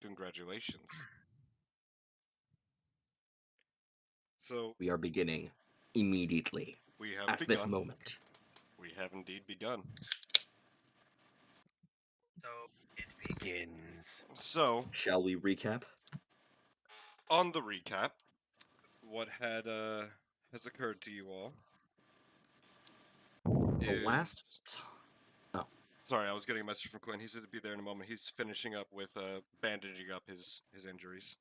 Congratulations. So, We are beginning immediately we have at this begun. moment. We have indeed begun. So it begins. So, Shall we recap? on the recap, what has occurred to you all The last is... t- oh, Sorry, I was getting a message from Quinn. He said to be there in a moment. He's finishing up with bandaging up his injuries.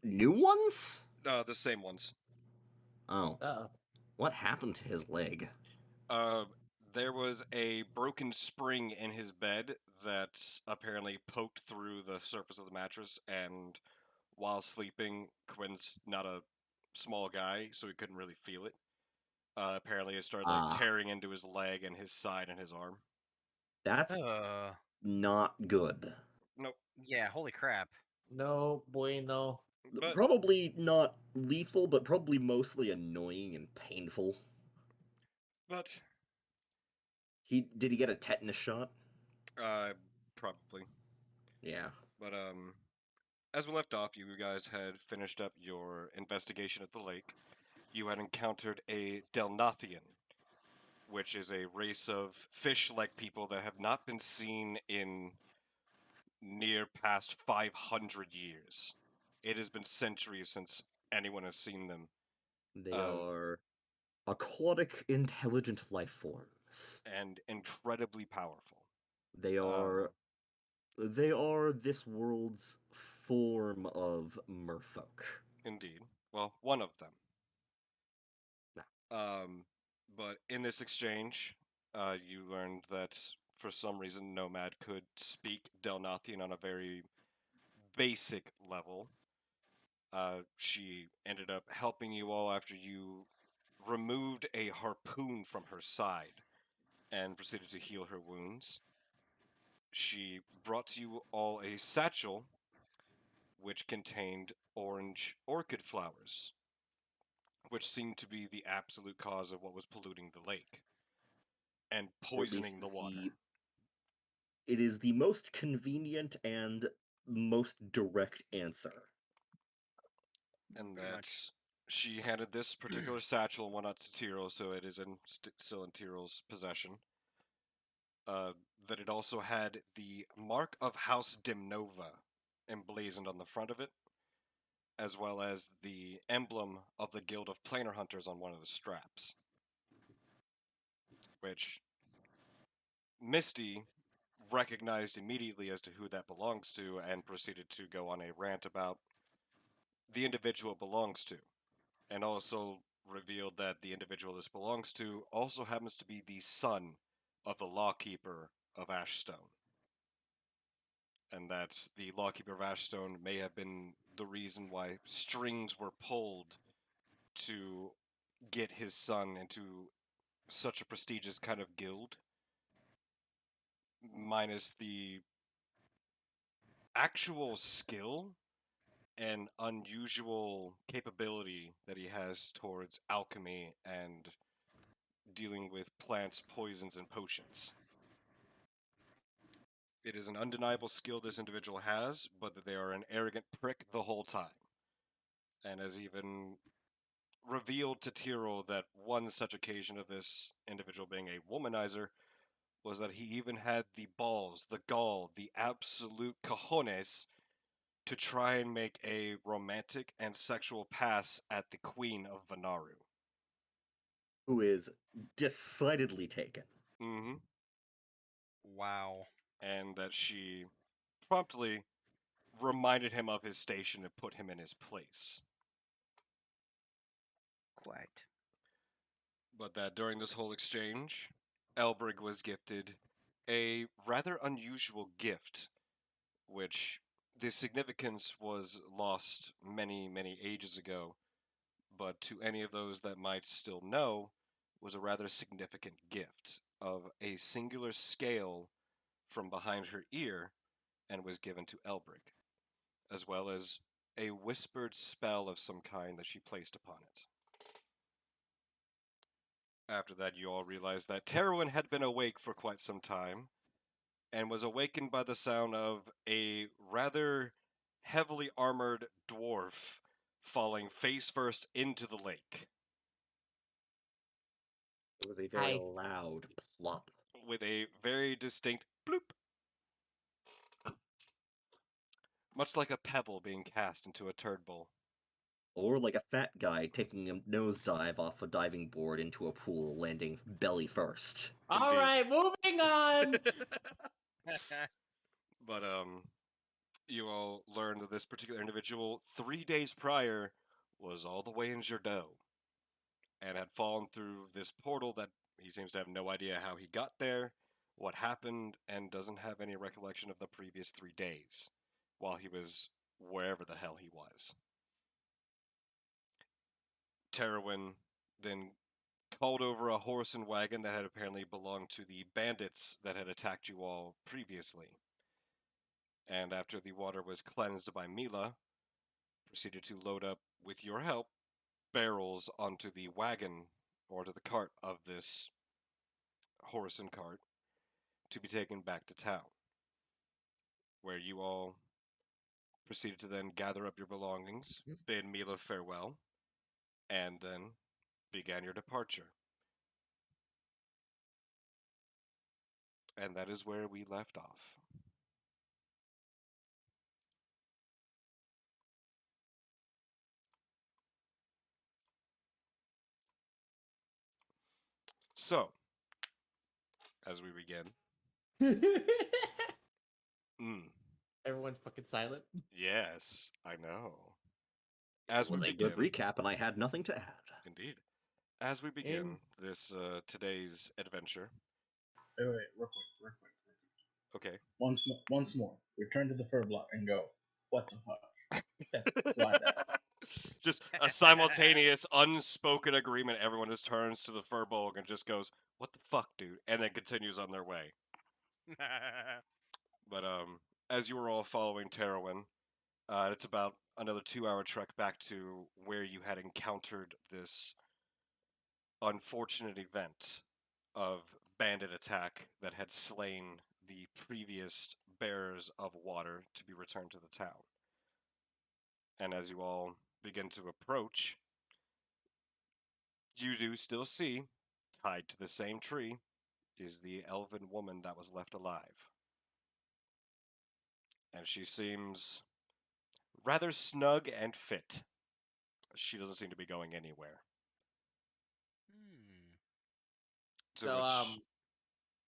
new ones? The same ones. Oh, Uh-oh. what happened to his leg? Uh, there was a broken spring in his bed that apparently poked through the surface of the mattress, and while sleeping, Quinn's not a small guy, so he couldn't really feel it. Apparently, it started like Ah, tearing into his leg and his side and his arm. that's not good. Nope. Yeah, holy crap. No bueno. But Probably not lethal, but probably mostly annoying and painful. but Did he get a tetanus shot? probably. Yeah. But as we left off, you guys had finished up your investigation at the lake. You had encountered a Delnathian, which is a race of fish-like people that have not been seen in near past 500 years. It has been centuries since anyone has seen them. They are aquatic intelligent life forms. And incredibly powerful. They are this world's form of merfolk. Indeed. Well, one of them. Nah. But in this exchange, you learned that for some reason Nomad could speak Delnathian on a very basic level. She ended up helping you all after you removed a harpoon from her side and proceeded to heal her wounds. She brought to you all a satchel which contained orange orchid flowers, which seemed to be the absolute cause of what was polluting the lake and Or at least poisoning the water. it is the most convenient and most direct answer. And Pretty that much. she handed this particular satchel and whatnot to Tyrell, so it is still in Tyrell's possession. That it also had the mark of House Dimnova emblazoned on the front of it, as well as the emblem of the Guild of Planar Hunters on one of the straps. Which Misty recognized immediately as to who that belongs to and proceeded to go on a rant about the individual it belongs to, and also revealed that the individual this belongs to also happens to be the son of the Lawkeeper of Ashstone. And that the Lawkeeper of Ashstone may have been the reason why strings were pulled to get his son into such a prestigious kind of guild, minus the actual skill and unusual capability that he has towards alchemy and dealing with plants, poisons, and potions. It is an undeniable skill this individual has, but that they are an arrogant prick the whole time. And has even revealed to Tyrell that one such occasion of this individual being a womanizer was that he even had the balls, the gall, the absolute cojones to try and make a romantic and sexual pass at the Queen of Vanaru. Who is decidedly taken. Mm-hmm. Wow. And that she promptly reminded him of his station and put him in his place. Quite. But that during this whole exchange, Elbrig was gifted a rather unusual gift, which the significance was lost many, many ages ago, but to any of those that might still know, was a rather significant gift of a singular scale from behind her ear and was given to Elbrig, as well as a whispered spell of some kind that she placed upon it. After that, you all realized that Terwin had been awake for quite some time, and was awakened by the sound of a rather heavily armored dwarf falling face first into the lake It was a very Hi. loud plop. with a very distinct bloop, much like a pebble being cast into a turd bowl. Or like a fat guy taking a nosedive off a diving board into a pool, landing belly first. All Indeed. right, moving on. But you all learned that this particular individual 3 days prior was all the way in Jerdot and had fallen through this portal that he seems to have no idea how he got there, what happened, and doesn't have any recollection of the previous 3 days while he was wherever the hell he was. Terwin then called over a horse and wagon that had apparently belonged to the bandits that had attacked you all previously. And after the water was cleansed by Mila, proceeded to load up, with your help, barrels onto the wagon or to the cart of this horse and cart to be taken back to town, where you all proceeded to then gather up your belongings, bid Mila farewell, and then began your departure. And that is where we left off. So, as we begin, Everyone's fucking silent. yes, I know. It As we was a good begin, recap, and I had nothing to add. indeed. As we begin this today's adventure, Wait, real quick. okay. Once more. Return to the fur block and go. What the fuck? Slide that. Just a simultaneous, unspoken agreement. Everyone just turns to the Furbolg and just goes, "What the fuck, dude?" and then continues on their way. But as you were all following Terwin, it's about another 2-hour trek back to where you had encountered this unfortunate event of bandit attack that had slain the previous bearers of water to be returned to the town. And as you all begin to approach, you do still see, tied to the same tree, is the elven woman that was left alive. And she seems rather snug and fit. She doesn't seem to be going anywhere. To So, which-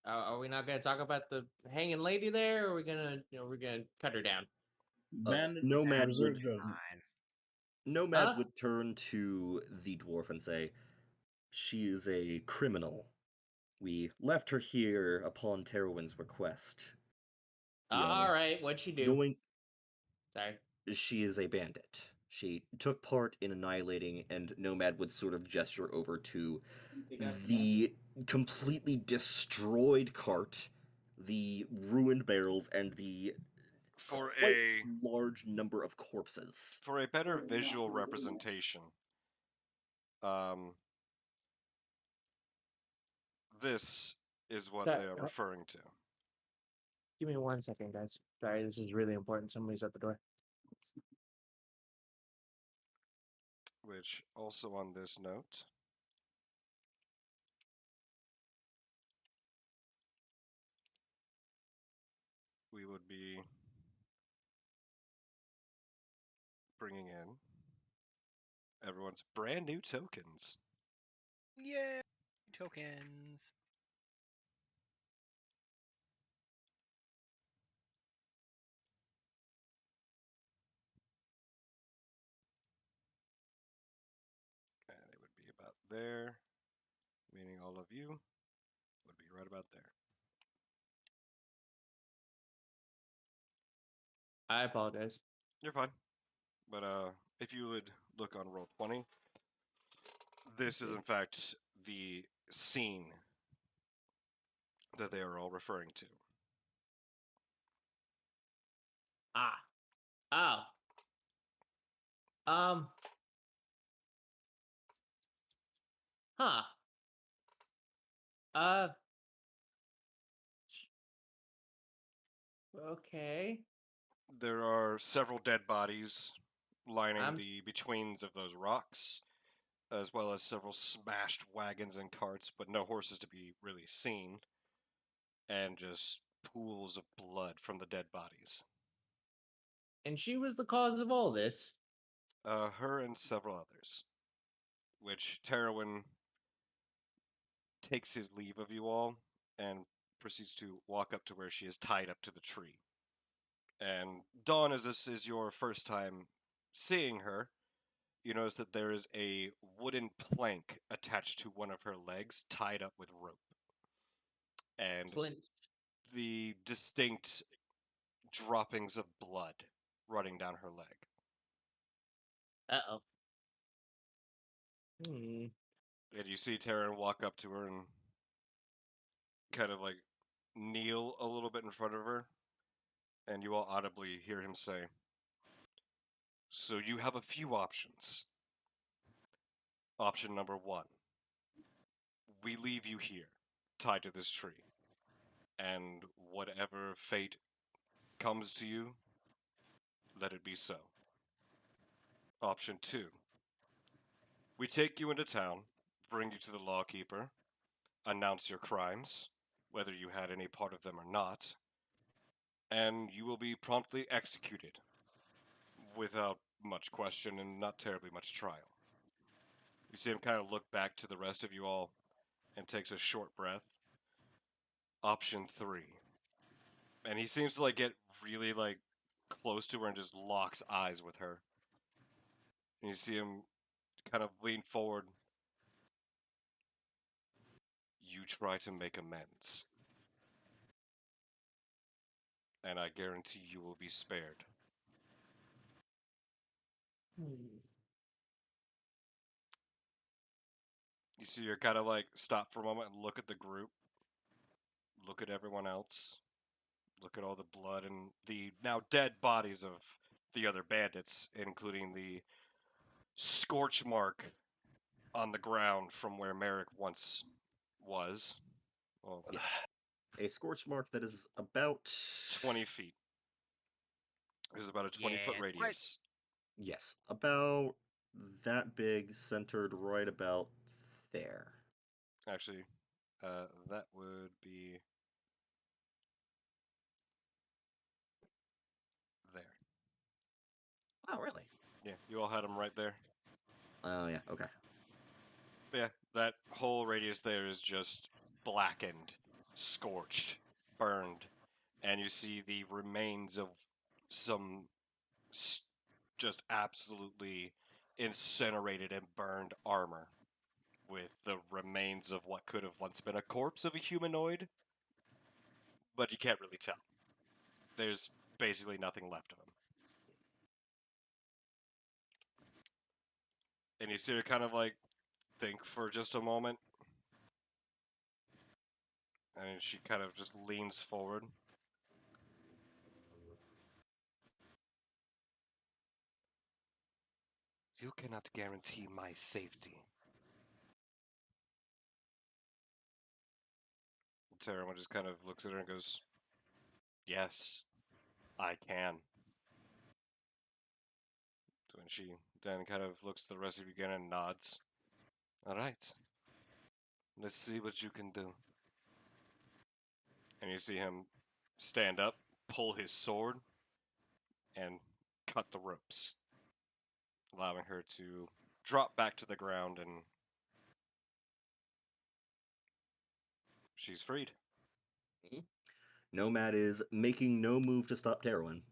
are we not gonna talk about the hanging lady there, or are we gonna, we're gonna cut her down? Bandit Nomad reserve would- judgment. Fine. Nomad Huh? would turn to the dwarf and say, "She is a criminal. We left her here upon Terwin's request. We All are right, what'd she do? Going, Sorry. she is a bandit. She took part in annihilating," and Nomad would sort of gesture over to the completely destroyed cart, the ruined barrels, and the for quite a large number of corpses. for a better visual representation, this is what That- they are referring to. Give me 1 second, guys. Sorry, this is really important. Somebody's at the door. Which also on this note, we would be bringing in everyone's brand new tokens. Yay! Tokens. And it would be about there, meaning all of you would be right about there. I apologize. You're fine. But if you would look on Roll20, this is in fact the scene that they are all referring to. Ah. Oh. Huh. Uh. Okay. There are several dead bodies lining I'm the betweens of those rocks, as well as several smashed wagons and carts, but no horses to be really seen, and just pools of blood from the dead bodies. and she was the cause of all this. Her and several others, which Terwin takes his leave of you all and proceeds to walk up to where she is tied up to the tree. And Dawn, as this is your first time seeing her, you notice that there is a wooden plank attached to one of her legs, tied up with rope. And Clint. the distinct droppings of blood running down her leg. Uh-oh. Hmm. And you see Taryn walk up to her and kind of like kneel a little bit in front of her. And you all audibly hear him say, "So you have a few options. Option number one, we leave you here, tied to this tree. And whatever fate comes to you, let it be so. Option two, we take you into town, bring you to the lawkeeper, announce your crimes, whether you had any part of them or not, and you will be promptly executed, without much question and not terribly much trial." You see him kind of look back to the rest of you all and takes a short breath. Option three. And he seems to like get really like close to her and just locks eyes with her. And you see him kind of lean forward. You try to make amends. And I guarantee you will be spared. Hmm. You see her kind of like stop for a moment and look at the group. Look at everyone else. Look at all the blood and the now dead bodies of the other bandits, including the scorch mark on the ground from where Merrick once was. Well, Yes. A scorch mark that is about 20 feet. There's about a 20-foot Yeah, radius. Yes, about that big, centered right about there. Actually, that would be there. Oh, really? Yeah, you all had them right there. Oh, yeah. Okay. But yeah, that whole radius there is just blackened, scorched, burned, and you see the remains of some just absolutely incinerated and burned armor, with the remains of what could have once been a corpse of a humanoid, but you can't really tell. There's basically nothing left of him. And you see her kind of like think for just a moment. And she kind of just leans forward. You cannot guarantee my safety. Terran just kind of looks at her and goes, "Yes, I can." And she then kind of looks at the rest of you again and nods. "All right. Let's see what you can do." And you see him stand up, pull his sword, and cut the ropes, allowing her to drop back to the ground, and she's freed. Nomad is making no move to stop Darwin.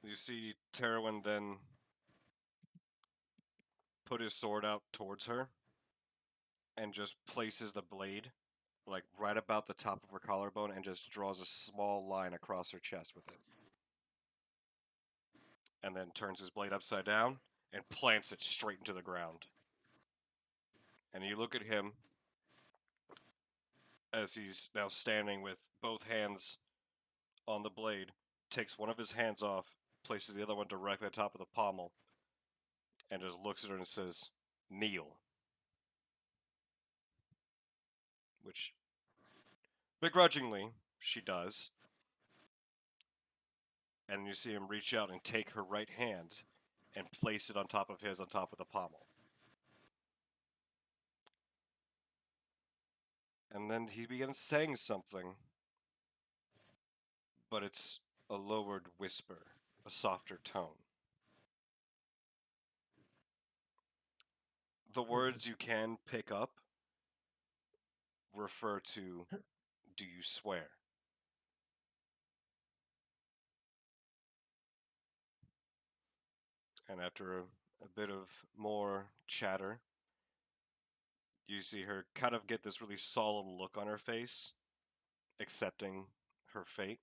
You see Terwin then put his sword out towards her and just places the blade like right about the top of her collarbone and just draws a small line across her chest with it. And then turns his blade upside down and plants it straight into the ground. And you look at him as he's now standing with both hands on the blade, takes one of his hands off, places the other one directly on top of the pommel, and just looks at her and says, "Kneel." Which, begrudgingly, She does. And you see him reach out and take her right hand and place it on top of his, on top of the pommel. And then he begins saying something, but it's a lowered whisper, a softer tone. The words you can pick up refer to, "Do you swear?" And after a bit of more chatter, you see her kind of get this really solemn look on her face, accepting her fate.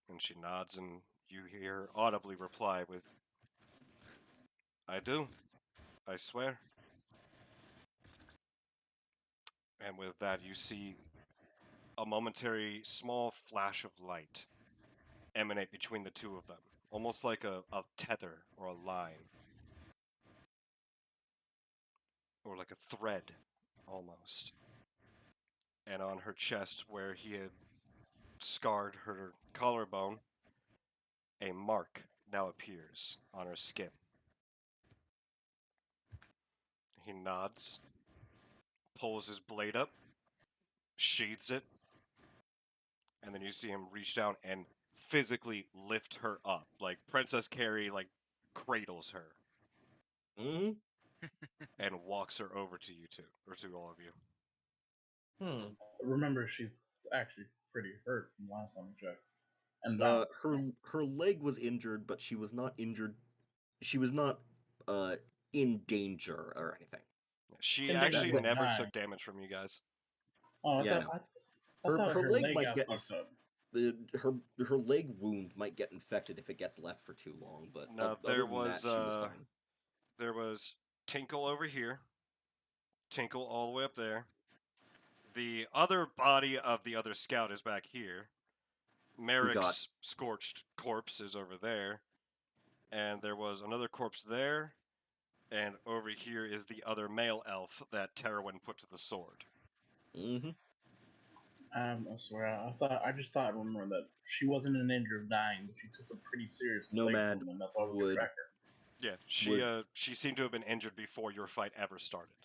And she nods, and you hear her audibly reply with, "I do. I swear." And with that, you see a momentary small flash of light emanate between the two of them, almost like a tether or a line, or like a thread, almost. And on her chest, where he had scarred her collarbone, a mark now appears on her skin. He nods, pulls his blade up, sheathes it, and then you see him reach down and physically lift her up, like Princess Carrie, like cradles her Hmm. and walks her over to you two, or to all of you. Remember, she's actually pretty hurt from last time we checked. And Her leg was injured, but she was not injured. She was not in danger or anything. She And actually maybe never die. took damage from you guys. Oh, I Yeah, thought, I Her- thought her her, leg leg might got get fucked up. Her leg wound might get infected if it gets left for too long, but No, other there than was that, she was fine. there was Tinkle over here, Tinkle all the way up there. The other body of the other scout is back here. Merrick's scorched corpse is over there, and there was another corpse there, and over here is the other male elf that Terwin put to the sword. Mm-hmm. I swear, I just thought, remember that she wasn't in danger of dying, but she took a pretty serious leg Nomad wound, and that's why we could would- track her. Yeah, she seemed to have been injured before your fight ever started.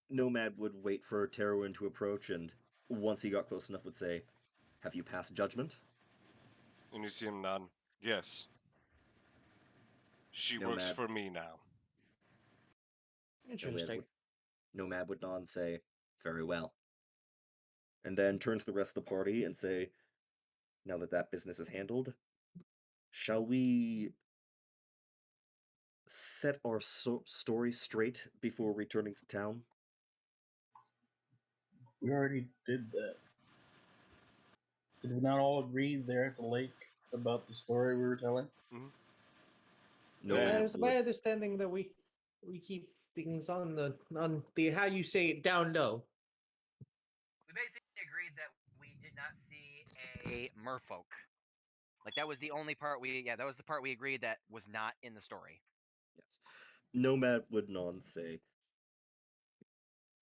Nomad would wait for Terwin to approach, and once he got close enough, would say, "Have you passed judgment?" And you see him nod. Yes. She works Nomad. for me now. Interesting. Nomad would nod and say, "Very well." And then turn to the rest of the party and say, "Now that that business is handled, shall we set our story straight before returning to town?" We already did that. Did we not all agree there at the lake about the story we were telling? Nomad It's my would- understanding that we keep things on the how you say it down low. We basically agreed that we did not see a merfolk. Like that was the only part that was the part we agreed that was not in the story. Yes. Nomad would nod and say,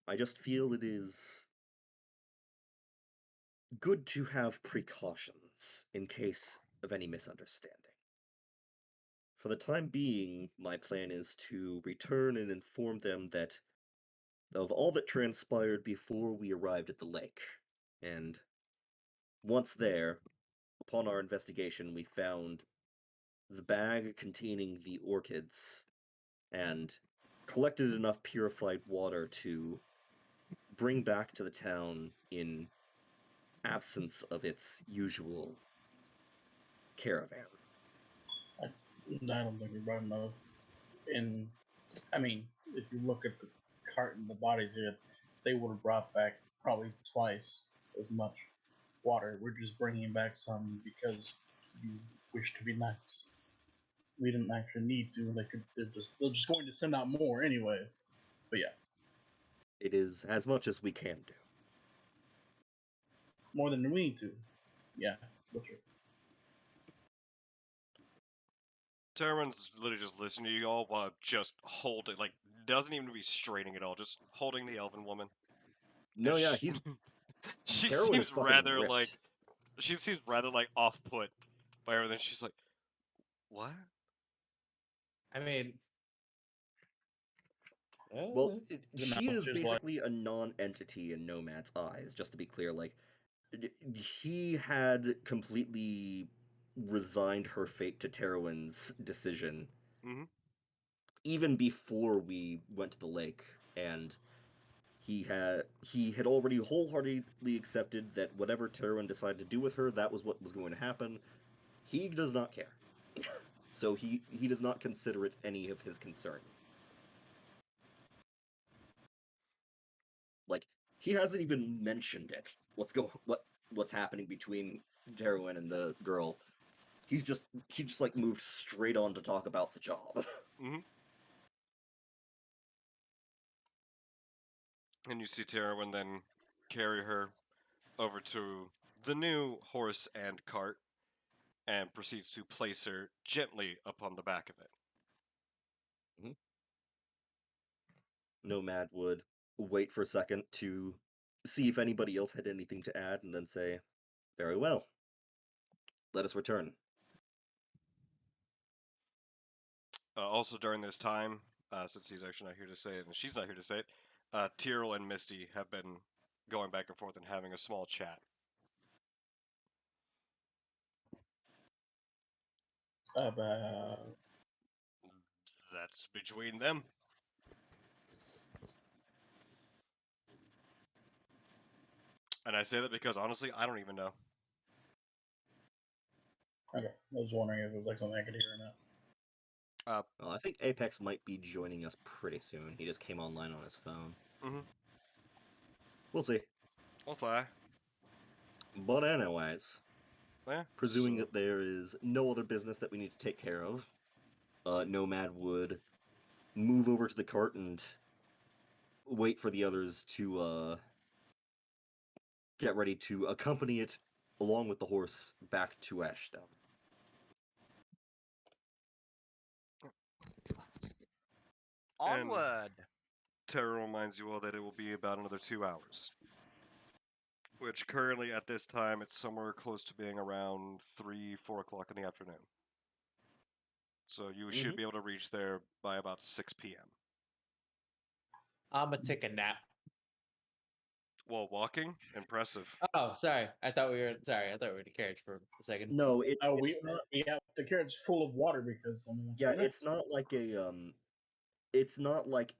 "I just feel it is good to have precautions in case of any misunderstanding. For the time being, my plan is to return and inform them that of all that transpired before we arrived at the lake. And once there, upon our investigation, we found the bag containing the orchids and collected enough purified water to bring back to the town in absence of its usual caravan." I don't think we brought enough. And I mean, if you look at the cart and the bodies here, they would have brought back probably twice as much water. We're just bringing back some because you wish to be nice. We didn't actually need to. They're just going to send out more anyways. But yeah, It is as much as we can do. more than we need to. Yeah, butcher. Terwin's literally just listening to you all while just holding, like, doesn't even be straining at all, just holding the elven woman. No, And yeah, sh- She Terwin is seems fucking rather ripped. like she seems rather like off put by everything. She's like, what? I mean, Well, The she mouth is is like- basically a non-entity in Nomad's eyes, just to be clear. Like, he had completely resigned her fate to Terwin's decision Mhm. even before we went to the lake, and he had already wholeheartedly accepted that whatever Terwin decided to do with her, that was what was going to happen. He does not care. So he does not consider it any of his concern. Like, he hasn't even mentioned it. What's happening between Terwin and the girl. He just like moved straight on to talk about the job. And you see Terwin then carry her over to the new horse and cart and proceeds to place her gently upon the back of it. Nomad would wait for a second to see if anybody else had anything to add, and then say, "Very well. Let us return." Also, during this time, since he's actually not here to say it and she's not here to say it, Tyrell and Misty have been going back and forth and having a small chat. About That's between them. And I say that because honestly, I don't even know. okay. I was wondering if it was like something I could hear or not. Well, I think Apex might be joining us pretty soon. He just came online on his phone. Mhm. We'll see. I'll fly. But anyways, Yeah. presuming so- that there is no other business that we need to take care of, Nomad would move over to the cart and wait for the others to get ready to accompany it along with the horse back to Ashdown. And- Onward. Terror reminds you all that it will be about another 2 hours. Which currently at this time it's somewhere close to being around 3, 4 o'clock in the afternoon. So you should Mhm. be able to reach there by about 6 p.m. I'm gonna take a nap. While walking, impressive. Oh, sorry. I thought we were in the carriage for a second. No, Oh, we have the carrot's full of water because someone. yeah, it's not like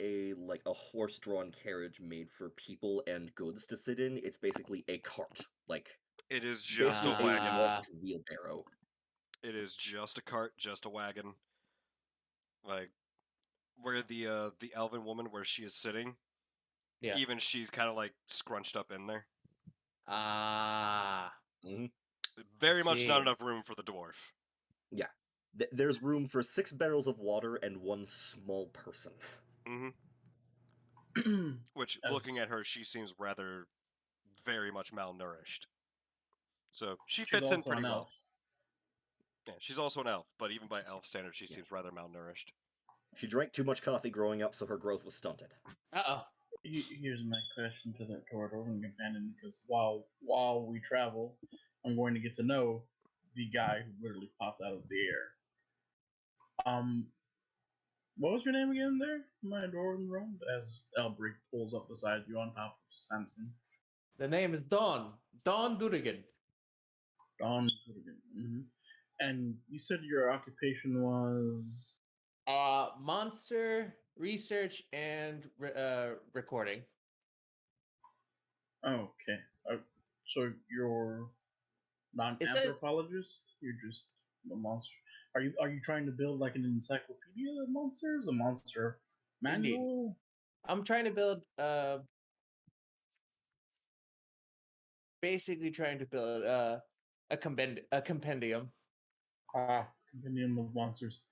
a horse-drawn carriage made for people and goods to sit in. It's basically a cart, like It is just a basically wagon. large wheelbarrow. It is just a cart, just a wagon. Like where the elven woman where she is sitting, Yeah. even she's kind of like scrunched up in there. Ah. Very much not see. enough room for the dwarf. There's room for 6 barrels of water and 1 small person. Which, As- looking at her, she seems rather very much malnourished. So she She's fits in also pretty an well. elf. Yeah, she's also an elf, but even by elf standards, she seems rather malnourished. She drank too much coffee growing up, so her growth was stunted. Uh-oh. Here's my question to the Orphan companion, because while we travel, I'm going to get to know the guy who literally popped out of the air. What was your name again there, my dwarven room? As Elbrick pulls up beside you on top of Samson. The name is Dawn. Dawn Durigan. Don. And you said your occupation was. Monster research and recording. Okay. So you're not an Is it- anthropologist? You're just a monster. Are you trying to build like an encyclopedia of monsters? A monster Indeed. manual? I'm trying to build basically trying to build a compendium. Compendium of monsters.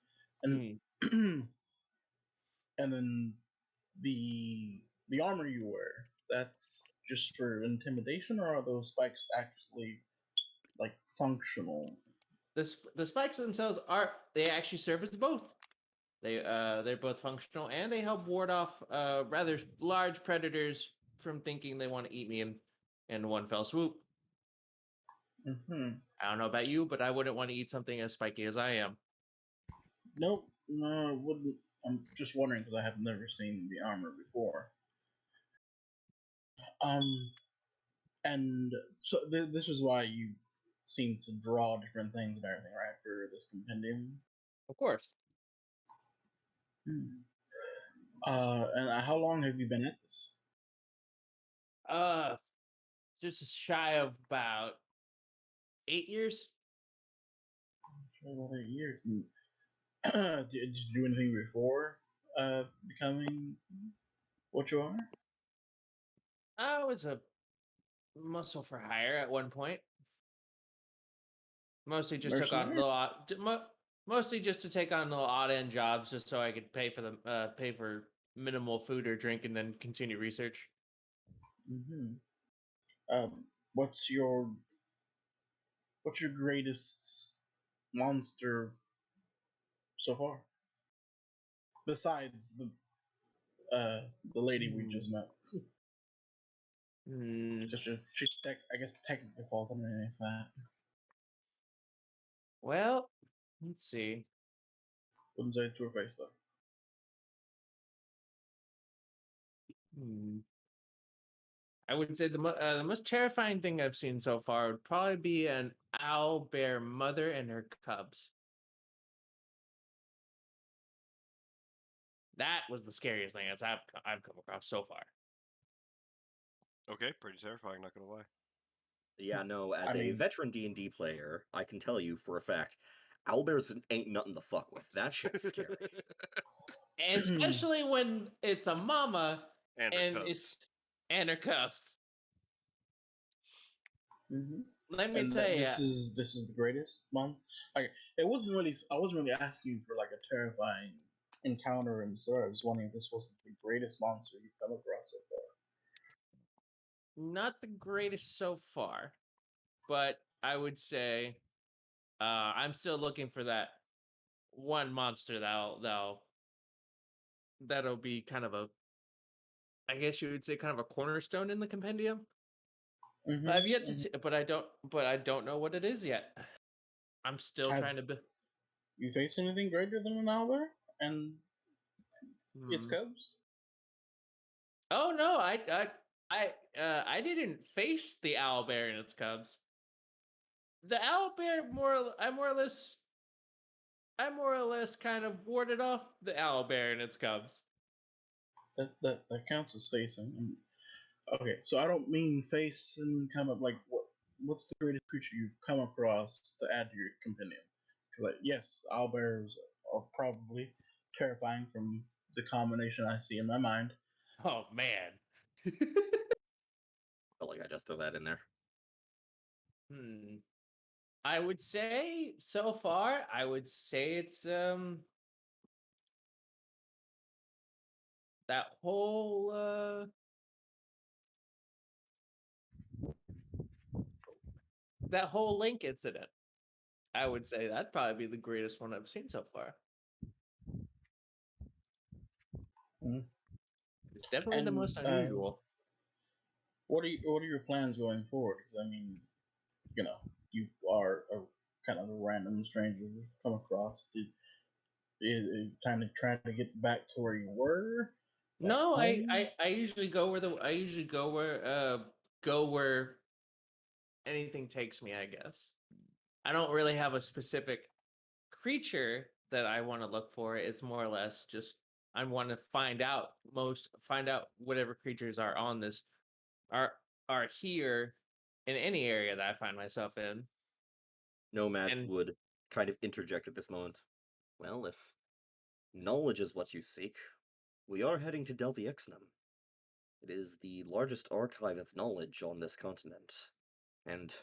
And Mm. and then the armor you wear, that's just for intimidation, or are those spikes actually like functional? The spikes themselves they actually serve as both. They're both functional and they help ward off rather large predators from thinking they want to eat me in one fell swoop. Mm-hmm. I don't know about you, but I wouldn't want to eat something as spiky as I am. Nope, no, I wouldn't. I'm just wondering because I have never seen the armor before. Um, and so this is why you seem to draw different things and everything, right? For this compendium. Of course. Hmm. And how long have you been at this? Just shy of about 8 years. For about 8 years. And did you do anything before becoming what you are? I was a muscle for hire at one point. Mostly just took on Mercenary? little, mostly just to take on little odd end jobs, just so I could pay for pay for minimal food or drink, and then continue research. Mm-hmm. Um, what's your greatest monster so far? Besides the lady we just met, Hmm. because I guess technically falls underneath that. Well, let's see. Wouldn't say it to her face though. Hmm. I would say the most terrifying thing I've seen so far would probably be an owl bear mother and her cubs. That was the scariest thing I've come across so far. Okay, pretty terrifying, not gonna lie. Yeah, no, as I a mean- veteran D&D player, I can tell you for a fact, owlbears ain't nothing to fuck with. That shit's scary. Especially when it's a mama And her and cubs. it's and her cubs. Mm-hmm. Let me And tell you, this is the greatest month. Like it wasn't really. I wasn't really asking you for like a terrifying encounter and story. I was wondering if this was the greatest monster you've come across so far. not the greatest so far, but I would say I'm still looking for that one monster that'll be kind of a, I guess you would say, kind of a cornerstone in the compendium. Mm-hmm. But I've yet to see, but I don't know what it is yet. I'm still Have- trying to. You face anything greater than an owlbear and its Hmm. cubs? Oh no, I didn't face the owl bear and its cubs. The owl bear I more or less kind of warded off the owl bear and its cubs. That counts as facing. Okay, so I don't mean face and come up like what's the greatest creature you've come across to add to your compendium? 'Cause, like yes, owlbears are probably terrifying from the combination I see in my mind. Oh man. Felt like I just threw that in there. I would say so far, I would say it's that whole link incident. I would say that'd probably be the greatest one I've seen so far. Mhm. It's definitely the And, most unusual. What are your plans going forward? Because I mean, you are a kind of a random stranger you've come across. Did you kind of trying to get back to where you were? back No, home? I usually go where anything takes me, I guess. I don't really have a specific creature that I want to look for. It's more or less just I want to find out whatever creatures are on this are here in any area that I find myself in. Nomad And would kind of interject at this moment. Well, if knowledge is what you seek, we are heading to Delvi Ixnum. It is the largest archive of knowledge on this continent, and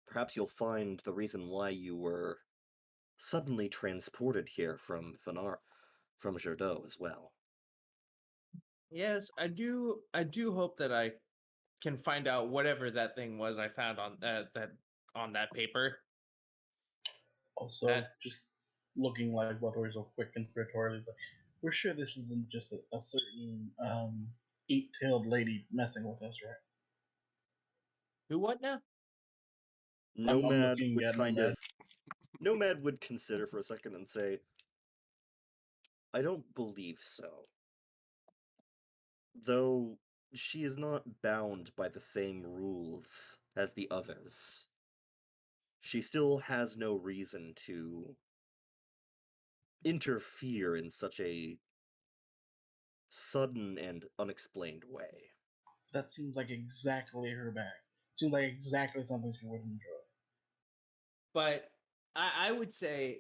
perhaps you'll find the reason why you were suddenly transported here from from Jardot as well. yes, I do hope that I can find out whatever that thing was I found on that paper. Also, That just looking like what we're so quick conspiratorially, but we're sure this isn't just a certain eight-tailed lady messing with us, right? Who what now? I'm Nomad looking would at kind Nomad. of Nomad would consider for a second and say, I don't believe so. Though she is not bound by the same rules as the others. She still has no reason to interfere in such a sudden and unexplained way. That seems like exactly her bag. Seems like exactly something she would enjoy. But I would say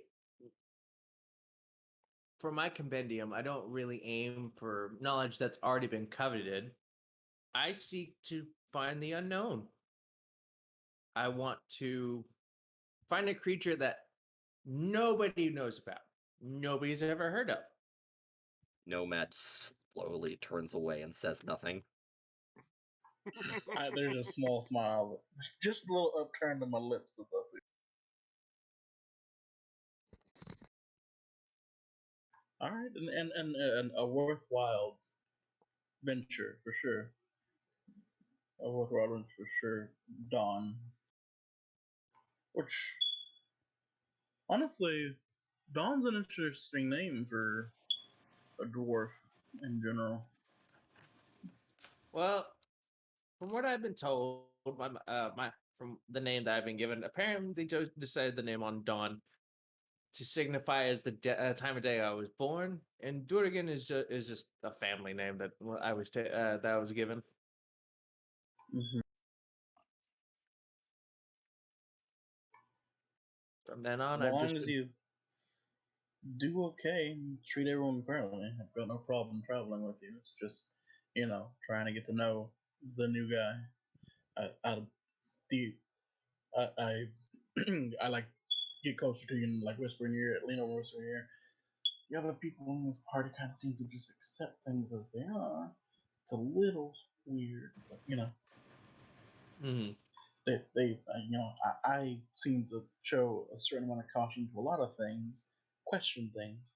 for my compendium, I don't really aim for knowledge that's already been coveted. I seek to find the unknown. I want to find a creature that nobody knows about, nobody's ever heard of. Nomad slowly turns away and says nothing. There's a small smile, just a little upturn to my lips above it. All right, and a worthwhile venture for sure. A worthwhile venture for sure. Dawn, which honestly, Dawn's an interesting name for a dwarf in general. Well, from what I've been told, my from the name that I've been given, apparently they just decided the name on Dawn to signify as the time of day I was born, and Durgan is just a family name that that I was given. Mm-hmm. From then on, As I've long just as been, you do okay and treat everyone fairly, I've got no problem traveling with you. It's just, trying to get to know the new guy. I the I I like get closer to you and like whisper in your ear, lean over, whisper in your ear. The other people in this party kind of seem to just accept things as they are. It's a little weird, but Mhm. I seem to show a certain amount of caution to a lot of things, question things.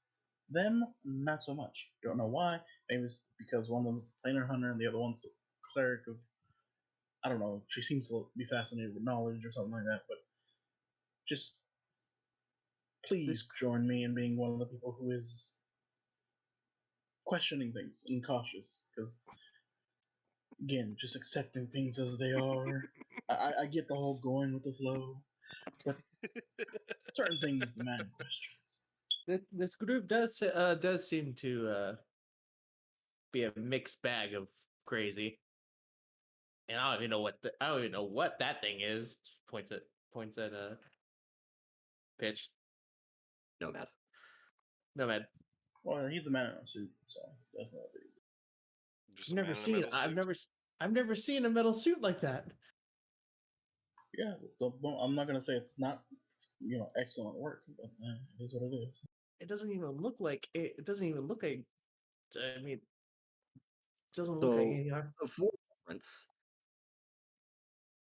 Them, not so much. Don't know why. Maybe it's because one of them's a planar hunter and the other one's a cleric of. I don't know. She seems to be fascinated with knowledge or something like that. But just This please join me in being one of the people who is questioning things and cautious. Because again, just accepting things as they are. I get the whole going with the flow, but certain things demand questions. this group does seem to be a mixed bag of crazy, and I don't even know I don't even know what that thing is. Points at pitch. Nomad. Nomad. Well, he's a man in a suit, so that's not big. Just a man in a metal suit. I've never seen a metal suit like that. Yeah, I'm not gonna say it's not, excellent work, but it is what it is. It doesn't even look like it doesn't even look like. I mean, it doesn't look like So, any arm. for reference,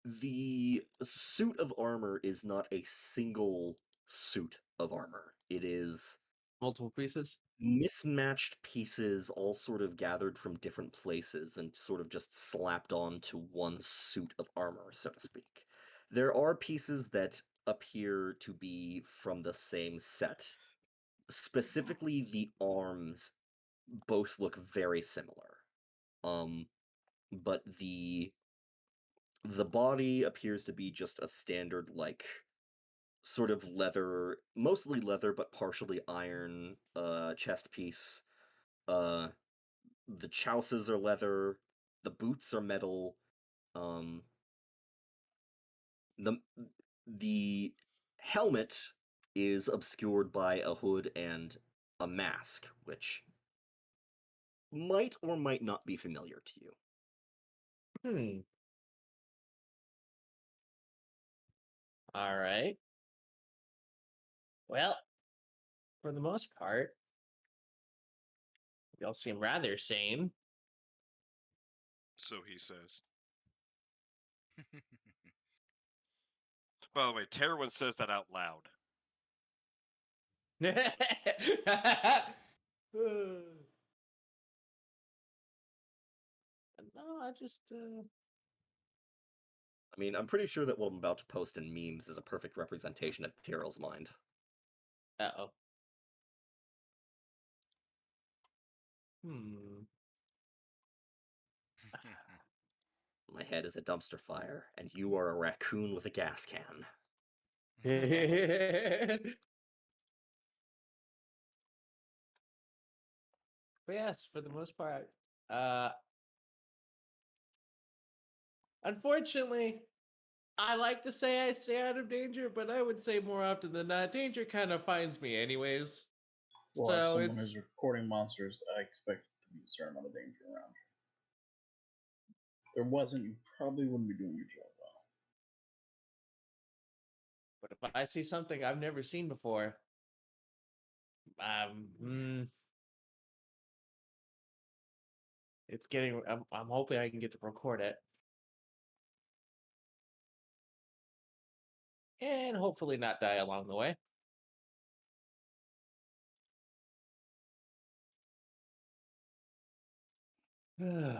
the suit of armor is not a single suit of armor. It is Multiple pieces. mismatched pieces all sort of gathered from different places and sort of just slapped onto one suit of armor, so to speak. There are pieces that appear to be from the same set. Specifically, the arms both look very similar. But the body appears to be just a standard, like, sort of leather, mostly leather, but partially iron, chest piece. The chouses are leather, the boots are metal. Um, the the helmet is obscured by a hood and a mask, which might or might not be familiar to you. Hmm. All right. Well, for the most part, y'all seem rather sane. So he says. By the way, Terwin says that out loud. No, I just I mean, I'm pretty sure that what I'm about to post in memes is a perfect representation of Tyrell's mind. Uh-oh. Hmm. My head is a dumpster fire, and you are a raccoon with a gas can. But yes, for the most part, unfortunately, I like to say I stay out of danger, but I would say more often than not, danger kind of finds me anyways. Well, as So someone it's who's recording monsters, I expect to be a certain amount of danger around. If there wasn't, you probably wouldn't be doing your job well. but if I see something I've never seen before, it's getting. I'm hoping I can get to record it, and hopefully not die along the way. Hmm.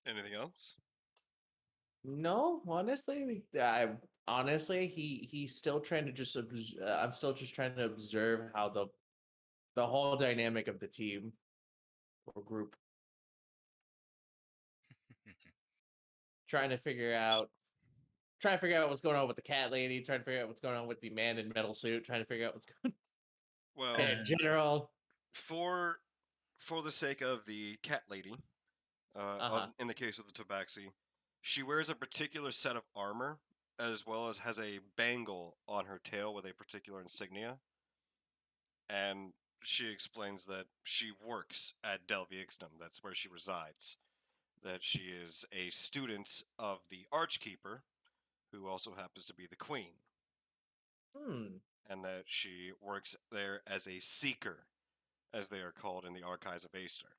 Anything else? No, honestly, he's still trying to just. I'm still just trying to observe how the whole dynamic of the team or group, trying to figure out what's going on with the cat lady, trying to figure out what's going on with the man in metal suit, trying to figure out what's going Well, on in general. for the sake of the cat lady, Uh-huh. in the case of the Tabaxi, she wears a particular set of armor as well as has a bangle on her tail with a particular insignia. And she explains that she works at Delviixtum. That's where she resides. That she is a student of the Archkeeper, who also happens to be the Queen, and that she works there as a seeker, as they are called in the archives of Aster.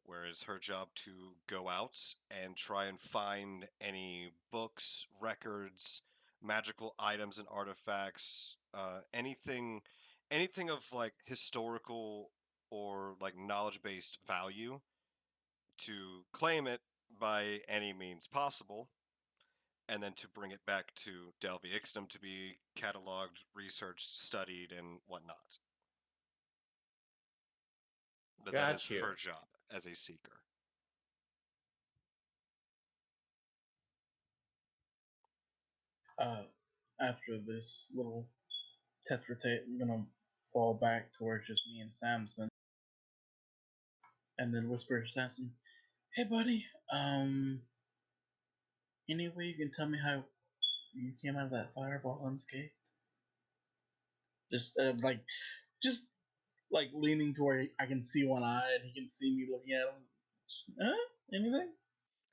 Whereas her job to go out and try and find any books, records, magical items and artifacts, anything of like historical or like knowledge based value, to claim it by any means possible, and then to bring it back to Delviixtum to be cataloged, researched, studied, and whatnot. But that is Got you. her job as a seeker. After this little tete-a-tete, I'm gonna fall back towards just me and Samson, and then whisper to Samson, "Hey, buddy. Any way you can tell me how you came out of that fireball unscathed? Just just like leaning to where I can see one eye and he can see me looking at him. Anything?"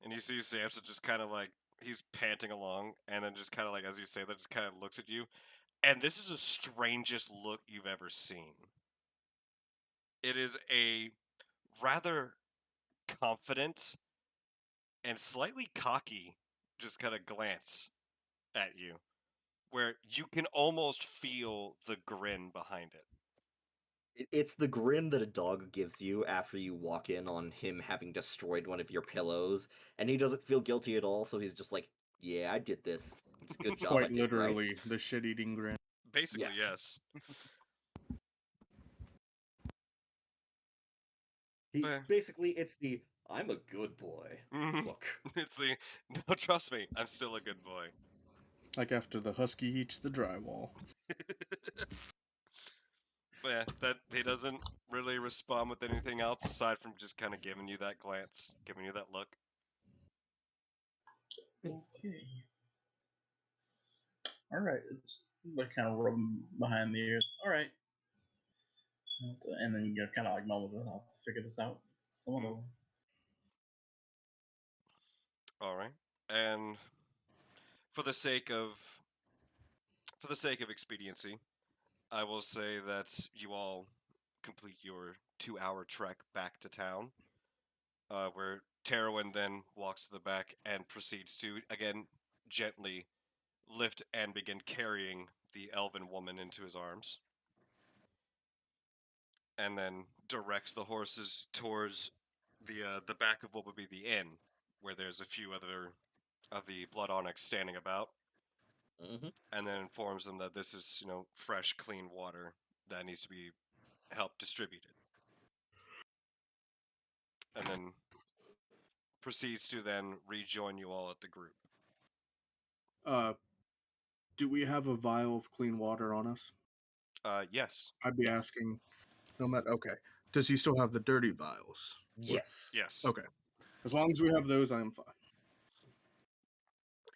And you see Samson just kind of like, he's panting along, and then just kind of like, as you say that, just kind of looks at you. And this is the strangest look you've ever seen. It is a rather confident and slightly cocky, just kind of glance at you, where you can almost feel the grin behind it. It's the grin that a dog gives you after you walk in on him having destroyed one of your pillows, and he doesn't feel guilty at all, so he's just like, yeah, I did this. It's a good job I Quite did, right?" literally, the shit-eating grin. Basically, Yes. yes. Eh. Basically, it's the, I'm a good boy Mhm. look. It's the, no, trust me, I'm still a good boy. Like after the husky eats the drywall. But yeah, that he doesn't really respond with anything else aside from just kind of giving you that glance, giving you that look. Okay. All right. It's like kind of rubbing behind the ears. All right. And then you kind of like mumble, "I'll have to figure this out some other way." All right, and for the sake of expediency, I will say that you all complete your 2-hour trek back to town, where Terwin then walks to the back and proceeds to again gently lift and begin carrying the elven woman into his arms. And then directs the horses towards the back of what would be the inn, where there's a few other of the Blood Onyx standing about, Hmm. and then informs them that this is, fresh, clean water that needs to be helped distributed. And then proceeds to then rejoin you all at the group. Do we have a vial of clean water on us? Yes. I'd be Yes. asking. Nomad. Okay. Does he still have the dirty vials? Yes. Yes. Okay. As long as we have those, I am fine.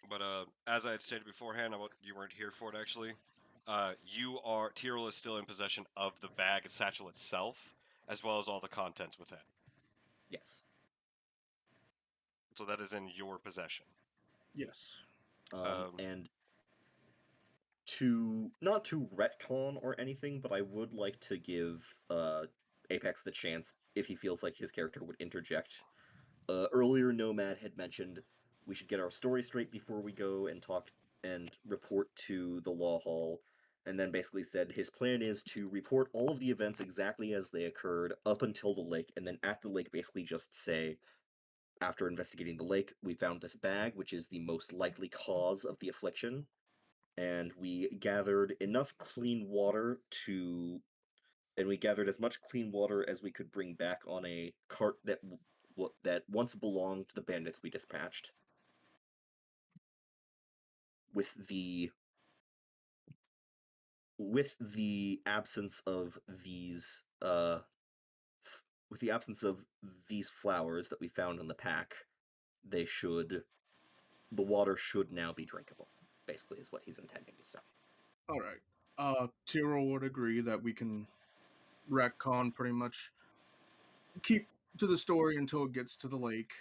But as I had stated beforehand, you weren't here for it actually. Tyrell is still in possession of the bag and satchel itself, as well as all the contents within. Yes. So that is in your possession. Yes. And not to retcon or anything, but I would like to give Apex the chance if he feels like his character would interject. Earlier, Nomad had mentioned we should get our story straight before we go and talk and report to the Law Hall, and then basically said his plan is to report all of the events exactly as they occurred up until the lake, and then at the lake basically just say, after investigating the lake, we found this bag, which is the most likely cause of the affliction, and we gathered enough clean water and we gathered as much clean water as we could bring back on a cart that once belonged to the bandits we dispatched. With the absence of these flowers that we found in the pack, the water should now be drinkable. Basically, is what he's intending to say. All right. Tyrell would agree that we can retcon pretty much. Keep to the story until it gets to the lake.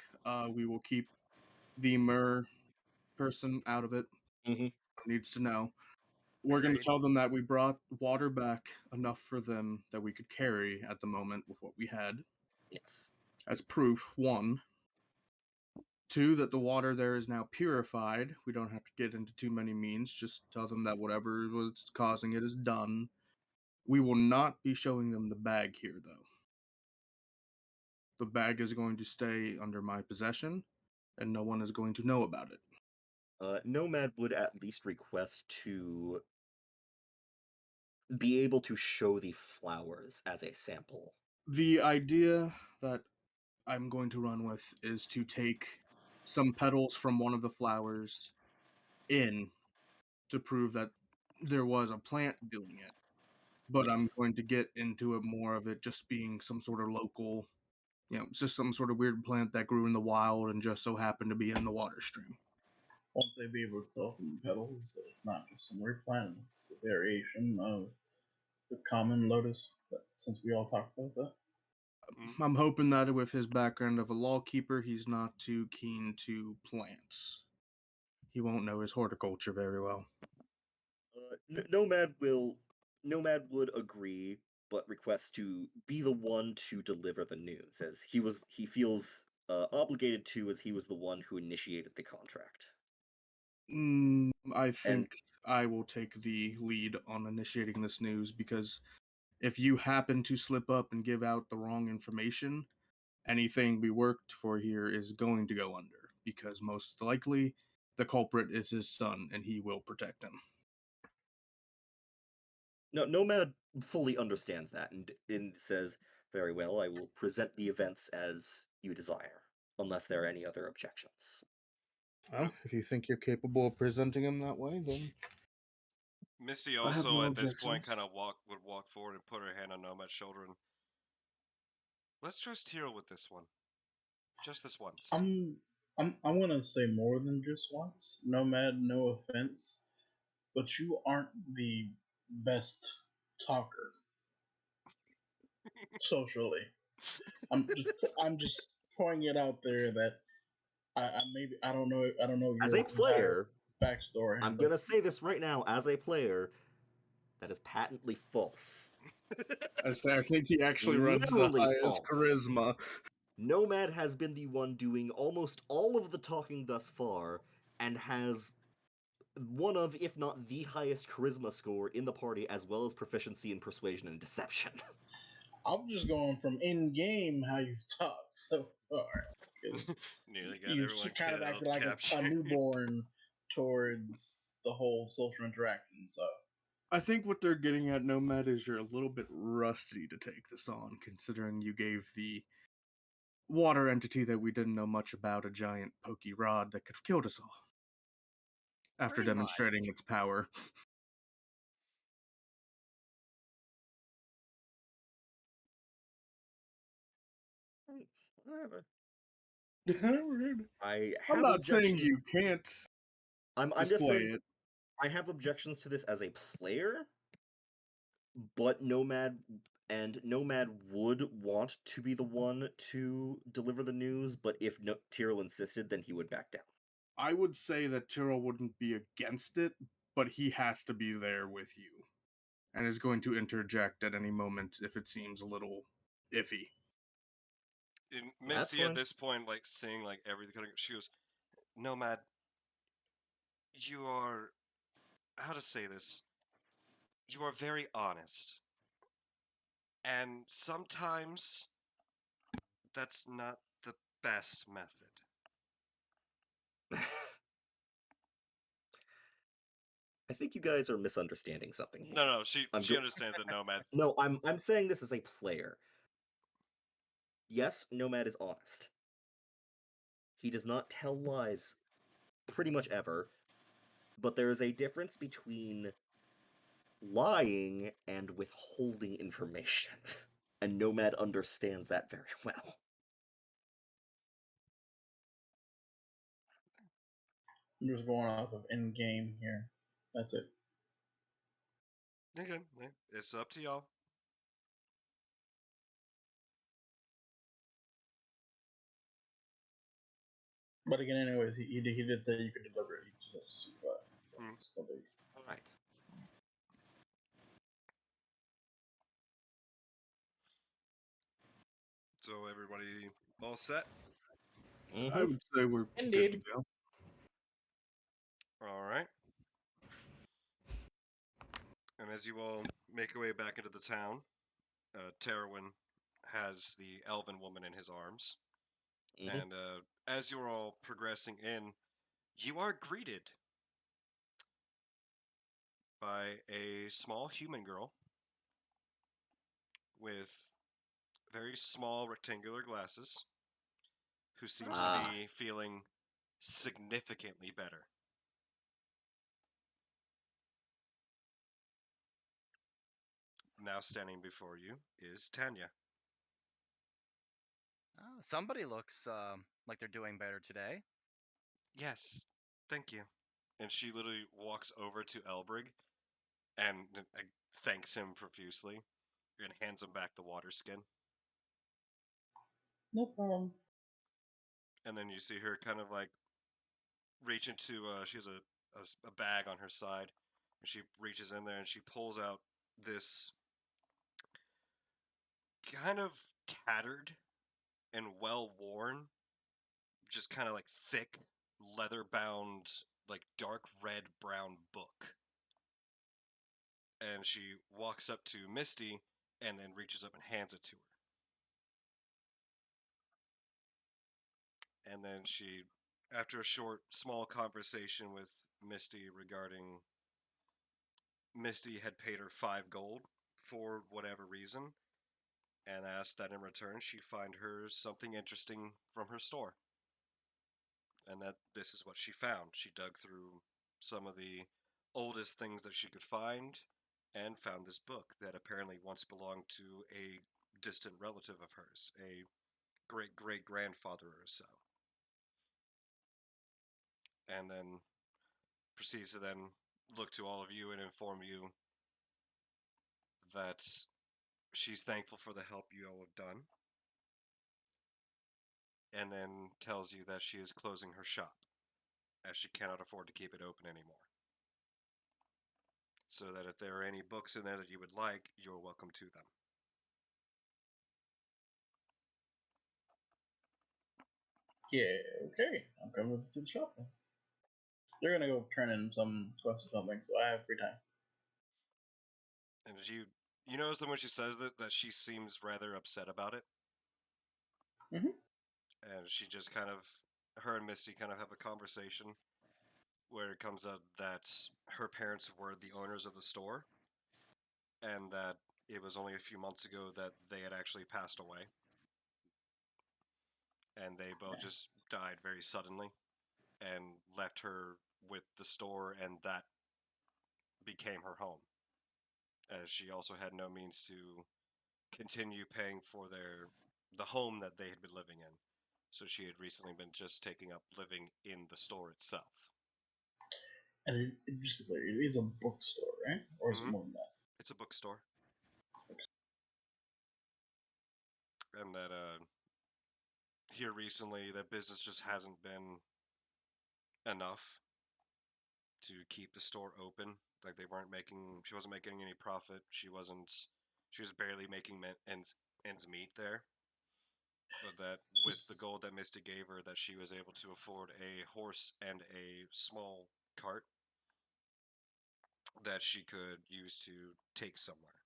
We will keep the Mer person out of it. Mm-hmm. Needs to know. We're going to Agreed. tell them that we brought water back enough for them that we could carry at the moment with what we had. Yes. As proof, 1. 2, that the water there is now purified. We don't have to get into too many means. Just tell them that whatever was causing it is done. We will not be showing them the bag here, though. The bag is going to stay under my possession, and no one is going to know about it. Nomad would at least request to be able to show the flowers as a sample. The idea that I'm going to run with is to take some petals from one of the flowers in to prove that there was a plant doing it. But I'm Yes. going to get into it more of it just being some sort of local, it's just some sort of weird plant that grew in the wild and just so happened to be in the water stream. Won't they be able to tell from the petals that it's not just some weird plant, it's a variation of the common lotus, since we all talked about that? I'm hoping that with his background of a lawkeeper, he's not too keen to plants. He won't know his horticulture very well. Nomad would agree, but requests to be the one to deliver the news, as he feels obligated to, as he was the one who initiated the contract. I think I will take the lead on initiating this news, because if you happen to slip up and give out the wrong information, anything we worked for here is going to go under, because most likely the culprit is his son and he will protect him. No, Nomad fully understands that and says, very well, I will present the events as you desire, unless there are any other objections. Well, if you think you're capable of presenting him that way, then Misty I have also no at this point objections. kind of would walk forward and put her hand on Nomad's shoulder and let's trust Tyrell with this one. Just this once. I want to say more than just once. Nomad, no offense, but you aren't the best talker socially. I'm just pointing it out there that I don't know As your a player, backstory. I'm gonna say this right now, as a player, that is patently false. I think he actually runs the Literally highest false. charisma. Nomad has been the one doing almost all of the talking thus far, and has one of, if not the highest charisma score in the party, as well as proficiency in persuasion and deception. I'm just going from in game how you've talked so far. Because Nearly got you everyone kind of acted killed, like a captured. newborn towards the whole social interaction. So I think what they're getting at, Nomad, is you're a little bit rusty to take this on, considering you gave the water entity that we didn't know much about a giant pokey rod that could have killed us all after Pretty much. demonstrating its power. Whatever. I'm I have not saying objections. you can't I'm just display saying it. I have objections to this as a player, but Nomad would want to be the one to deliver the news, but if Tyrell insisted, then he would back down. I would say that Tyrell wouldn't be against it, but he has to be there with you and is going to interject at any moment if it seems a little iffy. And That's Misty at fine. this point, like seeing like everything, she goes, "Nomad, you are, how to say this? You are very honest, and sometimes that's not the best method." I think you guys are misunderstanding something here. No, she I'm she go- understands that Nomad's. No, I'm saying this as a player. Yes, Nomad is honest. He does not tell lies pretty much ever, but there is a difference between lying and withholding information. And Nomad understands that very well. I'm just going off of in game here. That's it. Okay, it's up to y'all. But again, anyways, he did say you could deliver it. He just has to see us. So Mm. still do. Alright. So everybody all set? I would say we're good to Indeed. go. All right. And as you all make your way back into the town, Terwin has the elven woman in his arms. Mhm. And as you're all progressing in, you are greeted by a small human girl with very small rectangular glasses who seems to Ah. be feeling significantly better. Now standing before you is Tanya. Oh, somebody looks like they're doing better today. Yes, thank you. And she literally walks over to Elbrig and thanks him profusely and hands him back the water skin. No problem. And then you see her kind of like reach into, she has a bag on her side, and she reaches in there and she pulls out this kind of tattered and well worn, just kind of like thick, leather bound, like dark red brown book. And she walks up to Misty and then reaches up and hands it to her. And then she, after a short, small conversation with Misty regarding Misty had paid her 5 gold for whatever reason, and asked that in return she find her something interesting from her store. And that this is what she found. She dug through some of the oldest things that she could find and found this book that apparently once belonged to a distant relative of hers, a great great grandfather or so. And then proceeds to then look to all of you and inform you that she's thankful for the help you all have done, and then tells you that she is closing her shop as she cannot afford to keep it open anymore. So that if there are any books in there that you would like, you're welcome to them. Yeah, okay. I'm coming with you to the shop then. They're gonna go turn in some quest or something, so I have free time. And as you You notice that when she says that she seems rather upset about it. Mhm. And she just kind of, her and Misty kind of have a conversation where it comes out that her parents were the owners of the store, and that it was only a few months ago that they had actually passed away. And they both Yeah. just died very suddenly and left her with the store, and that became her home, as she also had no means to continue paying for the home that they had been living in. So she had recently been just taking up living in the store itself. And just to be clear, it is a bookstore, right? Or is it Mhm. more than that? It's a bookstore. And that here recently that business just hasn't been enough to keep the store open. Like she wasn't making any profit. She was barely making ends meet there. But that with the gold that Misty gave her, that she was able to afford a horse and a small cart that she could use to take somewhere.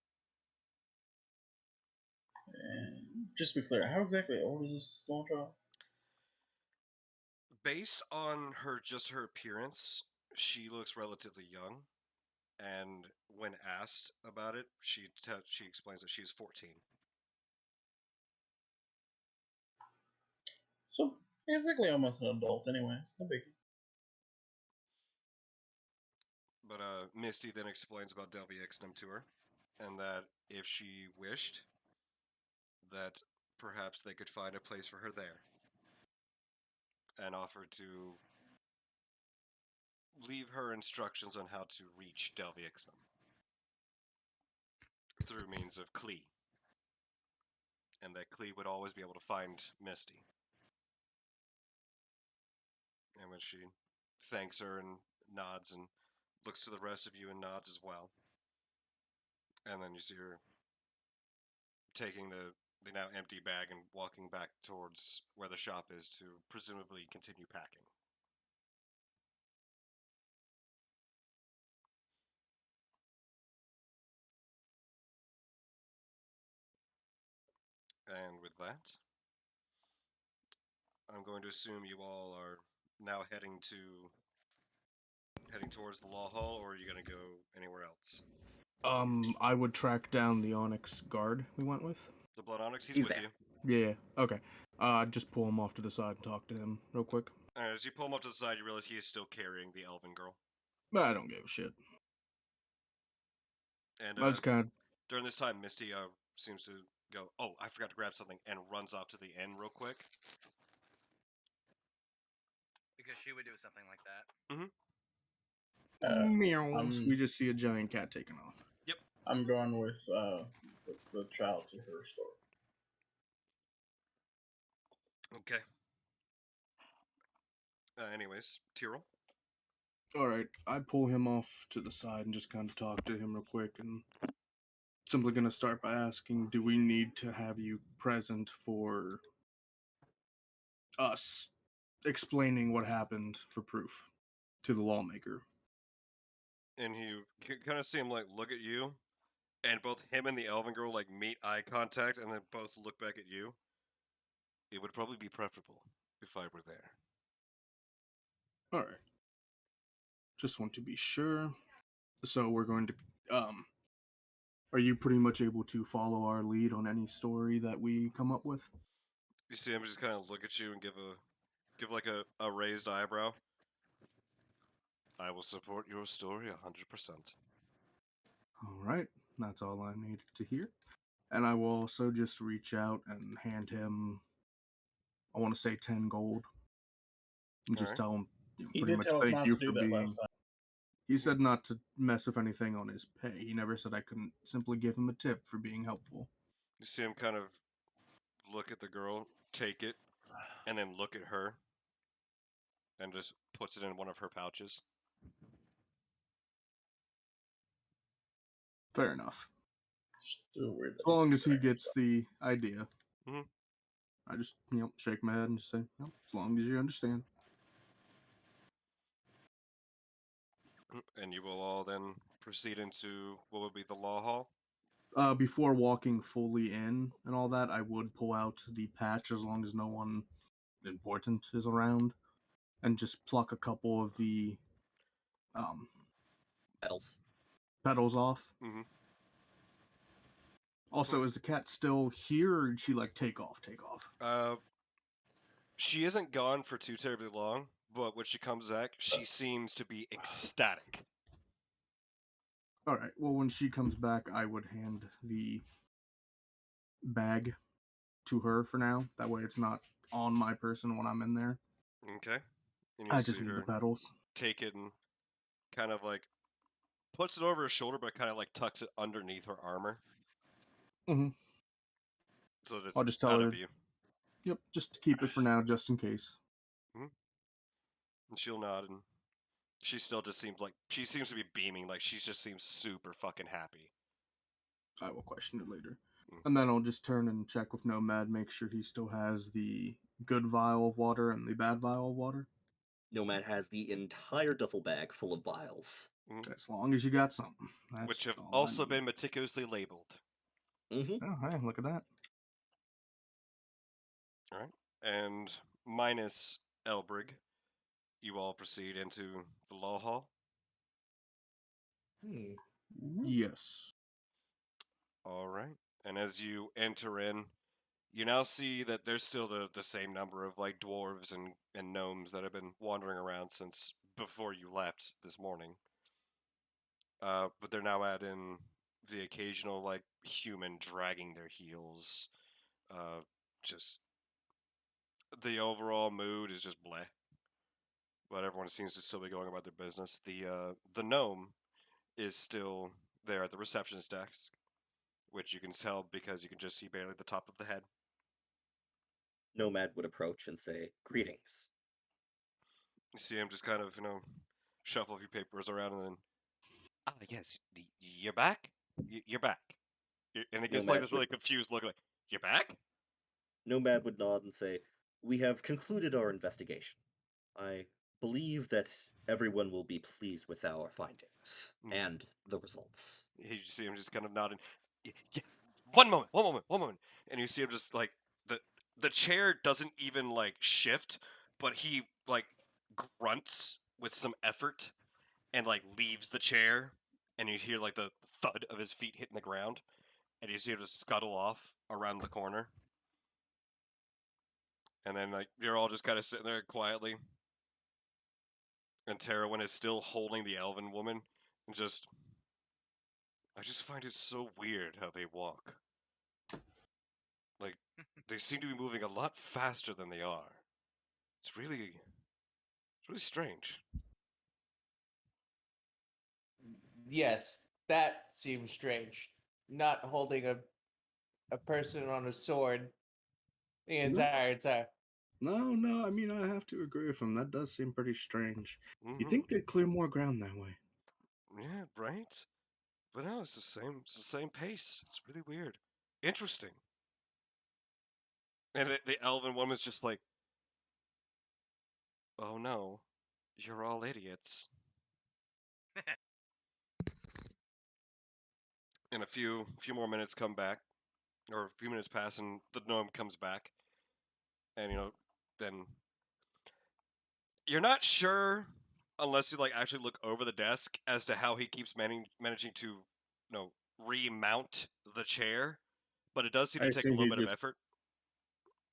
And just to be clear, how exactly old is this small child? Based on her appearance, she looks relatively young. And when asked about it, she explains that she's 14. So basically almost an adult anyway. It's no biggie. But Misty then explains about Delvi Ixnam to her, and that if she wished, that perhaps they could find a place for her there, and offered to leave her instructions on how to reach Delvi Ixnam through means of Klee, and that Klee would always be able to find Misty. And when she thanks her and nods and looks to the rest of you and nods as well, and then you see her taking the now empty bag and walking back towards where the shop is to presumably continue packing. And with that, I'm going to assume you all are now heading towards the law hall, or are you going to go anywhere else? I would track down the Onyx guard we went with. The Blood Onyx, he's He's with there. you. Yeah, okay. Just pull him off to the side and talk to him real quick. As you pull him up to the side, you realize he is still carrying the elven girl. But I don't give a shit. And That's kind of during this time, Misty seems to go, "Oh, I forgot to grab something," and runs off to the inn real quick. Because she would do something like that. meow. I'm- We just see a giant cat taking off. I'm going with the child to her store. Okay. Anyways, Tyrell. All right, I pull him off to the side and just kind of talk to him real quick, and simply gonna start by asking, do we need to have you present for us explaining what happened for proof to the lawmaker? And you kind of see him like look at you, and both him and the elven girl like meet eye contact, and then both look back at you. It would probably be preferable if I were there. All right. Just want to be sure. So we're going to are you pretty much able to follow our lead on any story that we come up with? You see him just kind of look at you and give like a raised eyebrow. I will support your story 100%. All right. That's all I needed to hear. And I will also just reach out and hand him, I want to say 10 gold. And just Alright. tell him, He pretty did much tell us thank not you to do for that being. last time. He said not to mess with anything on his pay. He never said I couldn't simply give him a tip for being helpful. You see him kind of look at the girl, take it, and then look at her, and just puts it in one of her pouches. Fair enough. Still weird. As long as he gets the idea. Mhm. I just, shake my head and just say, as long as you understand. And you will all then proceed into what would be the law hall. Before walking fully in and all that, I would pull out the patch as long as no one important is around, and just pluck a couple of the um, Petals. petals off. Mm-hmm. Also, is the cat still here, or did she like take off? Take off. She isn't gone for too terribly long, but when she comes back, she seems to be ecstatic. All right. Well, when she comes back, I would hand the bag to her for now. That way, it's not on my person when I'm in there. Okay. And you I just see need her the petals. take it and kind of like puts it over her shoulder, but kind of like tucks it underneath her armor Mm-hmm. so that it's I'll just tell out her. of view. Yep, just keep it for now, just in case. And she'll nod, and she still just seems like she seems to be beaming. Like she just seems super fucking happy. I will question it later. Mm. And then I'll just turn and check with Nomad, make sure he still has the good vial of water and the bad vial of water. Nomad has the entire duffel bag full of vials. As long as you got something. That's Which have all I also need. been meticulously labeled. Mm-hmm. Oh, hey, look at that. All right. And minus Elbrig, you all proceed into the law hall. Yes. All right. And as you enter in, you now see that there's still the same number of like dwarves and gnomes that have been wandering around since before you left this morning. But they're now adding the occasional like human dragging their heels. Just the overall mood is just bleh. But everyone seems to still be going about their business. The gnome is still there at the receptionist desk, which you can tell because you can just see barely the top of the head. Nomad would approach and say, "Greetings." You see him just kind of, shuffle a few papers around and then, yes, you're back? You're back. And it gets like Nomad this would, really confused look like, you're back? Nomad would nod and say, "We have concluded our investigation. I believe that everyone will be pleased with our findings Mm. and the results." You see him just kind of nodding. Yeah. One moment. And you see him just like, the chair doesn't even like shift, but he like grunts with some effort and like leaves the chair, and you hear like the thud of his feet hitting the ground, and you see him just scuttle off around the corner. And then like you're all just kind of sitting there quietly, and Terrawin is still holding the elven woman, and I just find it so weird how they walk. Like they seem to be moving a lot faster than they are. It's really strange. Yes, that seems strange. Not holding a person on a sword the entire time. No, I mean, I have to agree with him. That does seem pretty strange. Mhm. You'd think they'd clear more ground that way. Yeah, right? But no, it's the same pace. It's really weird. Interesting. And the elven woman's just like, oh no, you're all idiots. And a few more minutes come back, or a few minutes pass, and the gnome comes back, and then you're not sure unless you like actually look over the desk as to how he keeps managing to, remount the chair, but it does seem I to take a assume little he bit of just. effort.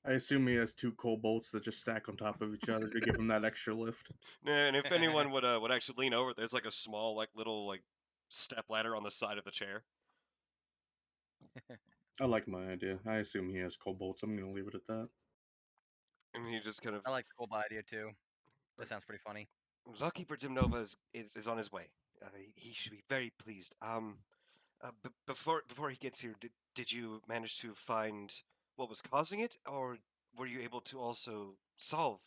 I assume he has two coal bolts that just stack on top of each other to give him that extra lift. And if anyone would actually lean over, there's like a small like little like step ladder on the side of the chair. I like my idea. I assume he has coal bolts. I'm gonna leave it at that. And he just kind of, I like the cool idea too. That sounds pretty funny. Lucky Berdimnova is on his way. He should be very pleased. Before he gets here, did you manage to find what was causing it, or were you able to also solve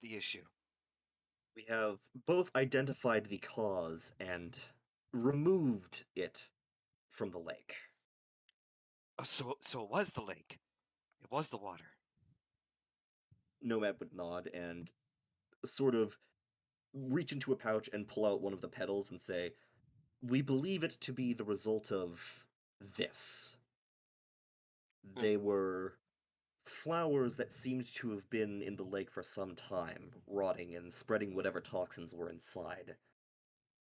the issue? We have both identified the cause and removed it from the lake. Oh, so it was the lake. It was the water. Nomad would nod and sort of reach into a pouch and pull out one of the petals and say, "We believe it to be the result of this. Hmm. They were flowers that seemed to have been in the lake for some time, rotting and spreading whatever toxins were inside.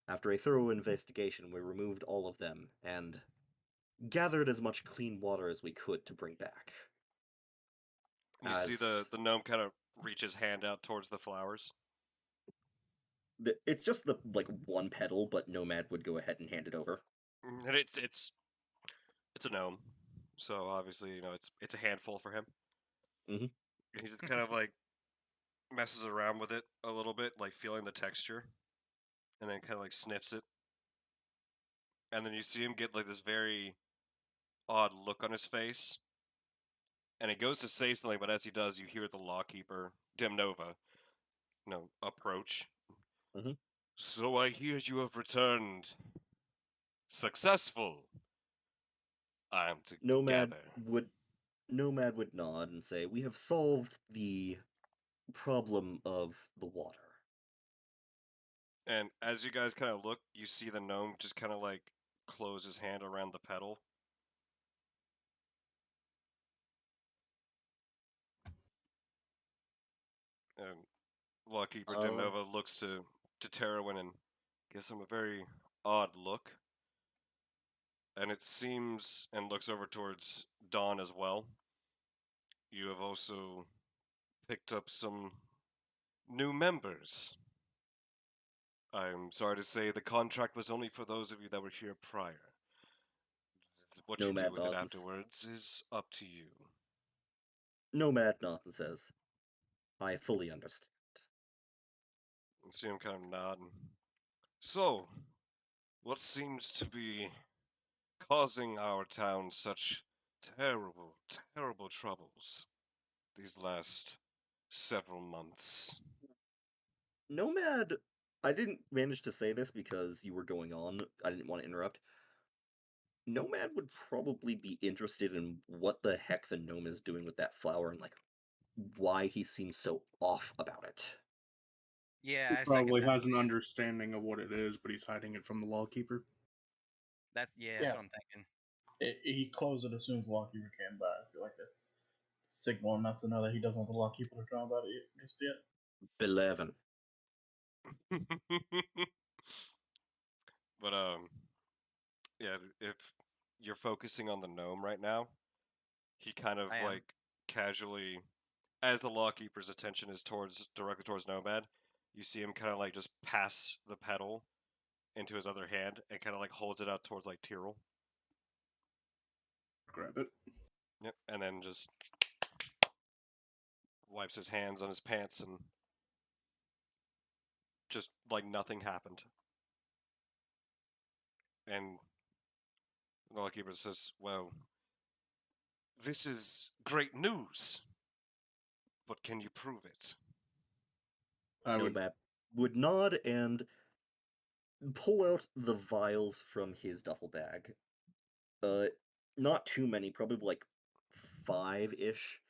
After a thorough investigation, we removed all of them and gathered as much clean water as we could to bring back. You see the As gnome kind of reach his hand out towards the flowers. it's just the like one petal, but Nomad would go ahead and hand it over. And it's a gnome, so obviously it's a handful for him. Mhm. And he just kind of like messes around with it a little bit, like feeling the texture, and then kind of like sniffs it. And then you see him get like this very odd look on his face, and he goes to say something, but as he does, you hear the lawkeeper Demnova, approach. Mhm. So I hear you have returned successful. I am to Nomad gather. would Nomad would nod and say, "We have solved the problem of the water." And as you guys kind of look, you see the gnome just kind of like close his hand around the petal. And Lawkeeper Demnova looks to Terwin and gives him a very odd look. And it seems, and looks over towards Dawn as well. You have also picked up some new members. I'm sorry to say the contract was only for those of you that were here prior. What you do Nomad with it nods. afterwards is up to you. Nomad nods and says, "I fully understand." You see him kind of nod. So, what seems to be causing our town such terrible, terrible troubles these last several months? Nomad, I didn't manage to say this because you were going on. I didn't want to interrupt. Nomad would probably be interested in what the heck the gnome is doing with that flower and like why he seems so off about it. Yeah, He I second probably that. has an understanding of what it is, but he's hiding it from the lawkeeper. That's that's Yeah. what I'm thinking. He closed it as soon as the Lockkeeper came by. I feel like that's signal enough to know that he doesn't want the Lockkeeper to know about it just yet. 11. But yeah, if you're focusing on the gnome right now, he kind of I am. like casually, as the lawkeeper's attention is directly towards Nomad, you see him kind of like just pass the petal into his other hand and kind of like holds it out towards like Tyrrell. Grab it. Yep, and then just wipes his hands on his pants and just like nothing happened. And the lawkeeper says, "Well, this is great news, but can you prove it?" I would. Nomad would nod and pull out the vials from his duffel bag. Not too many, probably like 5-ish,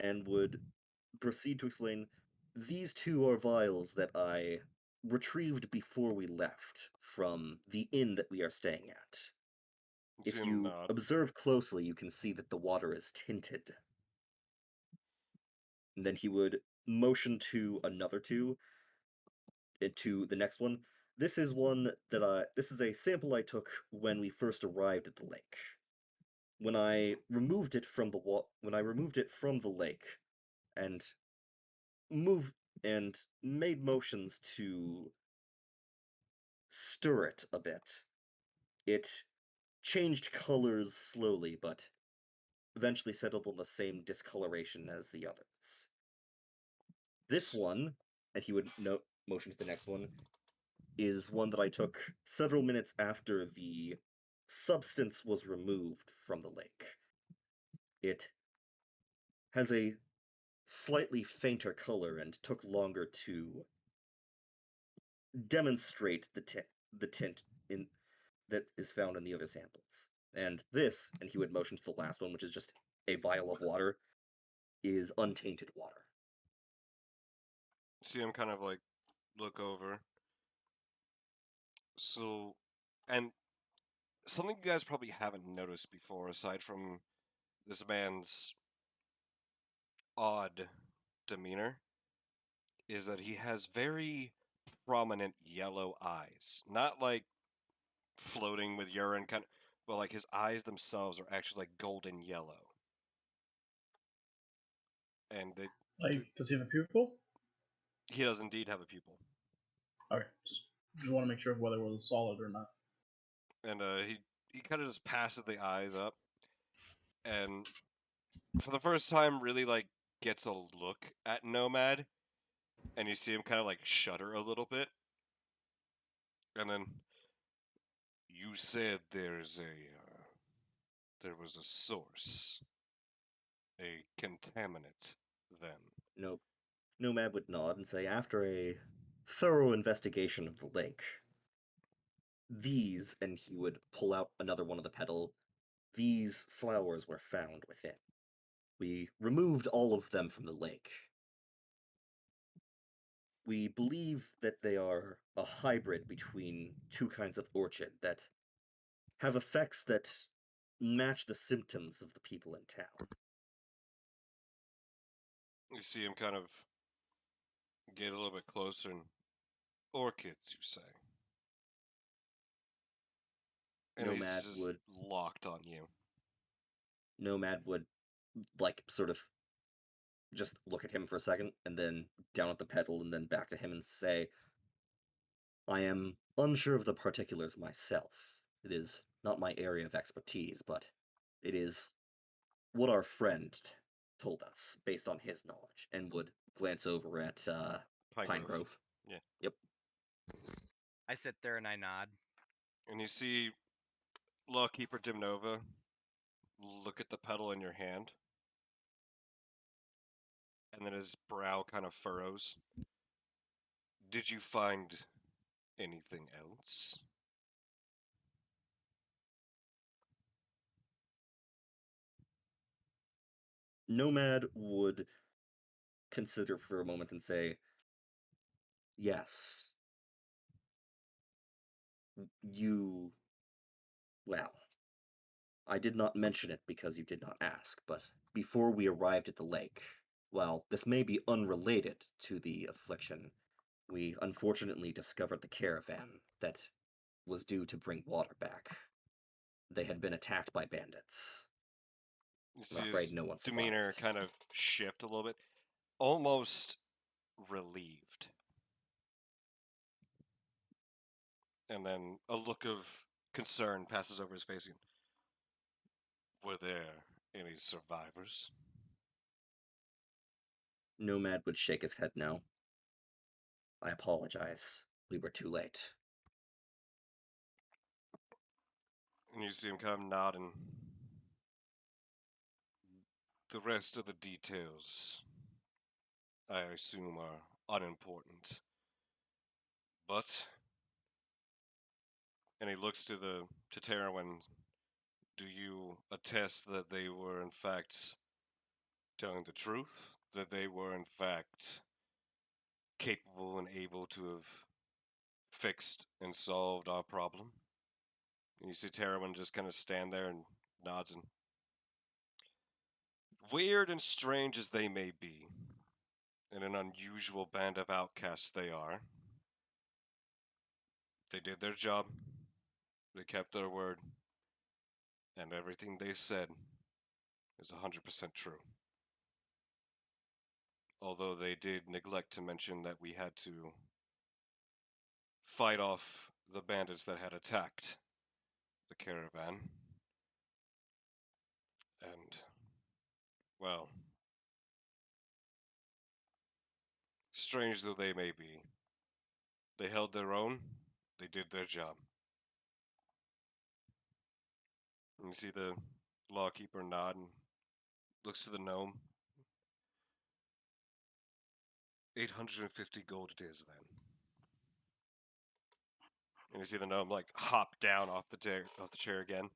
and would proceed to explain, "These two are vials that I retrieved before we left from the inn that we are staying at. See If him you nod. observe closely, you can see that the water is tinted." And then he would motion to another two, to the next one. This is one that this is a sample I took when we first arrived at the lake. When I removed it from the lake and moved and made motions to stir it a bit, it changed colors slowly, but eventually settled on the same discoloration as the others. This one, and he would motion to the next one, is one that I took several minutes after the substance was removed from the lake. It has a slightly fainter color and took longer to demonstrate the tint in that is found in the other samples. And this, and he would motion to the last one, which is just a vial of water, is untainted water. See him kind of like look over. So, and something you guys probably haven't noticed before, aside from this man's odd demeanor, is that he has very prominent yellow eyes. Not like floating with urine kind of, but like his eyes themselves are actually like golden yellow. And Like, does he have a pupil? he does indeed have a pupil. Okay, just want to make sure whether it was solid or not. And he kind of just passes the eyes up, and for the first time really like gets a look at Nomad, and you see him kind of like shudder a little bit, and then you said there was a source, a contaminant, then. Nope. Nomad would nod and say, after a thorough investigation of the lake, these, and he would pull out another one of the petal, these flowers were found within. We removed all of them from the lake. We believe that they are a hybrid between two kinds of orchid that have effects that match the symptoms of the people in town. You see him kind of get a little bit closer, and orchids, you say? And Nomad he's just would locked on you. Nomad would like sort of just look at him for a second and then down at the petal and then back to him and say, I am unsure of the particulars myself. It is not my area of expertise, but it is what our friend told us based on his knowledge, and would glance over at Pine Grove. Yeah. Yep. I sit there and I nod. And you see Lawkeeper Dimnova look at the petal in your hand, and then his brow kind of furrows. Did you find anything else? Nomad would consider for a moment and say, yes. You. Well, I did not mention it because you did not ask, but before we arrived at the lake, while this may be unrelated to the affliction, we unfortunately discovered the caravan that was due to bring water back. They had been attacked by bandits. You I'm see afraid his no one demeanor survived. kind of shift a little bit, almost relieved. And then a look of concern passes over his face again. Were there any survivors? Nomad would shake his head no. I apologize. We were too late. And you see him kind of nodding. The rest of the details, I assume, are unimportant. But, and he looks to Terwin. Do you attest that they were in fact telling the truth? That they were in fact capable and able to have fixed and solved our problem? And you see Terwin just kind of stand there and nods, and weird and strange as they may be, and an unusual band of outcasts they are, they did their job, they kept their word, and everything they said is 100% true. Although they did neglect to mention that we had to fight off the bandits that had attacked the caravan. And, well, strange though they may be, they held their own, they did their job. And you see the lawkeeper nod and looks to the gnome. 850 gold it is then. And you see the gnome like hop down off the chair again,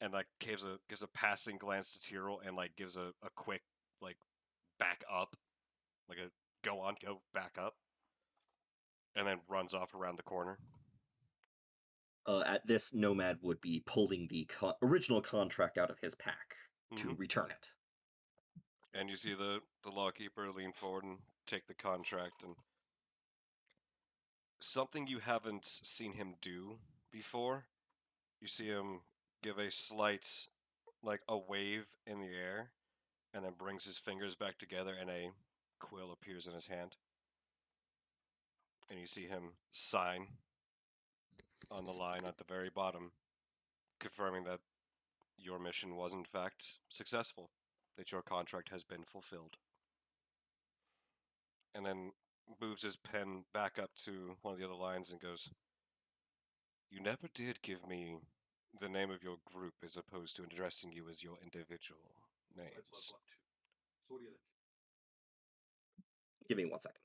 and like gives a passing glance to Tyrrell, and like gives a quick like back up, like a go back up, and then runs off around the corner. At this, Nomad would be pulling the original contract out of his pack to Mhm. return it. And you see the lawkeeper lean forward and take the contract, and something you haven't seen him do before. You see him give a slight, like a wave in the air, and then brings his fingers back together, and a quill appears in his hand. And you see him sign on the line at the very bottom, confirming that your mission was in fact successful, that your contract has been fulfilled. And then moves his pen back up to one of the other lines and goes, "You never did give me the name of your group as opposed to addressing you as your individual names." Give me 1 second.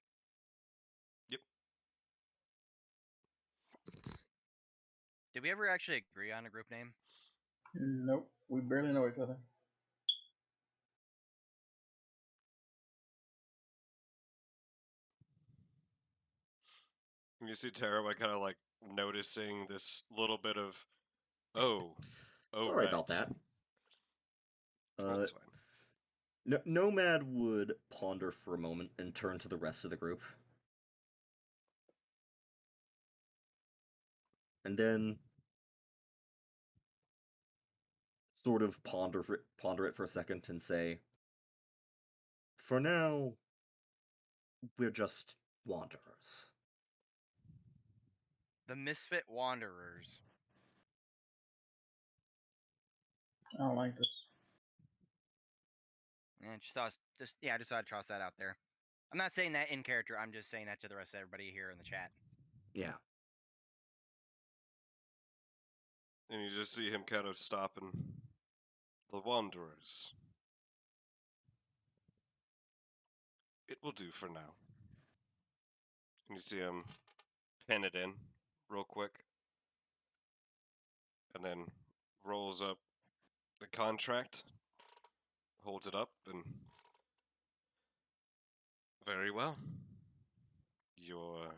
Yep. Did we ever actually agree on a group name? Nope, we barely know each other. And you see Tara kind of like noticing this little bit of, oh, Sorry about right. that. That's fine. Nomad would ponder for a moment and turn to the rest of the group. And then sort of ponder it for a second and say, "For now, we're just wanderers." The Misfit Wanderers. I don't like this. And just thought, I just thought I'd toss that out there. I'm not saying that in character. I'm just saying that to the rest of everybody here in the chat. Yeah. And you just see him kind of stopping. The Wanderers. It will do for now. And you see him pen it in real quick. And then rolls up the contract, holds it up, and very well. Your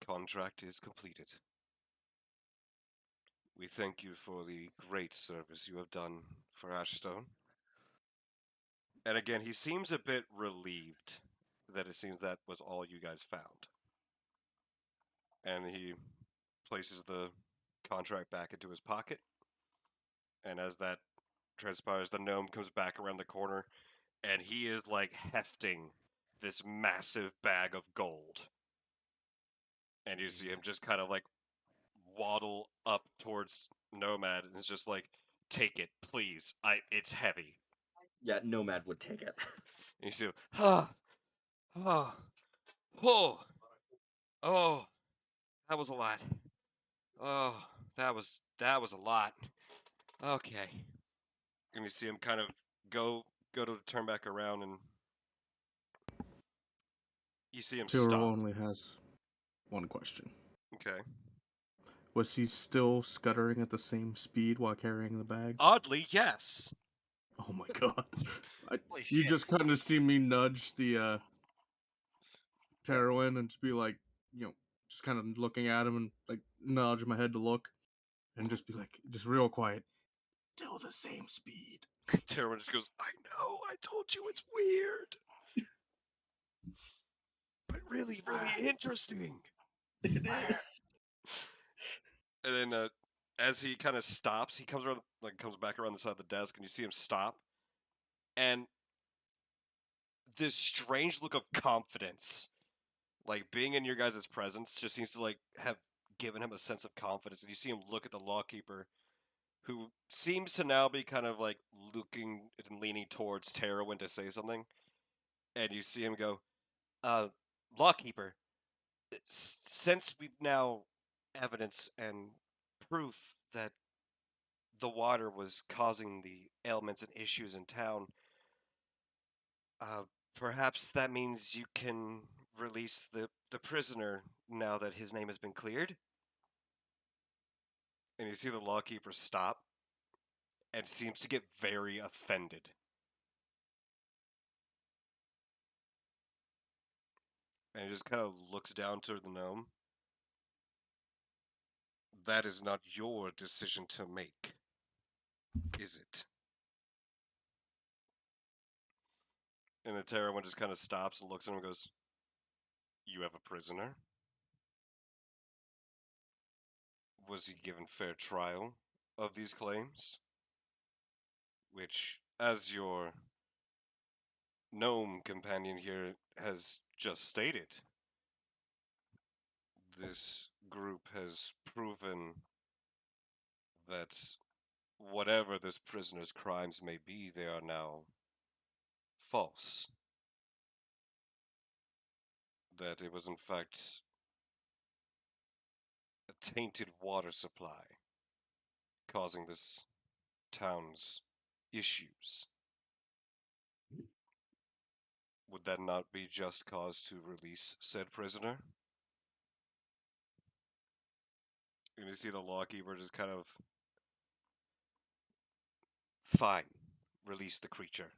contract is completed. We thank you for the great service you have done for Ashstone. And again, he seems a bit relieved that it seems that was all you guys found. And he places the contract back into his pocket. And as that transpires, the gnome comes back around the corner, and he is like hefting this massive bag of gold. And you see him just kind of like waddle up towards Nomad, and it's just like, "Take it, please. It's heavy." Yeah, Nomad would take it. And you see him, oh, oh, that was a lot. Oh, that was a lot. Okay. And you see him kind of go to turn back around, and you see him Tiro stop. only has one question. Okay. Was he still scuttering at the same speed while carrying the bag? Oddly, yes. Oh my god. Holy You shit. just kind of see me nudge the Terowin and just be like, just kind of looking at him and like nudge my head to look and just be like, just real quiet. Still the same speed. Terran just goes, "I know, I told you it's weird. But really, really interesting." It is. And then as he kind of stops, he comes around, like comes back around the side of the desk, and you see him stop. And this strange look of confidence, like being in your guys' presence, just seems to like have given him a sense of confidence. And you see him look at the lawkeeper, who seems to now be kind of like looking and leaning towards Terowin to say something. And you see him go, "Lawkeeper, since we've now evidence and proof that the water was causing the ailments and issues in town, perhaps that means you can release the prisoner now that his name has been cleared." And you see the lawkeeper stop and seems to get very offended. And he just kind of looks down to the gnome, that is not your decision to make, is it? And the Terran just kind of stops and looks at him and goes, "You have a prisoner? Was he given fair trial of these claims?" Which, as your gnome companion here has just stated, this group has proven that whatever this prisoner's crimes may be, they are now false. That it was in fact a tainted water supply causing this town's issues. Would that not be just cause to release said prisoner? And you see the lawkeeper just kind of, fine, release the creature.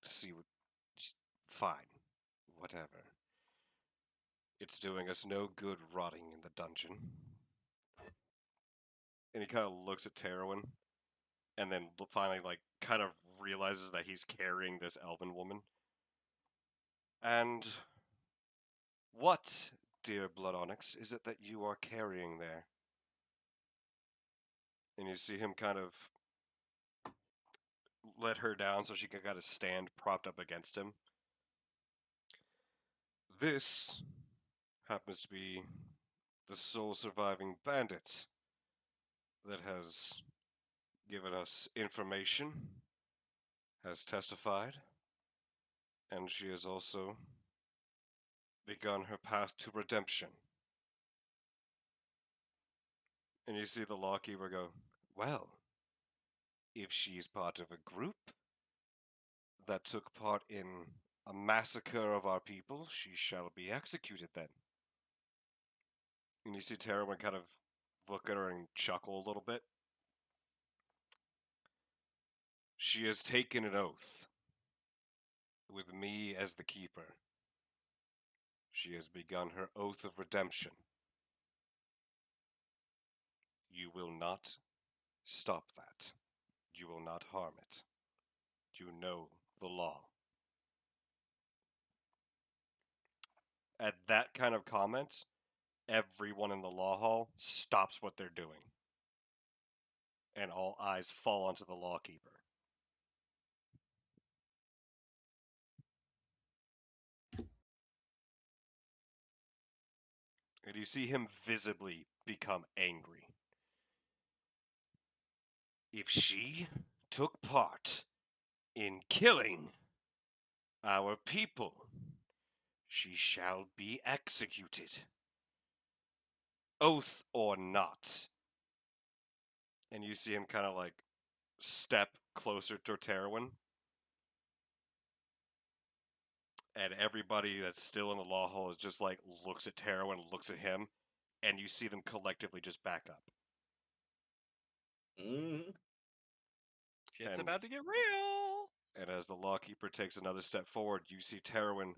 See what, fine, whatever. It's doing us no good rotting in the dungeon. And he kind of looks at Terwin, and then finally, like, kind of realizes that he's carrying this elven woman. And what, dear Blood Onyx, is it that you are carrying there? And you see him kind of let her down so she can kind of stand propped up against him. This happens to be the sole surviving bandit that has given us information, has testified, and she has also begun her path to redemption. And you see the lawkeeper go, well, if she's part of a group that took part in a massacre of our people, she shall be executed then. And you see Terwin kind of look at her and chuckle a little bit. She has taken an oath with me as the keeper. She has begun her oath of redemption. You will not stop that. You will not harm it. You know the law. At that kind of comment, everyone in the law hall stops what they're doing. And all eyes fall onto the lawkeeper. And you see him visibly become angry. If she took part in killing our people, she shall be executed. Oath or not. And you see him kind of like step closer to Terwin. And everybody that's still in the law hall is just like looks at Terwin, looks at him, and you see them collectively just back up. Shit's And- about to get real. And as the lawkeeper takes another step forward, you see Terwin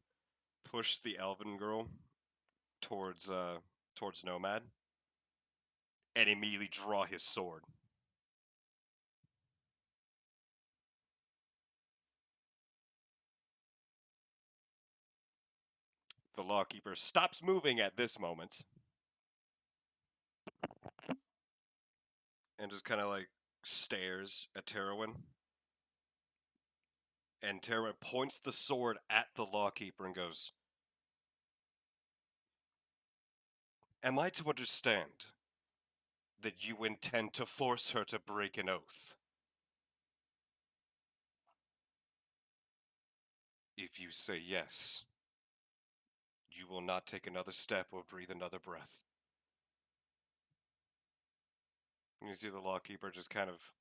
push the elven girl towards Nomad, and immediately draw his sword. The lawkeeper stops moving at this moment and just kind of like stares at Terwin. And Terwin points the sword at the lawkeeper and goes, "Am I to understand that you intend to force her to break an oath? If you say yes, you will not take another step or breathe another breath." And you see the lawkeeper just kind of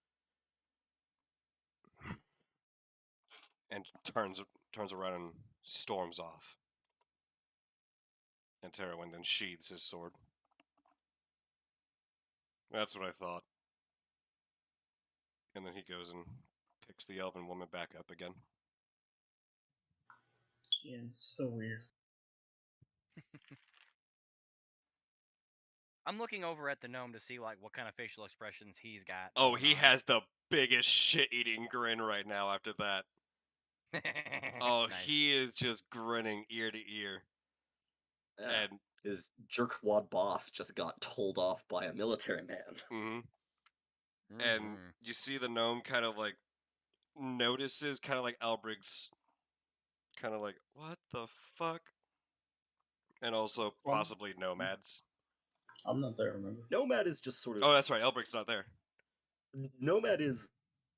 and turns around and storms off. And Terwin then sheathes his sword. That's what I thought. And then he goes and picks the elven woman back up again. Yeah, it's so weird. I'm looking over at the gnome to see like what kind of facial expressions he's got. Oh, going he on. has the biggest shit-eating grin right now after that. Oh, Nice. he is just grinning ear to ear. Yeah. And His jerkwad boss just got told off by a military man. mhm. And Mhm. you see the gnome kind of like notices kind of like Albrig's kind of like, what the fuck? And also Well, possibly Nomad's. I'm not there, remember? Nomad is just sort of Oh, that's right. Elbrig's not there. Nomad is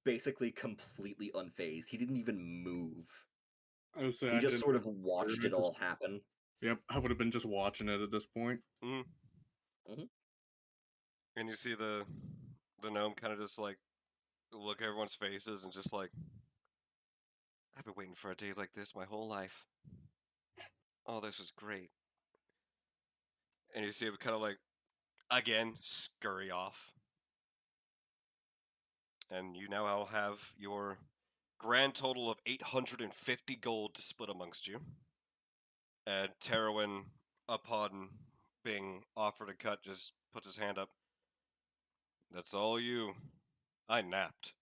basically completely unfazed. He didn't even move. I would say He I just didn't sort have of to watched observe it all just- happen. Yep, I would have been just watching it at this point. Mhm. Mhm. And you see the gnome kind of just like look at everyone's faces and just like, I've been waiting for a day like this my whole life. Oh, this was great. And you see him kind of like, again, scurry off. And you now all have your grand total of 850 gold to split amongst you. And Terwin, upon being offered a cut, just puts his hand up. That's all you. I napped.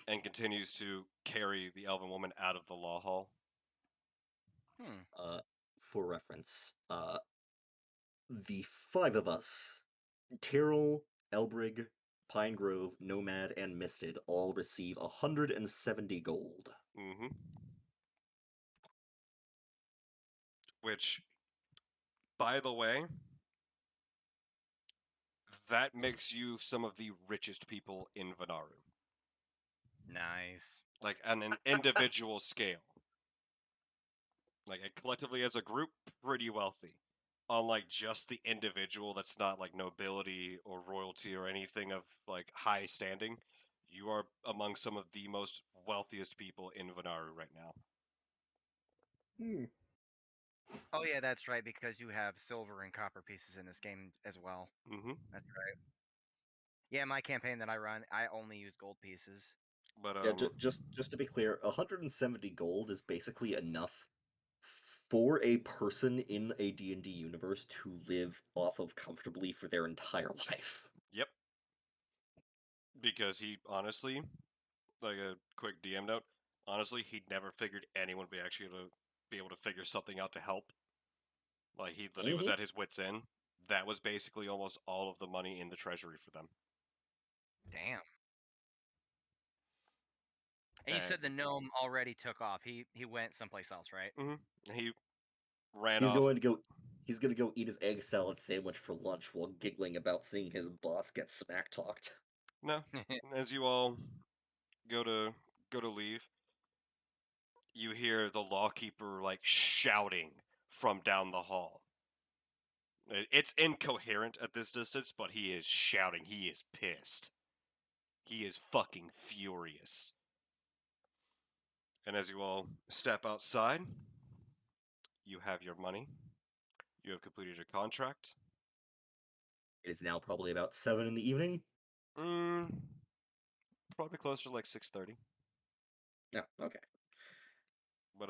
And continues to carry the elven woman out of the law hall. For reference, the five of us, Terrell, Elbrig, Pinegrove, Nomad, and Misted, all receive 170 gold. Mm-hmm. Which, by the way, that makes you some of the richest people in Vanaru. Nice. Like, on an individual scale. Like, collectively as a group, pretty wealthy. Unlike just the individual that's not, like, nobility or royalty or anything of, like, high standing, you are among some of the most wealthiest people in Vanaru right now. Oh yeah, that's right, because you have silver and copper pieces in this game as well. Mm-hmm. That's right. Yeah, my campaign that I run, I only use gold pieces. But, Yeah, just to be clear, 170 gold is basically enough for a person in a D&D universe to live off of comfortably for their entire life. Yep. Because he honestly, like a quick DM note, honestly, he never figured anyone would be actually be able to figure something out to help. Like, he literally was Mhm. at his wit's end. That was basically almost all of the money in the treasury for them. Damn. And you said the gnome already took off. He went someplace else, right? He ran He's off. He's gonna go eat his egg salad sandwich for lunch while giggling about seeing his boss get smack talked. No. As you all go to leave, you hear the lawkeeper like shouting from down the hall. It's incoherent at this distance, but he is shouting. He is pissed. He is fucking furious. And as you all step outside, you have your money. You have completed your contract. It is now probably about 7 in the evening. Probably closer to like 6:30. Yeah, okay. But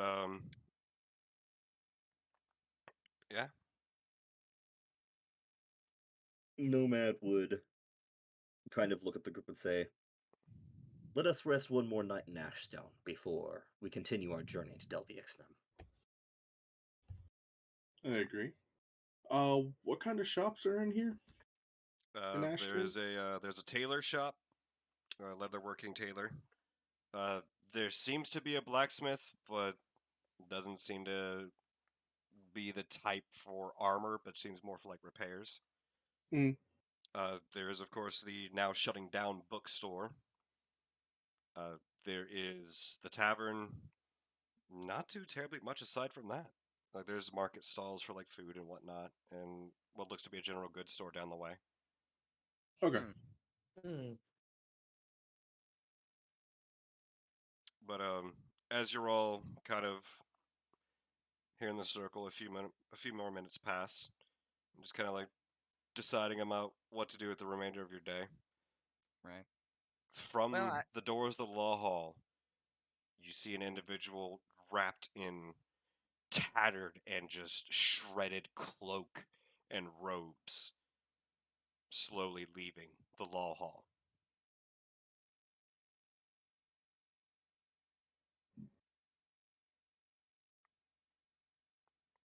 yeah. Nomad would kind of look at the group and say, "Let us rest one more night in Ashstone before we continue our journey to Delviixnum." I agree. What kind of shops are in here? In There's a tailor shop, a leatherworking tailor. There seems to be a blacksmith, but doesn't seem to be the type for armor, but seems more for like repairs. Mm. There is, of course, the now shutting down bookstore. There is the tavern. Not too terribly much aside from that. Like, there's market stalls for like food and whatnot, and what looks to be a general goods store down the way. Okay. Hmm. But as you're all kind of here in the circle, a few more minutes pass. I'm just kind of like deciding about what to do with the remainder of your day. Right. From Well, the doors of the law hall, you see an individual wrapped in tattered and just shredded cloak and robes slowly leaving the law hall.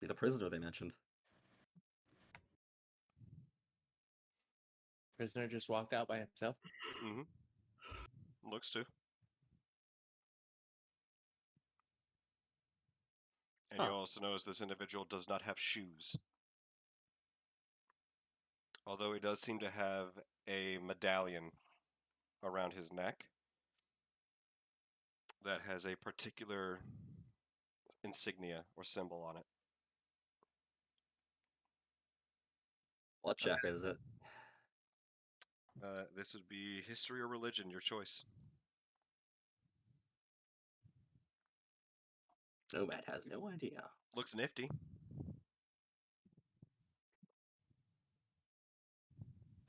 The prisoner they mentioned. Prisoner just walked out by himself. Mm-hmm. Looks to. And you Huh. also notice this individual does not have shoes. Although he does seem to have a medallion around his neck that has a particular insignia or symbol on it. What check is it? This would be history or religion, your choice. Nomad has no idea. Looks nifty.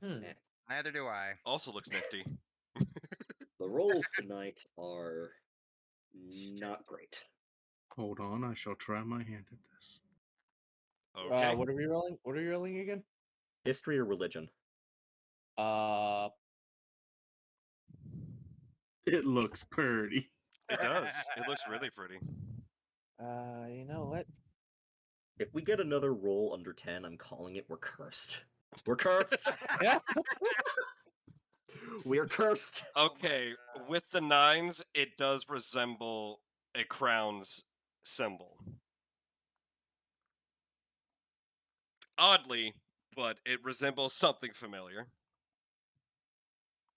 Neither do I. Also looks nifty. The rolls tonight are not great. Hold on, I shall try my hand at this. Okay. What are we rolling? What are we rolling again? History or religion? It looks pretty. It does. It looks really pretty. You know what? If we get another roll under 10, I'm calling it we're cursed. We're cursed! Yeah. We're cursed! Okay, with the 9s, it does resemble a crown's symbol. Oddly, but it resembles something familiar.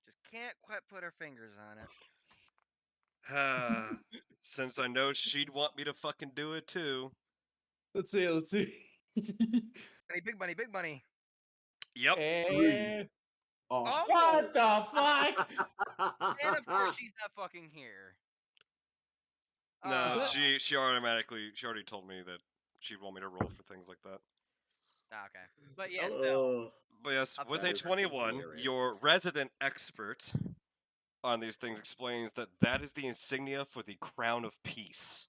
Just can't quite put her fingers on it. Since I know she'd want me to fucking do it too. Let's see. Let's see. Hey, big money, big money. Yep. And... Oh! What the fuck? And of course she's not fucking here. No, Oh. she already told me that she'd want me to roll for things like that. Okay. But yeah, still. But yes, Up with there. a 21, your resident expert on these things explains that that is the insignia for the Crown of Peace.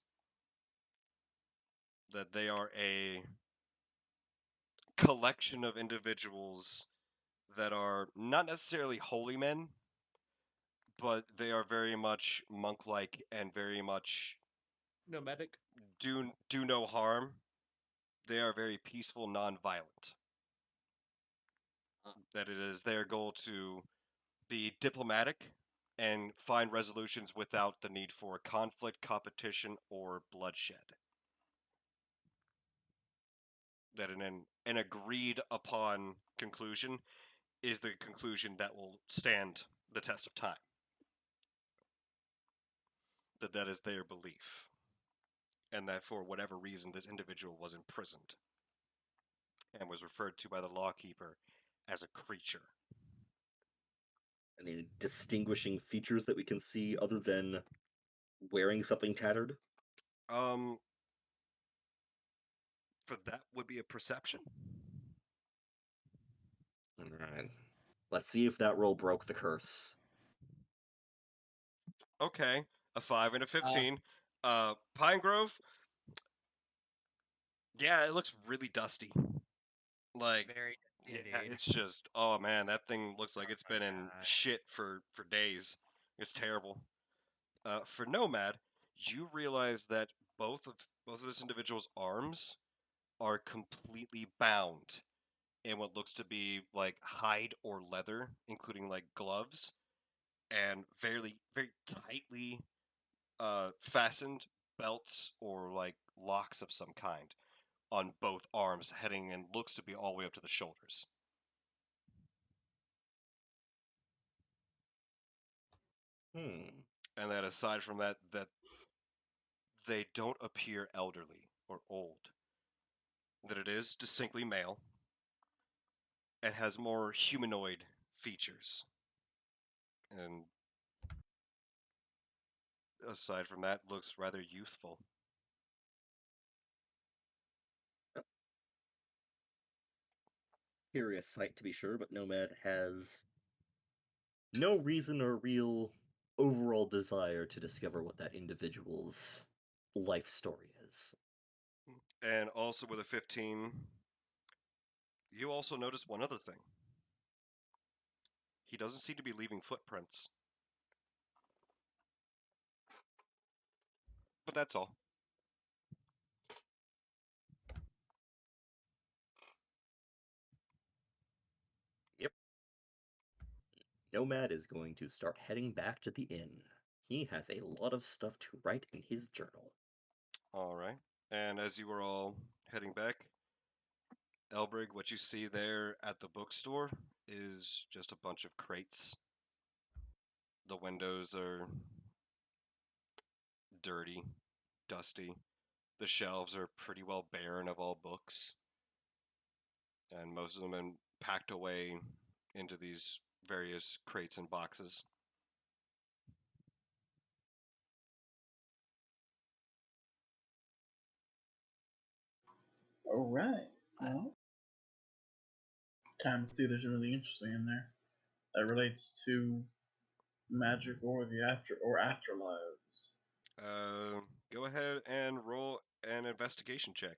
That they are a collection of individuals that are not necessarily holy men, but they are very much monk-like and very much Nomadic. do no harm. They are very peaceful, non-violent. That it is their goal to be diplomatic and find resolutions without the need for conflict, competition, or bloodshed. That an agreed upon conclusion is the conclusion that will stand the test of time. That is their belief. And that for whatever reason this individual was imprisoned and was referred to by the lawkeeper as a creature. Any distinguishing features that we can see other than wearing something tattered? For that would be a perception. Alright. Let's see if that roll broke the curse. Okay, a 5 and a 15. Pine Grove. Yeah, it looks really dusty. Like, Very yeah, indeed. it's just, oh man, that thing looks like it's my been in God. shit for days. It's terrible. For Nomad, you realize that both of this individual's arms are completely bound in what looks to be like hide or leather, including like gloves, and very tightly fastened belts or like locks of some kind on both arms, heading and looks to be all the way up to the shoulders. And that aside from that they don't appear elderly or old. That it is distinctly male and has more humanoid features. And aside from that, looks rather youthful. Curious sight to be sure, but Nomad has no reason or real overall desire to discover what that individual's life story is. And also with a 15, You also notice one other thing. He doesn't seem to be leaving footprints. But that's all. Nomad is going to start heading back to the inn. He has a lot of stuff to write in his journal. All right. And as you were all heading back, Elbrig, what you see there at the bookstore is just a bunch of crates. The windows are dirty, dusty. The shelves are pretty well barren of all books. And most of them have been packed away into these various crates and boxes. All right. Well, time to see if there's anything interesting in there that relates to magic or the afterlives. Go ahead and roll an investigation check.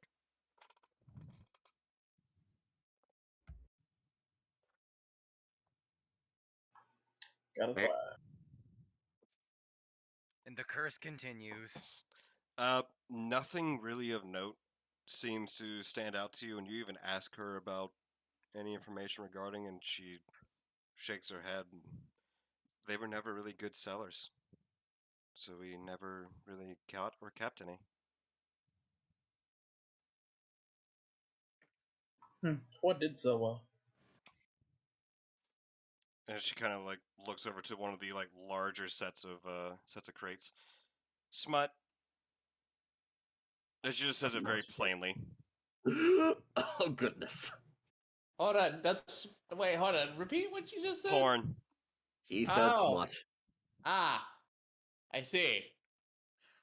Got a Right. 5. And the curse continues. Nothing really of note seems to stand out to you, and you even ask her about any information regarding, and she shakes her head. They were never really good sellers, so we never really caught or kept any. What did so well? And she kind of like looks over to one of the like larger sets of crates. Smut. And she just says it very plainly. Oh, goodness. Hold on. Wait, hold on. Repeat what you just said? Porn. He said Oh. smut. Ah, I see.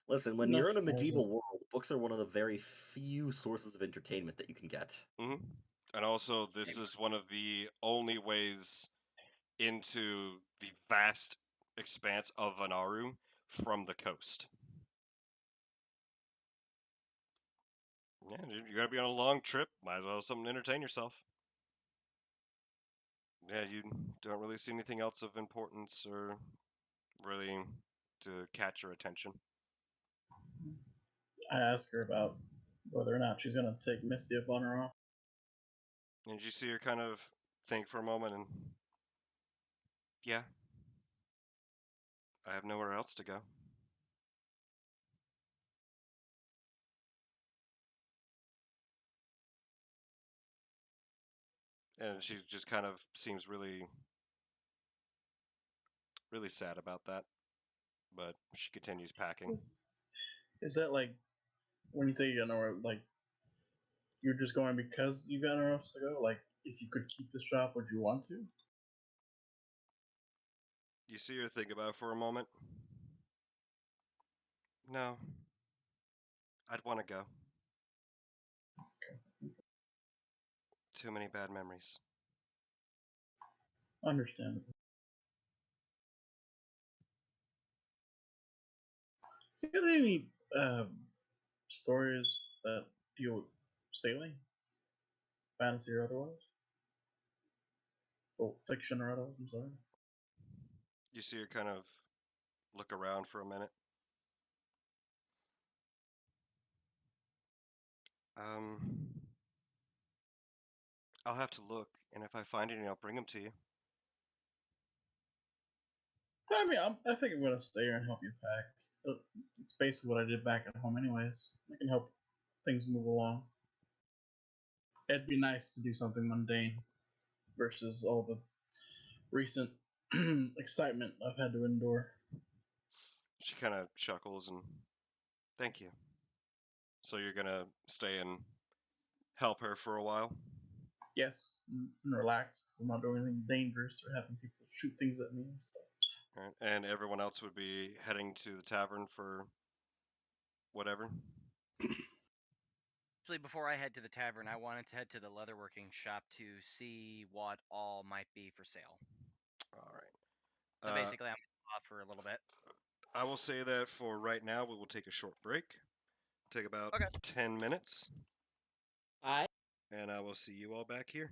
Listen, when No, you're in a it wasn't. medieval world, books are one of the very few sources of entertainment that you can get. And also, this is one of the only ways into the vast expanse of Vanaru from the coast. Yeah, dude, you're gonna be on a long trip. Might as well have something to entertain yourself. Yeah, you don't really see anything else of importance or really to catch your attention. I asked her about whether or not she's gonna take Misty up on her off. And you see her kind of think for a moment and, yeah, I have nowhere else to go. And she just kind of seems really, really sad about that. But she continues packing. Is that like when you say you got nowhere, like you're just going because you got nowhere else to go? Like if you could keep the shop, would you want to? You see her think about it for a moment. No. I'd want to go. Too many bad memories. Understandable. Do you got any stories that deal with sailing, fantasy or otherwise? Well, fiction or otherwise. I'm sorry. You see her kind of look around for a minute. I'll have to look, and if I find any, I'll bring them to you. I mean, I think I'm gonna stay here and help you pack. It's basically what I did back at home, anyways. I can help things move along. It'd be nice to do something mundane versus all the recent excitement I've had to endure. She kind of chuckles and, thank you. So you're gonna stay and help her for a while? Yes, and relax because I'm not doing anything dangerous or having people shoot things at me and stuff. All right. And everyone else would be heading to the tavern for whatever? Actually, before I head to the tavern, I wanted to head to the leatherworking shop to see what all might be for sale. All right. So basically, I'm off for a little bit. I will say that for right now, we will take a short break. Take about Okay. 10 minutes. I and I will see you all back here.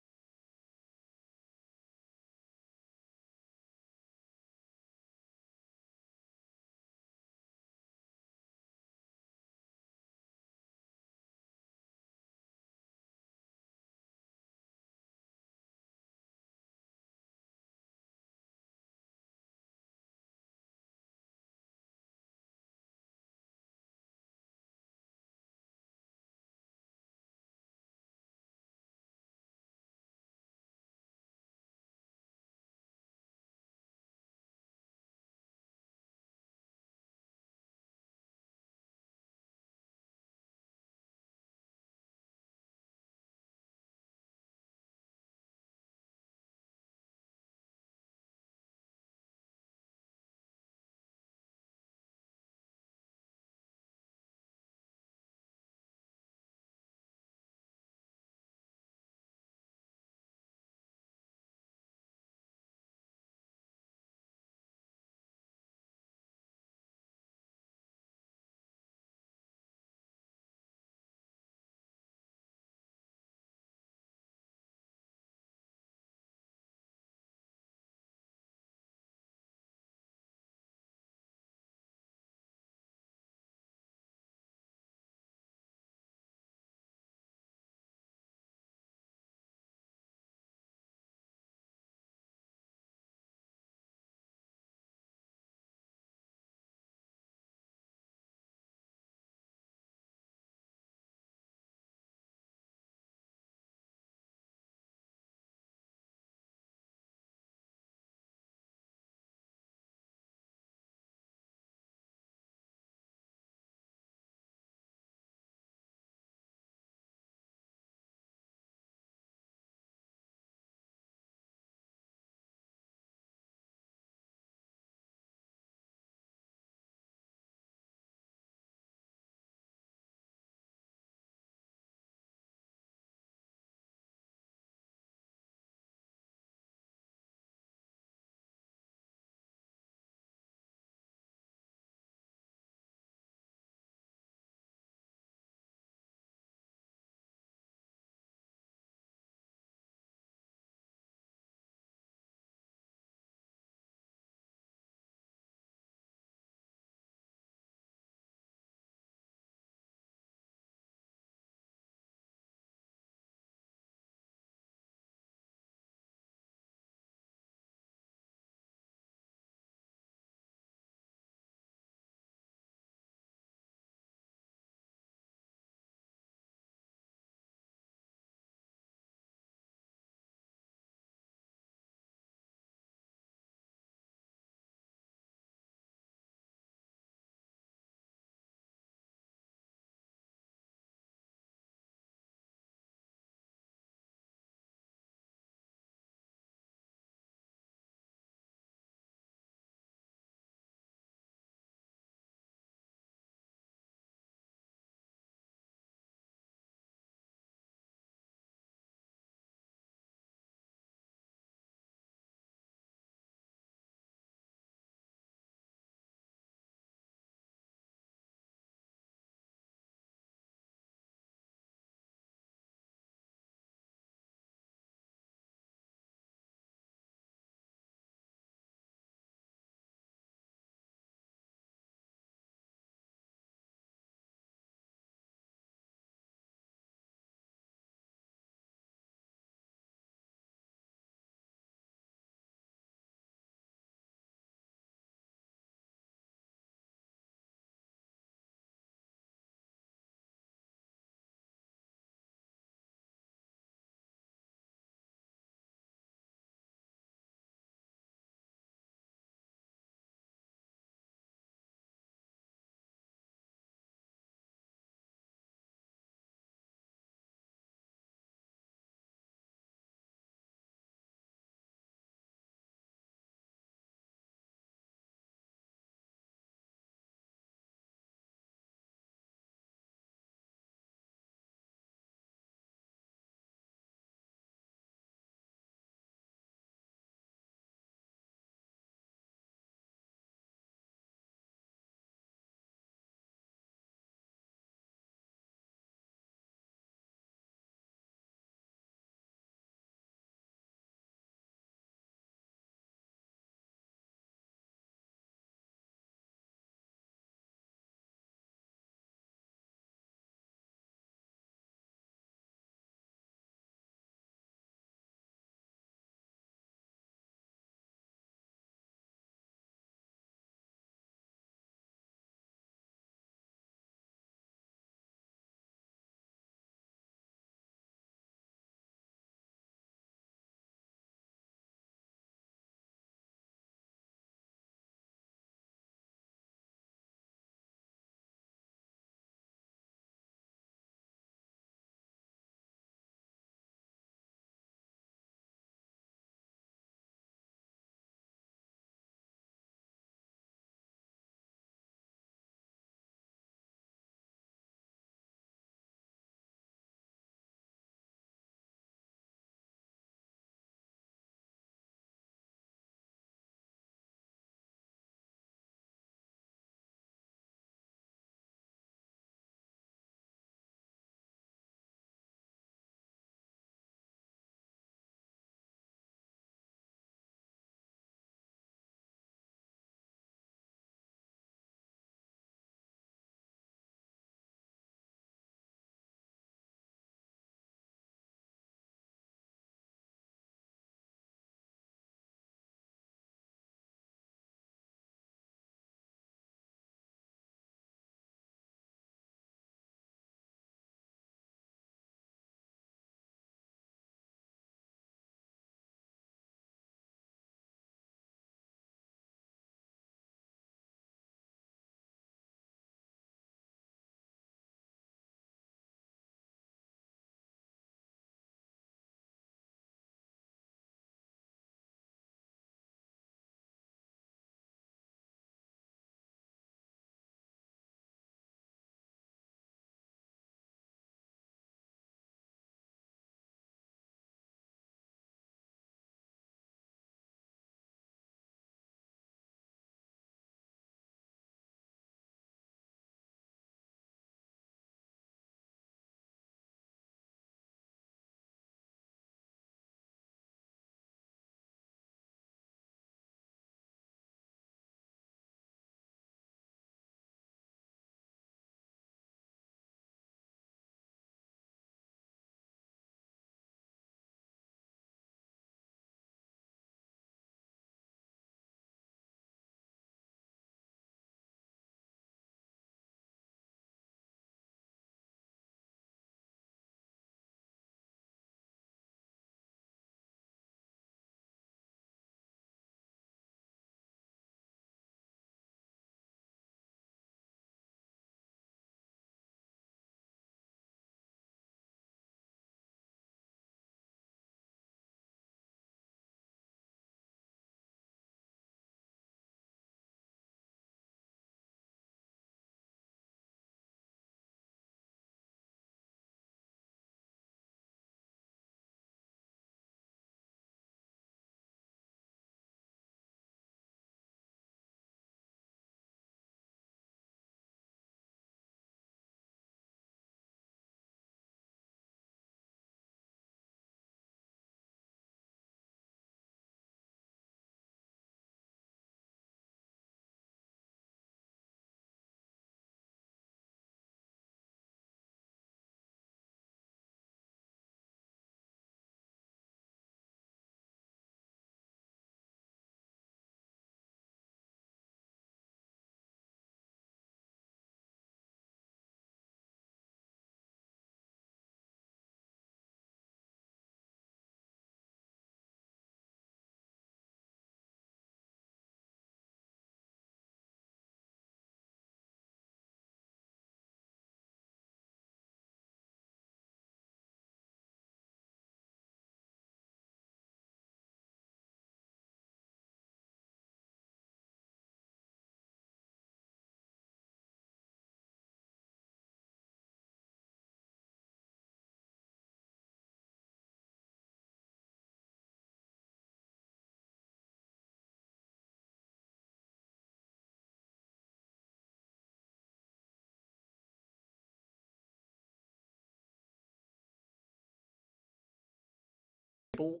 table,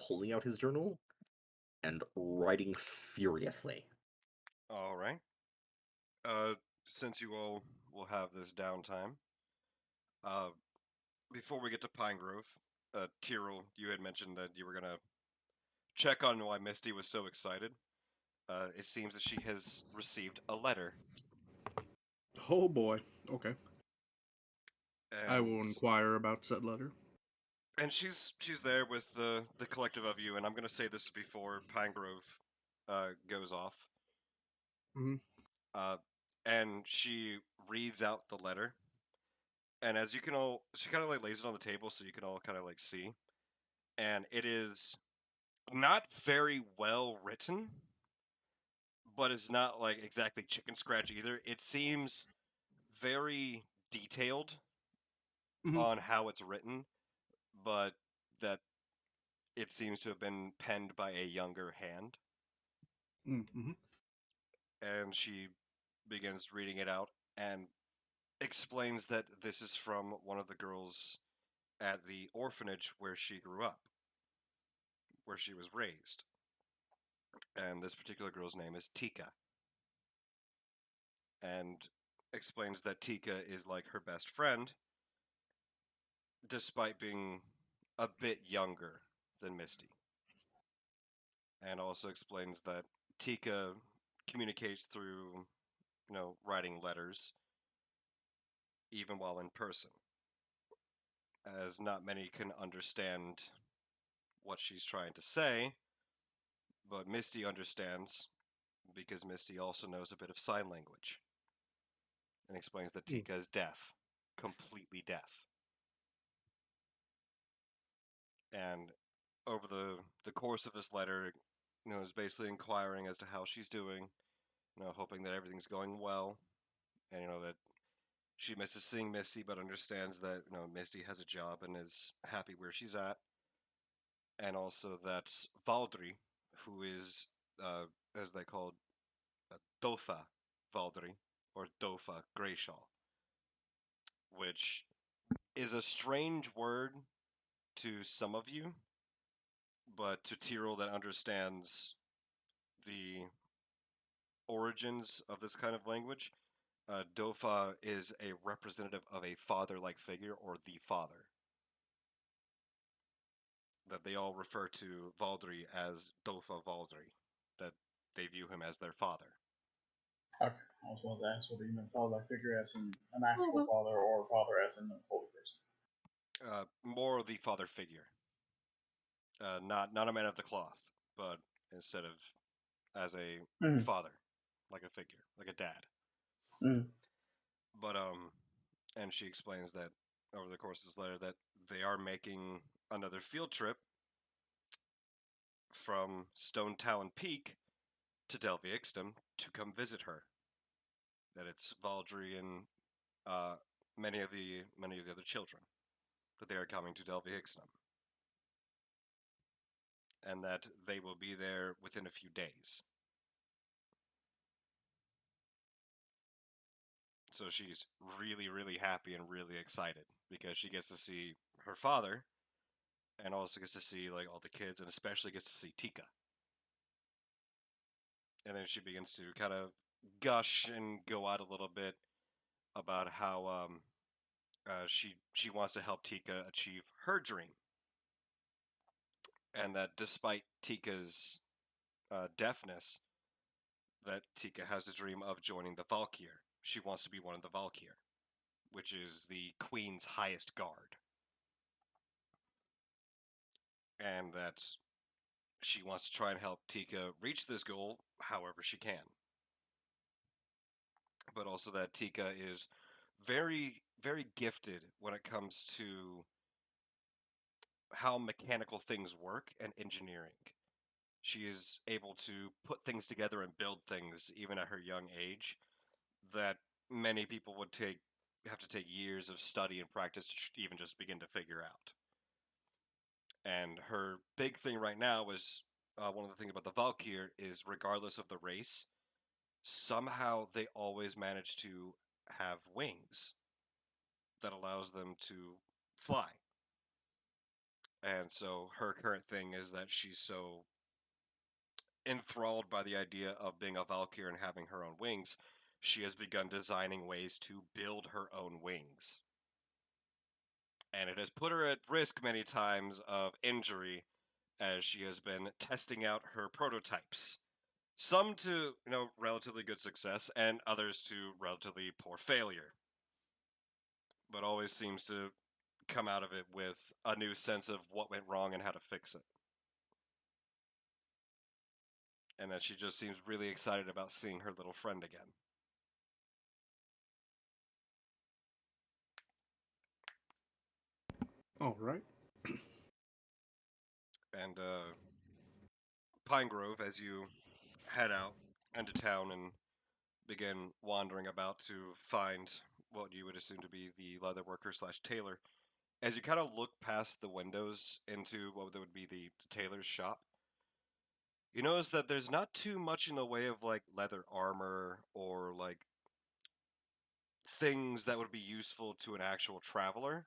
pulling out his journal, and writing furiously. All right. Since you all will have this downtime, uh, before we get to Pine Grove, Tyrell, you had mentioned that you were gonna check on why Misty was so excited. It seems that she has received a letter, Oh boy. Okay. I will and inquire about said letter. she's there with the collective of you, and I'm gonna say this before Pine Grove goes off. Mhm. Uh, and she reads out the letter, and as you can all, she kind of like lays it on the table so you can all kind of like see, and it is not very well written, but it's not like exactly chicken scratch either. It seems very detailed Mhm. on how it's written, but that it seems to have been penned by a younger hand. Mm-hmm. And she begins reading it out and explains that this is from one of the girls at the orphanage where she grew up, where she was raised. And this particular girl's name is Tika. And explains that Tika is like her best friend, despite being a bit younger than Misty. And also explains that Tika communicates through, writing letters, even while in person, as not many can understand what she's trying to say, but Misty understands because Misty also knows a bit of sign language and explains that Mm. Tika is deaf, completely deaf. And over the course of this letter, is basically inquiring as to how she's doing, hoping that everything's going well, and that she misses seeing Misty, but understands that Misty has a job and is happy where she's at, and also that Valdry, who is as they call Dofa Valdry or Dofa Greyshaw, which is a strange word to some of you, but to Tyrell that understands the origins of this kind of language, Dofa is a representative of a father-like figure or the father. That they all refer to Valdry as Dofa Valdry, that they view him as their father. Okay, I was about to ask whether you meant father like figure as in an actual father or father as in a holy person. More the father figure, not a man of the cloth, but instead of as a Mm. father, like a figure, like a dad. Mm. But and she explains that over the course of this letter that they are making another field trip from Stone Talon Peak to Delvi Ixtum to come visit her. That it's Valdry and many of the other children that they are coming to Delvi Ixtum, and that they will be there within a few days. So she's really, really happy and really excited because she gets to see her father and also gets to see like all the kids and especially gets to see Tika. And then she begins to kind of gush and go out a little bit about how she wants to help Tika achieve her dream, and that despite Tika's deafness, that Tika has a dream of joining the Valkyr. She wants to be one of the Valkyr, which is the Queen's highest guard, and that she wants to try and help Tika reach this goal however she can. But also that Tika is very, very gifted when it comes to how mechanical things work and engineering. She is able to put things together and build things even at her young age that many people would have to take years of study and practice to even just begin to figure out. And her big thing right now is one of the things about the Valkyr is regardless of the race, somehow they always manage to have wings that allows them to fly. And so her current thing is that she's so enthralled by the idea of being a Valkyr and having her own wings, she has begun designing ways to build her own wings. And it has put her at risk many times of injury as she has been testing out her prototypes. Some to, relatively good success, and others to relatively poor failure. But always seems to come out of it with a new sense of what went wrong and how to fix it. And that she just seems really excited about seeing her little friend again. All right. And Pine Grove, as you head out into town and begin wandering about to find what you would assume to be the leatherworker slash tailor, as you kind of look past the windows into what would be the tailor's shop, you notice that there's not too much in the way of like leather armor or like things that would be useful to an actual traveler.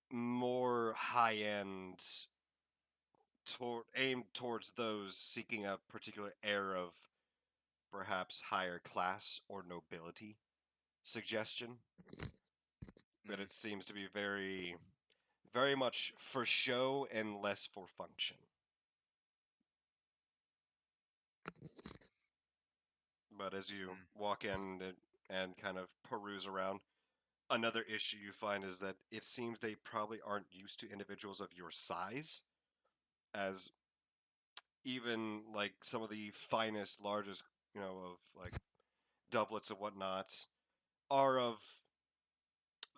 More high end, aimed towards those seeking a particular air of perhaps higher class or nobility suggestion. But it seems to be very, very much for show and less for function. But as you walk in and kind of peruse around, another issue you find is that it seems they probably aren't used to individuals of your size, as even like some of the finest, largest, of like doublets and whatnot are of.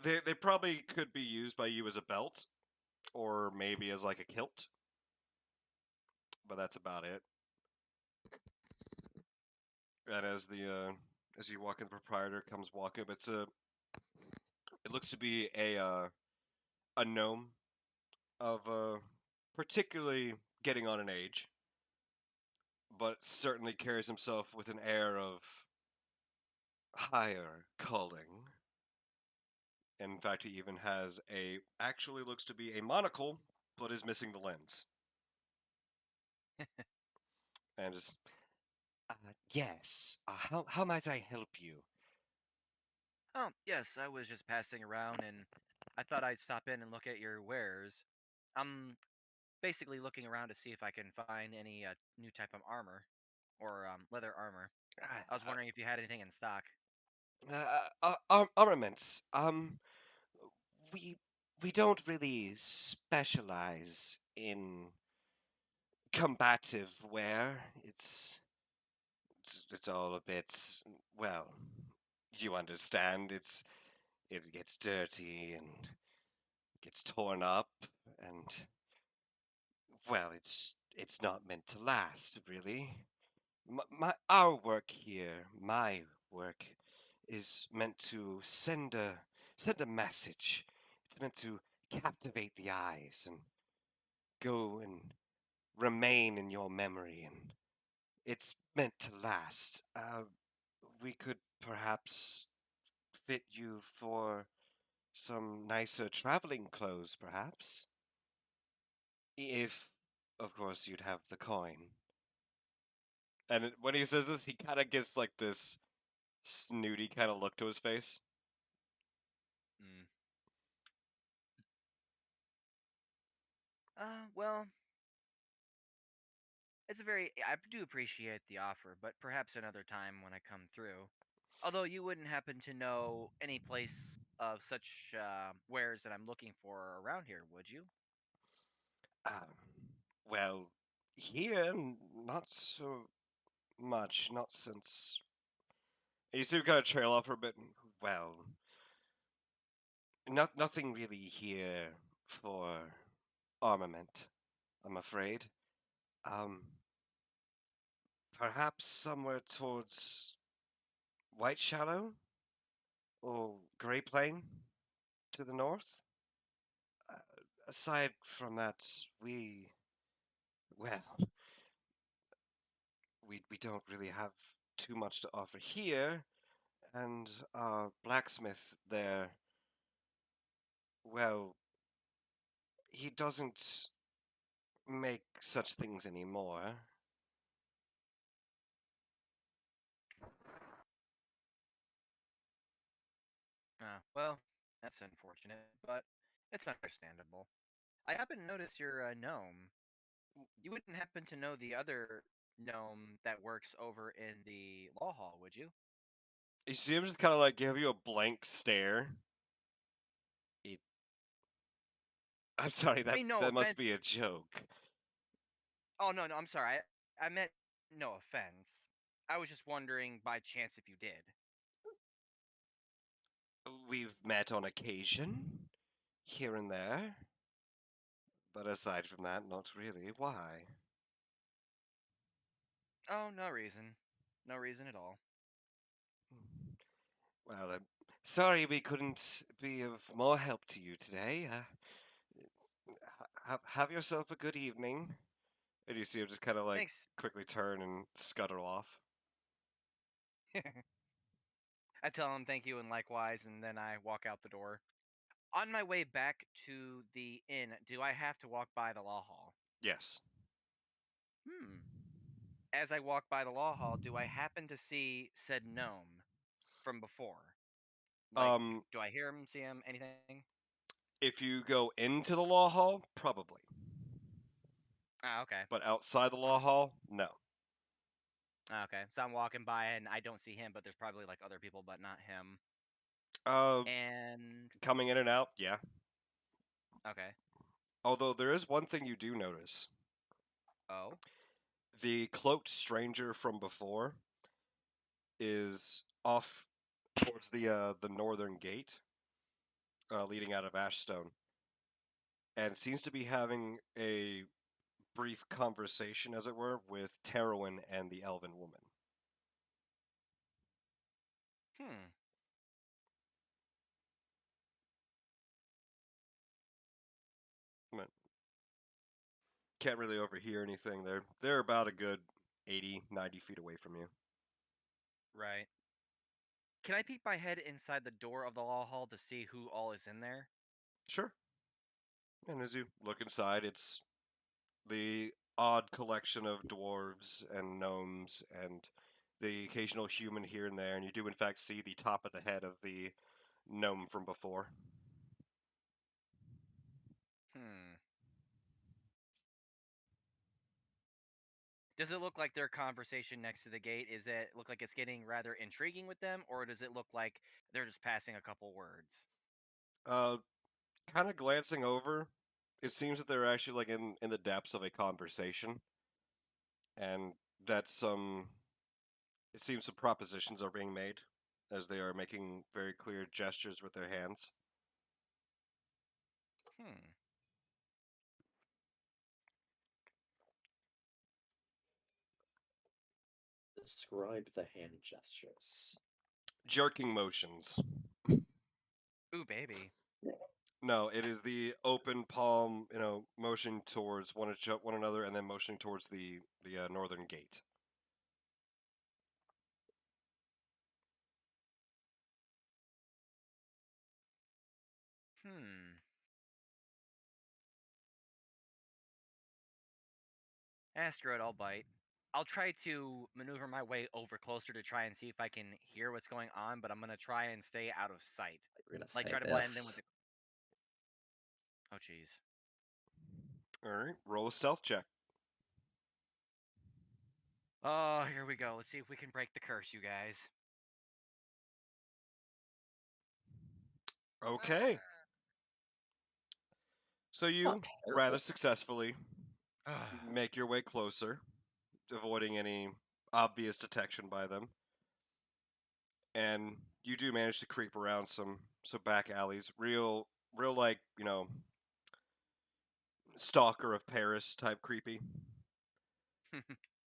They probably could be used by you as a belt, or maybe as like a kilt, but that's about it. And as you walk in, the proprietor comes walking up. It looks to be a gnome of particularly getting on in age, but certainly carries himself with an air of higher calling. In fact, he even has actually looks to be a monocle, but is missing the lens. And just, yes, how might I help you? Oh, yes, I was just passing around and I thought I'd stop in and look at your wares. I'm basically looking around to see if I can find any new type of armor or leather armor. I was wondering if you had anything in stock. Armaments. We we don't really specialize in combative wear. It's all a bit, well, you understand. It gets dirty and gets torn up, and well, it's not meant to last, really. Our work here, my work, is meant to send a message. It's meant to captivate the eyes and go and remain in your memory, and it's meant to last. We could perhaps fit you for some nicer traveling clothes, perhaps. If, of course, you'd have the coin. And when he says this, he kind of gets like this snooty kind of look to his face. Mm. Well, I do appreciate the offer, but perhaps another time when I come through. Although you wouldn't happen to know any place of such wares that I'm looking for around here, would you? Um, well, here, not so much. Not since. You see, we kind of trail off for a bit. Well, nothing really here for armament, I'm afraid. Um, perhaps somewhere towards White Shallow or Grey Plain to the north. Uh, Aside from that, well, we don't really have too much to offer here, and our blacksmith there, well, he doesn't make such things anymore. Well, that's unfortunate, but it's understandable. I happen to notice you're a gnome. You wouldn't happen to know the other gnome that works over in the law hall, would you? You see him just kind of like give you a blank stare. He... I'm sorry, I that mean, no that must offense. be a joke. Oh, no, no, I'm sorry. I meant no offense. I was just wondering by chance if you did. We've met on occasion, here and there. But aside from that, not really. Why? Oh, no reason. No reason at all. Well, I'm sorry we couldn't be of more help to you today. Have yourself a good evening. And you see him just kind of like Thanks. quickly turn and scuttle off. I tell him thank you and likewise, and then I walk out the door. On my way back to the inn, do I have to walk by the law hall? Yes. Hmm. As I walk by the law hall, do I happen to see said gnome from before? Like, Um, do I hear him, see him, anything? if you go into the law hall, probably. Ah, okay. But outside the law hall, no. Okay. So I'm walking by and I don't see him, but there's probably like other people, but not him. Uh, And coming in and out, yeah. okay. Although there is one thing you do notice. Oh. The cloaked stranger from before is off towards the northern gate, leading out of Ashstone, and seems to be having a brief conversation, as it were, with Terwin and the elven woman. Hmm. But can't really overhear anything. They're about a good 80, 90 feet away from you. Right. Can I peek my head inside the door of the law hall to see who all is in there? Sure. And as you look inside, it's the odd collection of dwarves and gnomes and the occasional human here and there, and you do in fact see the top of the head of the gnome from before. Hmm. Does it look like their conversation next to the gate? Is it look like it's getting rather intriguing with them, or does it look like they're just passing a couple words? Uh, kind of glancing over, it seems that they're actually like in the depths of a conversation, and that it seems some propositions are being made as they are making very clear gestures with their hands. Hmm. Describe the hand gestures. Jerking motions. Ooh, baby. No, it is the open palm, motion towards one another, and then motioning towards the northern gate. Hmm. Asteroid, I'll bite. I'll try to maneuver my way over closer to try and see if I can hear what's going on, but I'm gonna try and stay out of sight. We're gonna Like say try to blend in with this. the. Oh, jeez. All right, roll a stealth check. Oh, here we go. Let's see if we can break the curse, you guys. Okay, so you Not rather terrible. successfully Ah. make your way closer, avoiding any obvious detection by them, and you do manage to creep around some back alleys, real like stalker of Paris type creepy,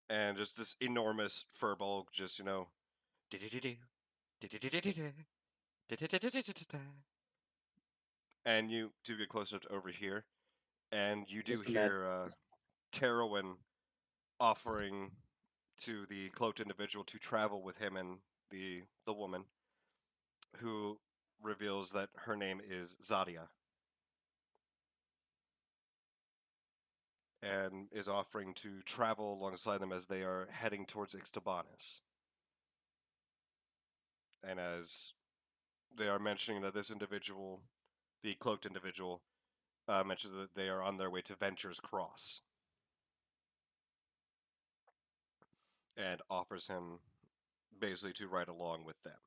and just this enormous furball just and you do get closer to over here, and you do Just imagine. hear Terwin offering to the cloaked individual to travel with him and the woman, who reveals that her name is Zadia. and is offering to travel alongside them as they are heading towards Ixtabanis. And as they are mentioning that this individual, the cloaked individual, mentions that they are on their way to Venture's Cross. And offers him basically to ride along with them.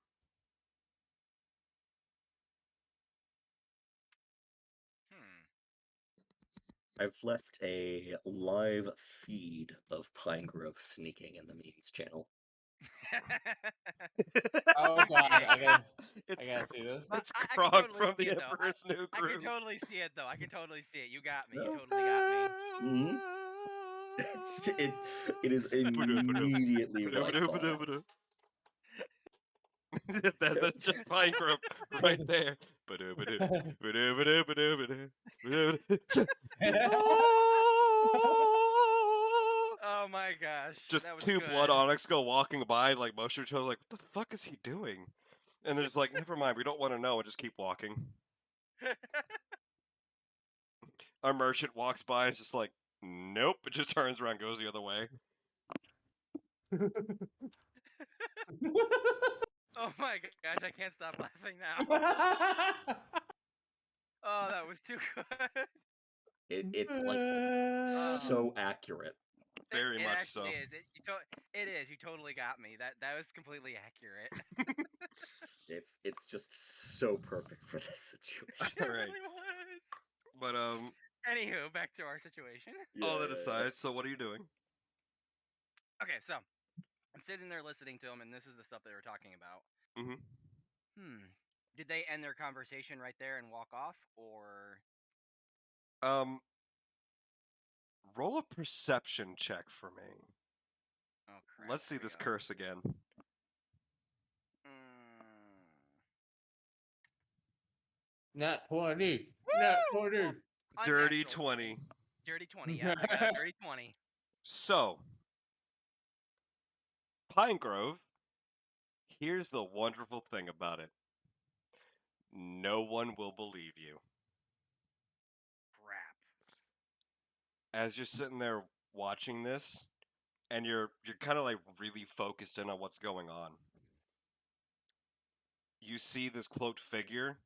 I've left a live feed of Pinegrove sneaking in the memes channel. Oh god, I It's gotta see this. It's I can Krog totally from see the it, though. Emperor's New I Groove. can totally see it, though. I can totally see it. You got me. You No. totally got me. It is immediately what I thought. That's just Pinegrove right there. Oh my gosh. Just that was two good. blood onyx go walking by, like motion each other, like, what the fuck is he doing? And they're just like, never mind, we don't want to know, and just keep walking. Our merchant walks by and is just like, nope, it just turns around, goes the other way. Oh my gosh, I can't stop laughing now. Oh, that was too good. It's like so accurate. Very it much so. actually is. It is. You totally got me. That was completely accurate. It's just so perfect for this situation. It Right. really was. But Anywho, back to our situation. all that Yeah. aside, so what are you doing? Okay, so I'm sitting there listening to them, and this is the stuff they were talking about. Mm-hmm. Did they end their conversation right there and walk off, or? Roll a perception check for me. Oh crap! Let's see here we this go. curse again. Not 20. Not 20. Dirty Unnatural 20. Dirty 20. Yeah, I got a dirty 20. So, Pinegrove, here's the wonderful thing about it. No one will believe you. Crap. As you're sitting there watching this, and you're kind of like really focused in on what's going on, you see this cloaked figure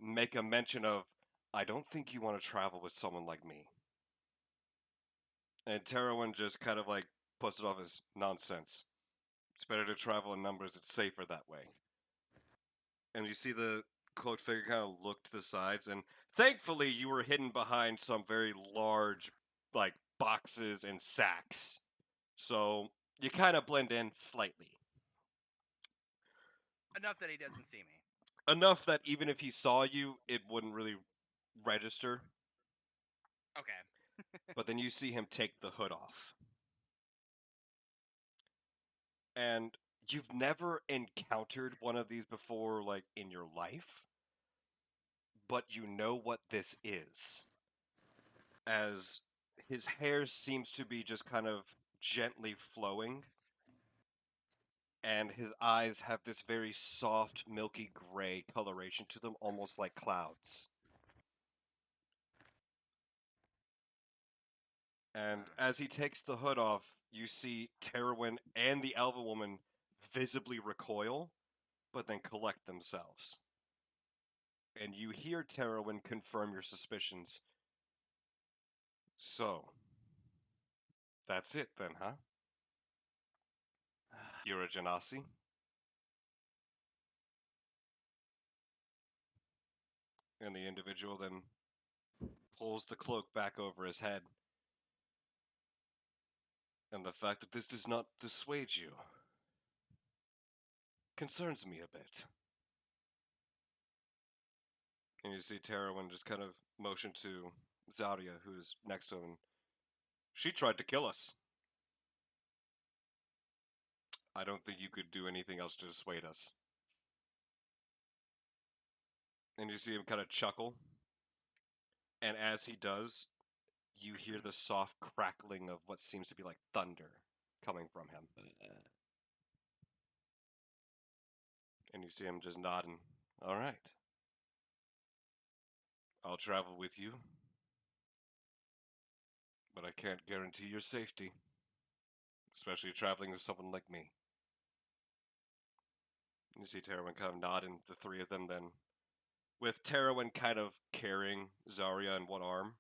make a mention of, I don't think you want to travel with someone like me. And Terowin just kind of like puts it off as nonsense. It's better to travel in numbers, it's safer that way. And you see the cloaked figure kind of look to the sides, and thankfully you were hidden behind some very large, like, boxes and sacks. So you kind of blend in slightly. Enough that he doesn't see me. Enough that even if he saw you, it wouldn't really register. Okay. But then you see him take the hood off. And you've never encountered one of these before, like, in your life. But you know what this is. As his hair seems to be just kind of gently flowing. And his eyes have this very soft, milky gray coloration to them, almost like clouds. And as he takes the hood off, you see Terowin and the Elven woman visibly recoil, but then collect themselves. And you hear Terowin confirm your suspicions. So, that's it then, huh? You're a Genasi? And the individual then pulls the cloak back over his head. And the fact that this does not dissuade you concerns me a bit. And you see Terowin just kind of motion to Zarya, who's next to him. She tried to kill us. I don't think you could do anything else to dissuade us. And you see him kind of chuckle. And as he does, you hear the soft crackling of what seems to be like thunder coming from him. And you see him just nodding. All right. I'll travel with you. but I can't guarantee your safety, especially traveling with someone like me. You see Terwin kind of nodding the three of them, then with Terwin kind of carrying Zarya in one arm,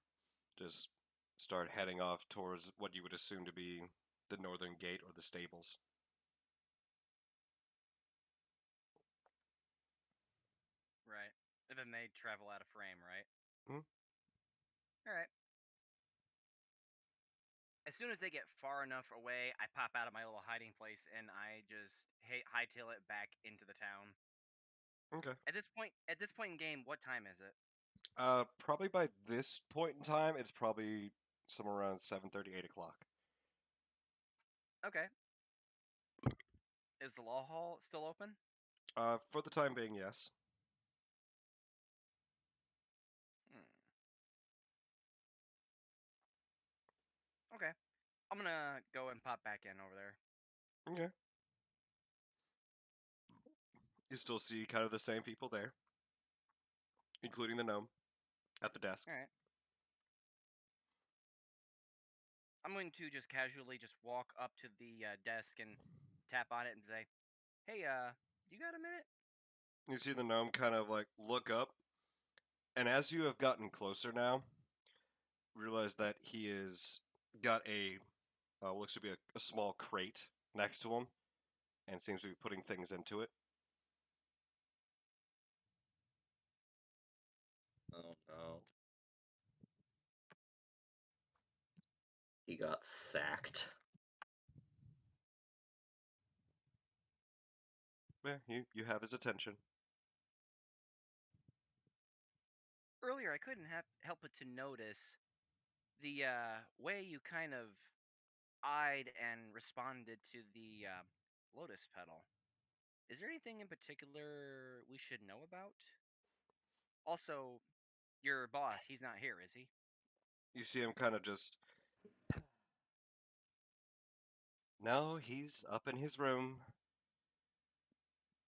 just start heading off towards what you would assume to be the northern gate or the stables. Right. And then they travel out of frame, right? Mhm. All right. As soon as they get far enough away, I pop out of my little hiding place and I just hightail it back into the town. Okay. At this point in game, what time is it? Probably by this point in time, it's probably somewhere around 7:30, 8 o'clock. Okay. Is the law hall still open? For the time being, yes. Hmm. Okay. I'm gonna go and pop back in over there. Okay. You still see kind of the same people there, including the gnome at the desk. All right. I'm going to just casually just walk up to the desk and tap on it and say, "Hey, do you got a minute?" You see the gnome kind of like look up, and as you have gotten closer now, realize that he is got a looks to be a small crate next to him, and seems to be putting things into it. Oh no. He got sacked. Yeah, you have his attention. Earlier, I couldn't help but to notice the way you kind of eyed and responded to the lotus petal. Is there anything in particular we should know about? Also, your boss, he's not here, is he? You see him kind of just. No, he's up in his room,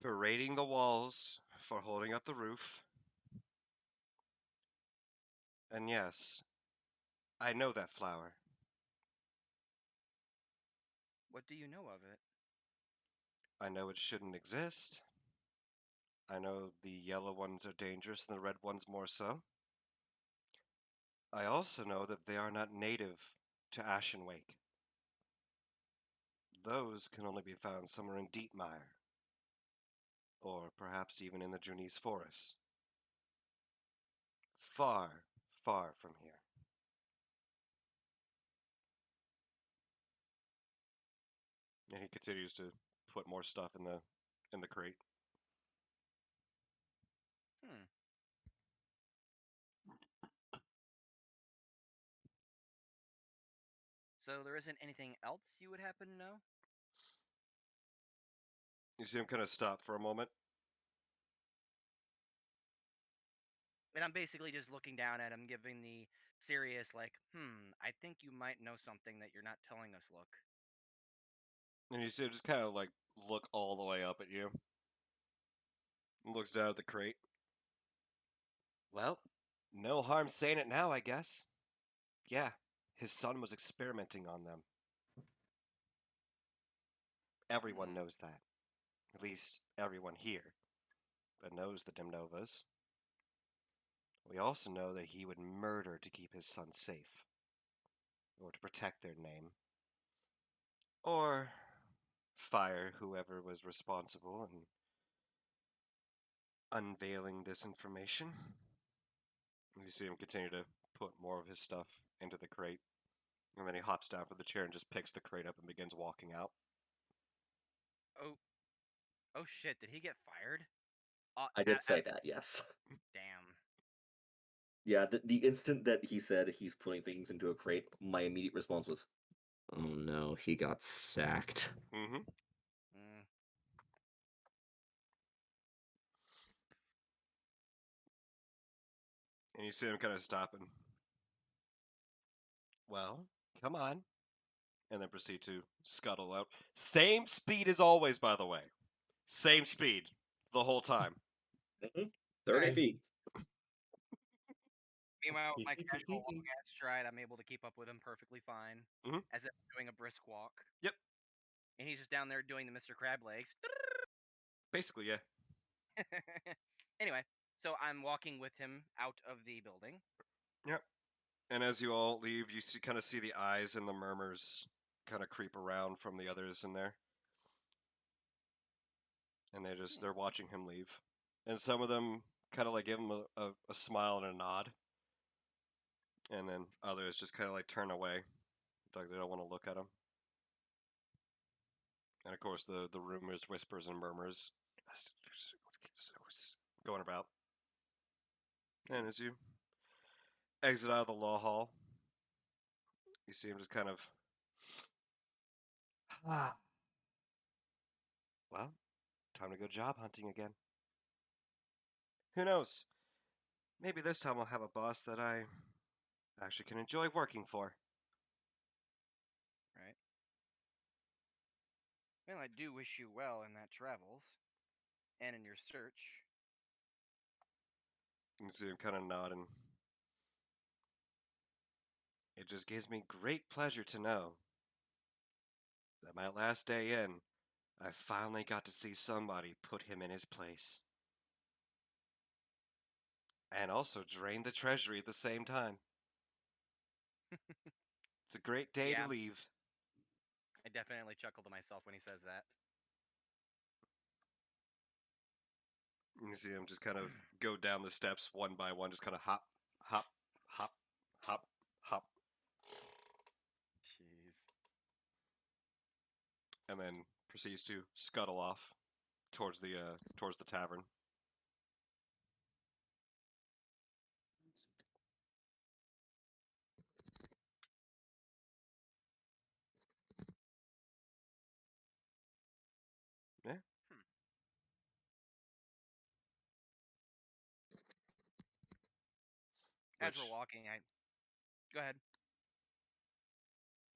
berating the walls for holding up the roof. And yes, I know that flower. What do you know of it? I know it shouldn't exist. I know the yellow ones are dangerous and the red ones more so. I also know that they are not native to Ashenwake. Those can only be found somewhere in Deepmire, or perhaps even in the Junise Forest. Far, far from here. And he continues to put more stuff in the crate. Hmm. So there isn't anything else you would happen to know? You see him kind of stop for a moment. And I'm basically just looking down at him, giving the serious, like, I think you might know something that you're not telling us look. And you see him just kind of like look all the way up at you. And looks down at the crate. Well, no harm saying it now, I guess. Yeah, his son was experimenting on them. Everyone knows that. At least everyone here that knows the Dimnovas. We also know that he would murder to keep his son safe, or to protect their name, or fire whoever was responsible in unveiling this information. You see him continue to put more of his stuff into the crate, and then he hops down from the chair and just picks the crate up and begins walking out. Oh shit, did he get fired? I did say that, yes. Damn. Yeah, the instant that he said he's putting things into a crate, my immediate response was, oh no, he got sacked. Mm-hmm. Mm. And you see him kind of stopping. Well, come on. And then proceed to scuttle out. Same speed as always, by the way. Same speed the whole time. 30 Okay. feet. Meanwhile, with my casual walking at stride, I'm able to keep up with him perfectly fine, Mhm. as if I'm doing a brisk walk. Yep. And he's just down there doing the Mr. Crab legs. Basically, yeah. Anyway, so I'm walking with him out of the building. Yep. And as you all leave, you kind of see the eyes and the murmurs kind of creep around from the others in there. And they're watching him leave. And some of them kind of like give him a smile and a nod. And then others just kind of like turn away. Like they don't want to look at him. And of course, the rumors, whispers, and murmurs going about. And as you exit out of the law hall, you see him just kind of. Well, time to go job hunting again. Who knows? Maybe this time I'll have a boss that I actually can enjoy working for. Right. Well, I do wish you well in that travels, and in your search. You see him kind of nodding. It just gives me great pleasure to know that my last day in, I finally got to see somebody put him in his place. And also drain the treasury at the same time. It's a great day Yeah. to leave. I definitely chuckle to myself when he says that. You see him just kind of go down the steps one by one, just kind of hop, hop, hop, hop, hop, Jeez. and then proceeds to scuttle off towards the tavern. Yeah. Hmm. As we're Which, walking, I go ahead.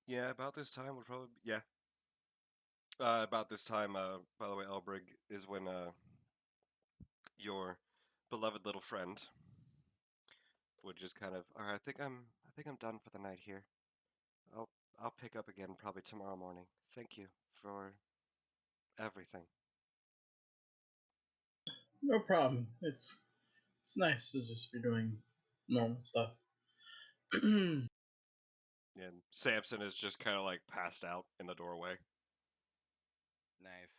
yeah, about this time would probably yeah. About this time, by the way, Elbrig, is when your beloved little friend would just kind of, all right, I think I'm done for the night here. I'll pick up again probably tomorrow morning. Thank you for everything. No problem. It's nice to just be doing normal stuff. And Samson is just kind of like passed out in the doorway. Nice.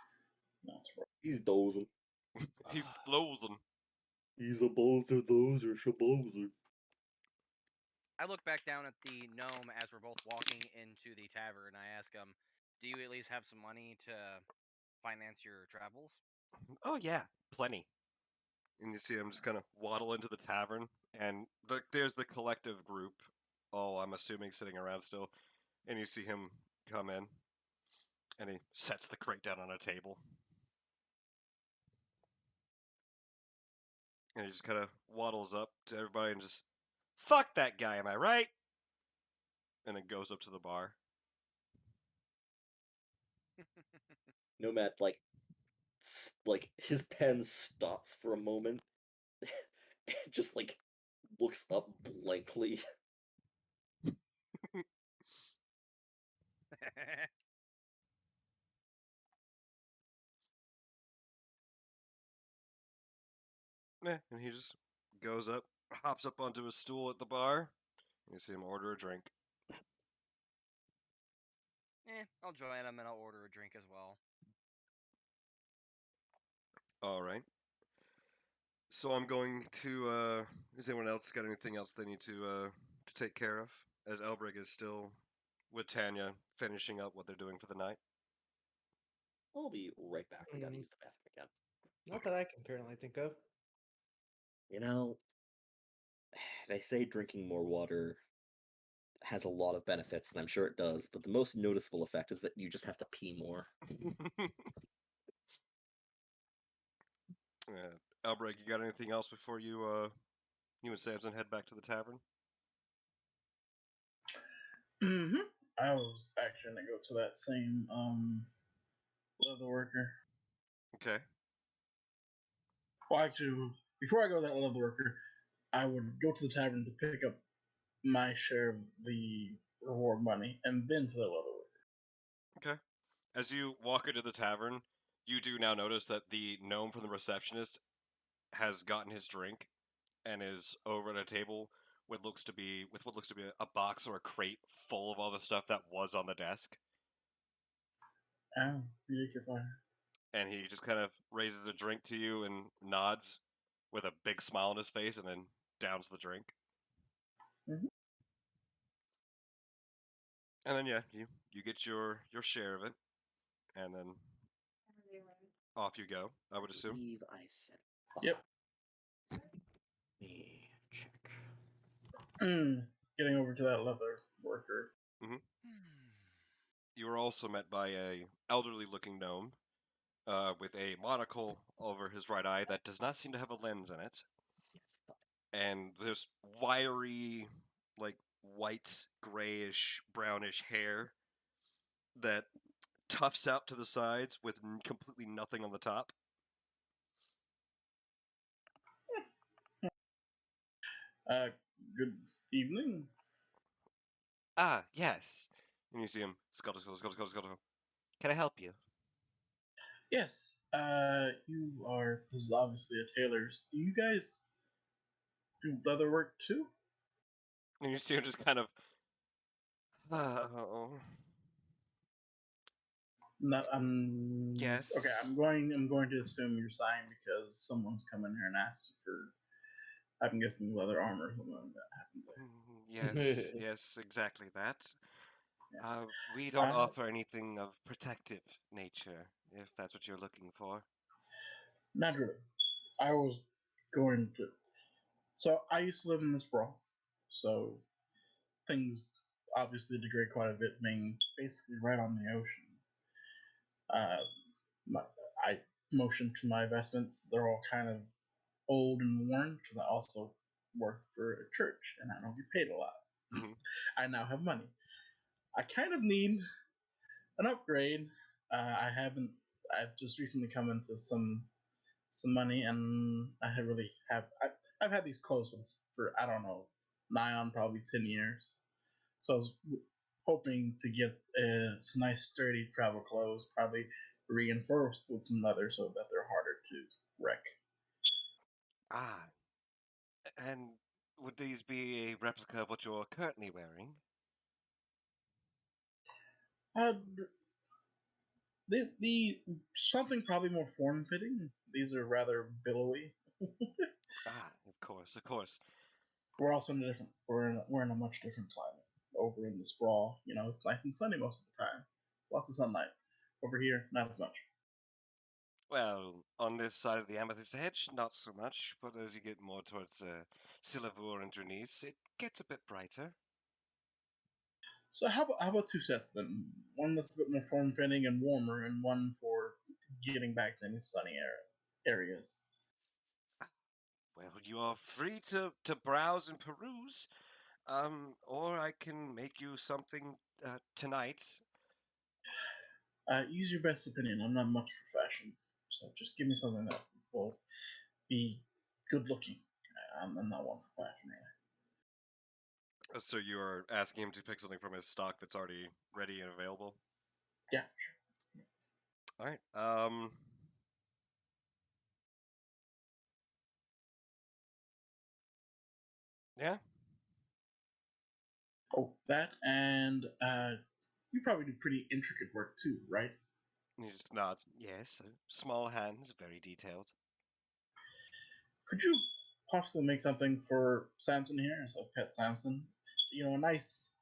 That's right. He's dozing. He's losing. He's a bozer, dozer, shabozer. I look back down at the gnome as we're both walking into the tavern. I ask him, "Do you at least have some money to finance your travels?" Oh yeah, plenty. And you see him just kind of waddle into the tavern, and there's the collective group. Oh, I'm assuming sitting around still, and you see him come in, and he sets the crate down on a table, and he just kind of waddles up to everybody and just, "Fuck that guy, am I right?" And then goes up to the bar. Nomad like his pen stops for a moment, and just like looks up blankly. And he just goes up, hops up onto his stool at the bar, and you see him order a drink. I'll join him and I'll order a drink as well. All right. So I'm going to. Has anyone else got anything else they need to take care of? As Elbrig is still with Tanya, finishing up what they're doing for the night. I'll be right back. I gotta Mm. use the bathroom again. Not that I can currently think of. You know, they say drinking more water has a lot of benefits, and I'm sure it does, but the most noticeable effect is that you just have to pee more. Elbrig, you got anything else before you and Samson head back to the tavern? Mm-hmm. I was actually gonna go to that same leather worker. Okay. Well, actually, before I go to that leather worker, I would go to the tavern to pick up my share of the reward money and then to the leather worker. Okay. As you walk into the tavern, you do now notice that the gnome from the receptionist has gotten his drink and is over at a table with what looks to be a box or a crate full of all the stuff that was on the desk. Oh, you get that. And he just kind of raises the drink to you and nods with a big smile on his face and then downs the drink. Mhm. And then you get your share of it, and then off you go, I would assume. Believe I said. Yep. Me check. Getting over to that leather worker. You are also met by a elderly looking gnome with a monocle over his right eye that does not seem to have a lens in it. Yes, but And there's wiry, like white, grayish, brownish hair that tufts out to the sides with completely nothing on the top. Good evening. Ah, yes. And you see him, scuttle. Can I help you? Yes. This is obviously a tailor's. Do you guys do leather work too? And you see him just kind of, oh, No, yes. Okay, I'm going to assume you're signed because someone's come in here and asked you for, I'm guessing, leather armor or something like that happened there. Yes, exactly that. Yeah. We don't Uh, offer anything of protective nature, if that's what you're looking for. Not really. I was going to. So I used to live in this brawl, so things obviously degrade quite a bit, being basically right on the ocean. Uh, my, I motioned to my vestments. They're all kind of old and worn because I also work for a church and I don't get paid a lot. Mhm. I now have money. I kind of need an upgrade. I haven't. I've just recently come into some money, and I have really have. I've had these clothes for I don't know, nigh on probably 10 years. So I was hoping to get some nice sturdy travel clothes, probably reinforced with some leather so that they're harder to wreck. Ah, and would these be a replica of what you're currently wearing? Uh, the something probably more form fitting. These are rather billowy. Ah, of course, of course. We're also in a different. We're in a much different climate. Over in the sprawl, it's nice and sunny most of the time. Lots of sunlight. Over here, not as much. Well, on this side of the Amethyst Hedge, not so much, but as you get more towards Silavour and Janice, it gets a bit brighter. So how about two sets then? One that's a bit more form fitting and warmer, and one for getting back to any sunny areas. Well, you are free to browse and peruse, or I can make you something tonight. Use your best opinion. I'm not much for fashion, so just give me something that will be good looking. I'm not one for fashion, really. So you are asking him to pick something from his stock that's already ready and available? Yeah, sure. All right. Yeah. Oh, that and you probably do pretty intricate work too, right? He just nods. Yes. Small hands, very detailed. Could you possibly make something for Samson here, as a pet Samson? A nice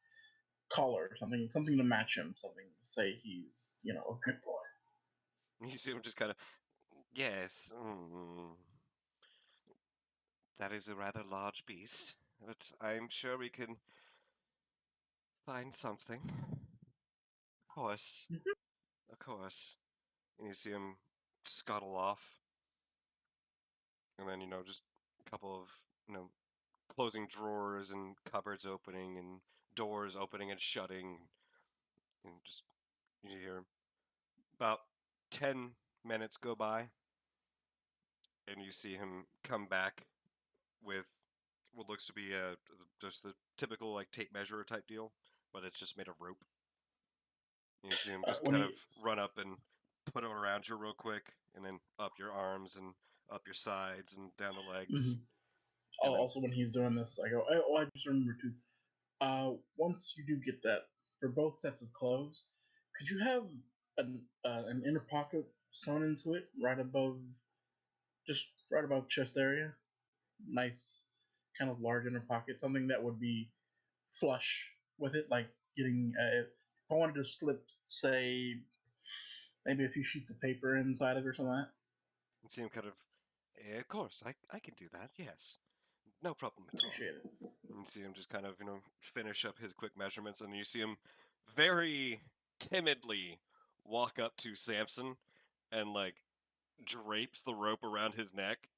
collar, something to match him, something to say he's, a good boy. You see him just kind of. Yes. That is a rather large beast, but I'm sure we can find something. Of course. Mhm. Of course. And you see him scuttle off. And then, just a couple of, closing drawers and cupboards opening and doors opening and shutting. And just, you hear about 10 minutes go by. And you see him come back with what looks to be just the typical like tape measure type deal, but it's just made of rope. You see him just when kind he, of run up and put it around you real quick, and then up your arms and up your sides and down the legs. Mhm. And then, Also when he's doing this, I go, oh, I just remember too. Once you do get that for both sets of clothes, could you have an inner pocket sewn into it right above, just right above chest area? Nice, kind of large inner pocket, something that would be flush with it, like getting. If I wanted to slip, say, maybe a few sheets of paper inside of it or something like that. and see him kind of, of course, I can do that. Yes, no problem at all. Appreciate it. And you see him just kind of, finish up his quick measurements, and you see him very timidly walk up to Samson and like drapes the rope around his neck,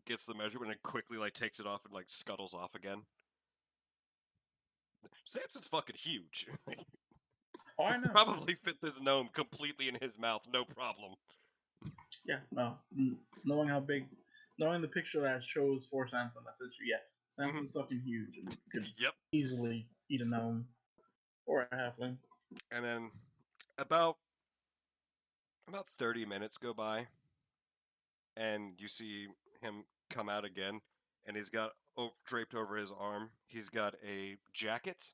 gets the measurement, and quickly like takes it off and like scuttles off again. Samson's fucking huge. Oh, I know. Probably fit this gnome completely in his mouth, no problem. Yeah, no. Knowing how big, knowing the picture that I chose for Samson, I said, yeah, Samson's fucking huge and could Yep. easily eat a gnome or a halfling. And then about 30 minutes go by, and you see him come out again, and he's got draped over his arm. He's got a jacket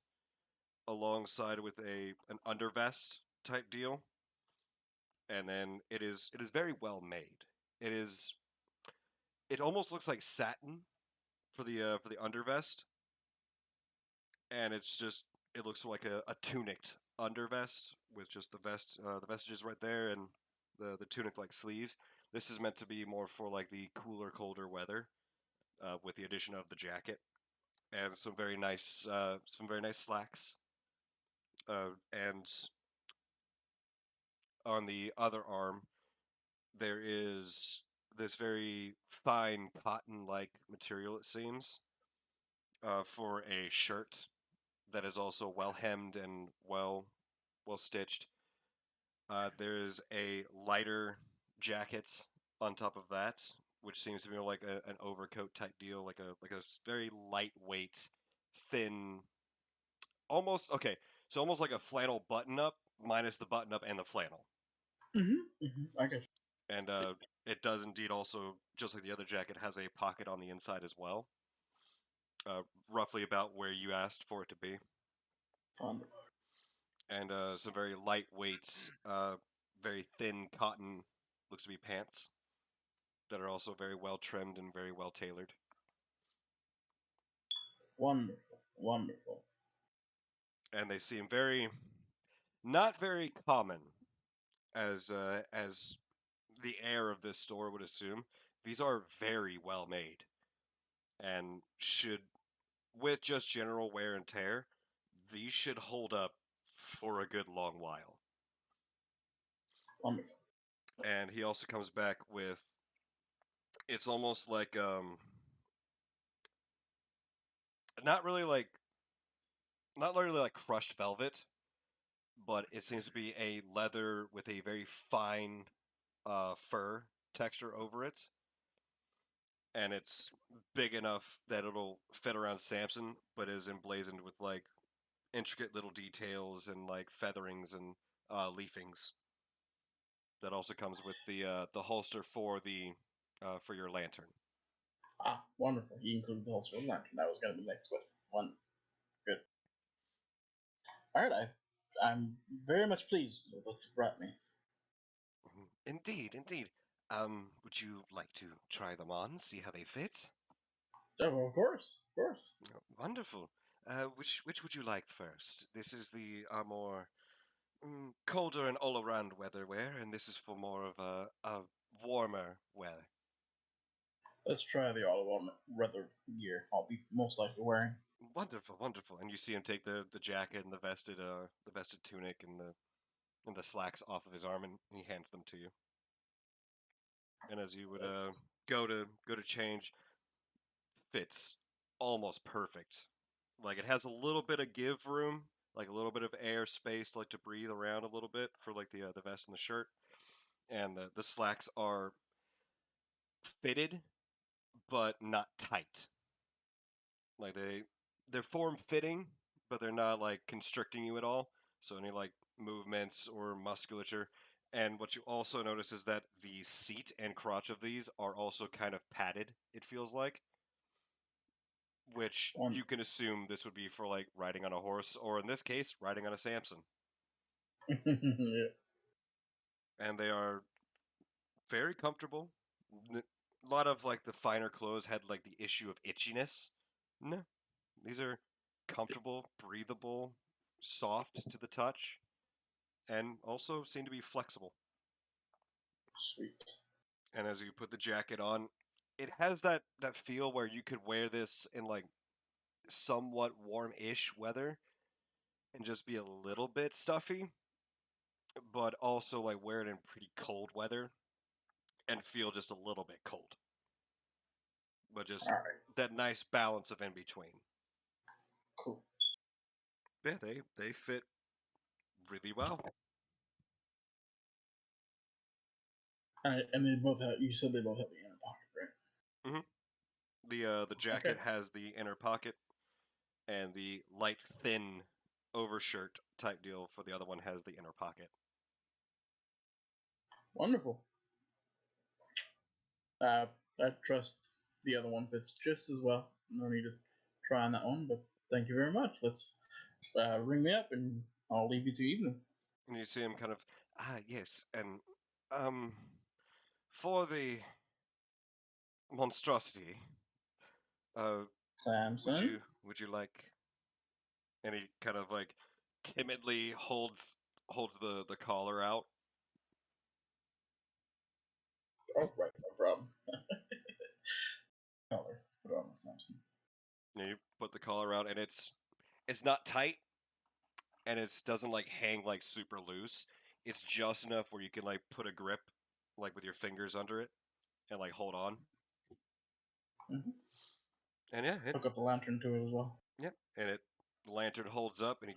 alongside with an undervest type deal, and then it is very well made. It almost looks like satin for the undervest, and it looks like a tunicked undervest with just the vestiges right there, and the tunic like sleeves. This is meant to be more for like the cooler, colder weather, with the addition of the jacket and some very nice slacks. And on the other arm, there is this very fine cotton-like material. It seems, for a shirt that is also well hemmed and well stitched. There's a lighter jacket on top of that, which seems to be like an overcoat type deal, like a very lightweight, thin, almost okay. So almost like a flannel button up minus the button up and the flannel. I guess. And it does indeed also, just like the other jacket, has a pocket on the inside as well. Roughly about where you asked for it to be. Fun. And some very lightweight, very thin cotton, looks to be pants that are also very well trimmed and very well tailored. Wonderful. Wonderful. And they seem not very common, as the air of this store would assume. These are very well made, and should, with just general wear and tear, these should hold up for a good long while. Wonderful. And he also comes back with, it's almost like not really like crushed velvet, but it seems to be a leather with a very fine fur texture over it, and it's big enough that it'll fit around Samson, but is emblazoned with like intricate little details and like featherings and leafings. That also comes with the holster for for your lantern. Ah, wonderful. He included the holster of lantern. That was going to be next question. One. Good. All right. I'm very much pleased with what you brought me. Indeed, indeed. Would you like to try them on, see how they fit? Oh, of course. Of course. Oh, wonderful. Which would you like first? This is the more colder and all-around weather wear, and this is for more of a warmer weather. Let's try the all weather gear I'll be most likely wearing. Wonderful, wonderful. And you see him take the jacket and the vested tunic and the slacks off of his arm, and he hands them to you. And as you would go to change, fits almost perfect. Like it has a little bit of give room, like a little bit of air space, like to breathe around a little bit for like the vest and the shirt, and the slacks are fitted, but not tight. Like they're form fitting, but they're not like constricting you at all. So any like movements or musculature. And what you also notice is that the seat and crotch of these are also kind of padded, it feels like. Which One. you can assume this would be for like riding on a horse, or in this case, riding on a Samson. Yeah. And they are very comfortable. A lot of like the finer clothes had like the issue of itchiness. No, these are comfortable, breathable, soft to the touch, and also seem to be flexible. Sweet. And as you put the jacket on, it has that feel where you could wear this in like somewhat warm-ish weather and just be a little bit stuffy, but also like wear it in pretty cold weather and feel just a little bit cold. But just All right. that nice balance of in between. Cool. Yeah, they fit really well. And they both have. You said they both have the inner pocket, right? The jacket has the inner pocket, and the light thin overshirt type deal for the other one has the inner pocket. Wonderful. I trust the other one fits just as well. No need to try on that one, but thank you very much. Let's ring me up, and I'll leave you to evening. And you see him kind of yes, and for the monstrosity, Samson. would you like? And he kind of like timidly holds the collar out. Oh, right, no problem. Color. Put it on, Samson. And you put the collar out, and it's not tight, and it doesn't like hang like super loose. It's just enough where you can like put a grip, like with your fingers under it, and like hold on. Mm-hmm. And yeah, Hook up the lantern to it as well. and the lantern holds up, and he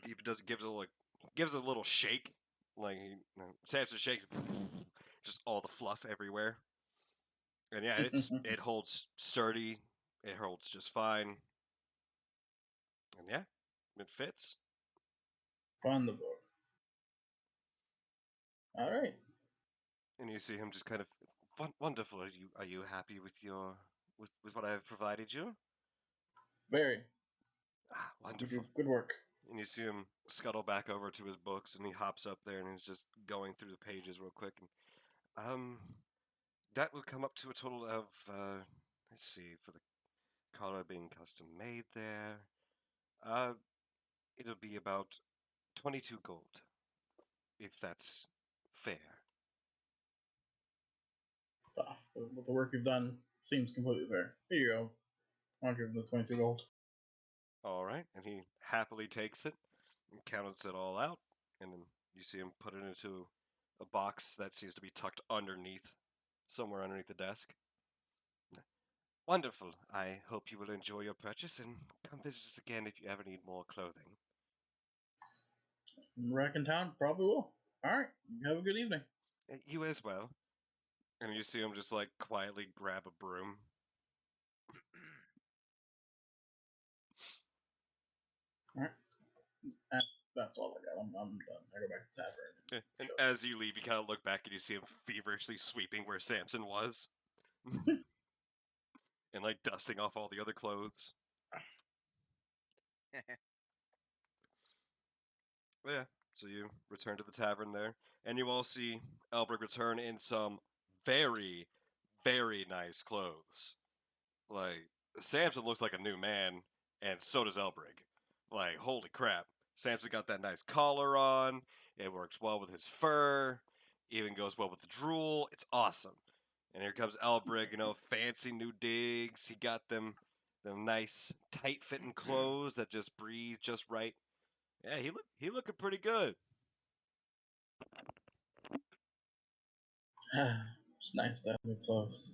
gives it a little shake, like Samson shakes, just all the fluff everywhere. And yeah, it holds sturdy, it holds just fine, and yeah, it fits. Find the book. All right. And you see him just kind of wonderful. Are you happy with your with what I have provided you? Very. Ah, You wonderful. do good work. And you see him scuttle back over to his books, and he hops up there and he's just going through the pages real quick. And, that will come up to a total of let's see, for the collar being custom made there. It'll be about 22 gold, if that's fair. With the work you've done, seems completely fair. Here you go. I'll give him the 22 gold. All right, and he happily takes it and counts it all out, and then you see him put it into a box that seems to be tucked underneath, somewhere underneath the desk. Wonderful. I hope you will enjoy your purchase and come visit us again if you ever need more clothing. Reckon town probably will. All right. Have a good evening. You as well. And you see him just like quietly grab a broom. All right. That's all I got. I'm done. I go back to the tavern. Yeah, and as you leave, you kind of look back and you see him feverishly sweeping where Samson was. And like dusting off all the other clothes. But yeah, so you return to the tavern there, and you all see Elbrick return in some very, very nice clothes. Like, Samson looks like a new man, and so does Elbrick. Like, holy crap. Samson got that nice collar on, it works well with his fur, even goes well with the drool. It's awesome. And here comes Elbrick, fancy new digs. He got them nice, tight-fitting clothes that just breathe just right. Yeah, he looking pretty good. It's nice to have new clothes.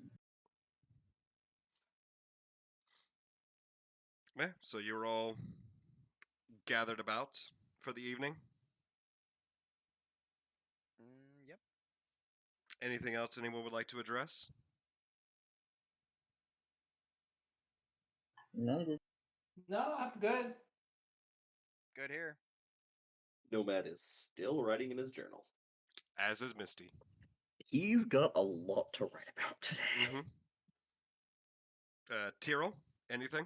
Yeah, so you're all gathered about for the evening. Yep. Anything else anyone would like to address? No, No, I'm good. Good here. Nomad is still writing in his journal. As is Misty. He's got a lot to write about today. Mm-hmm. Tyrell, anything?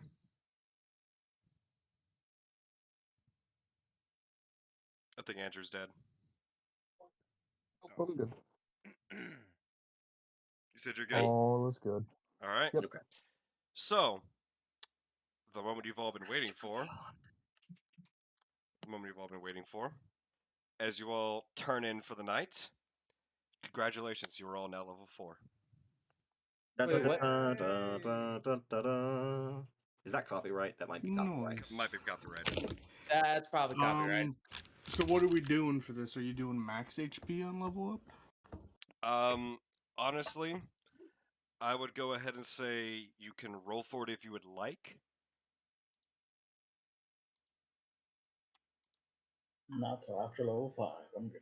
I think Andrew's dead. I'm good. You said you're good? All is good. All right. Yep. Okay. So, the moment you've all been waiting for. The moment you've all been waiting for. As you all turn in for the night, congratulations, you are all now level 4. Wait, what? Da. Is that copyright? That might be copyright. Nice. Might be copyrighted. That's probably copyright. So what are we doing for this? Are you doing max HP on level up? Honestly, I would go ahead and say you can roll for it if you would like. Not till after level 5. I'm good.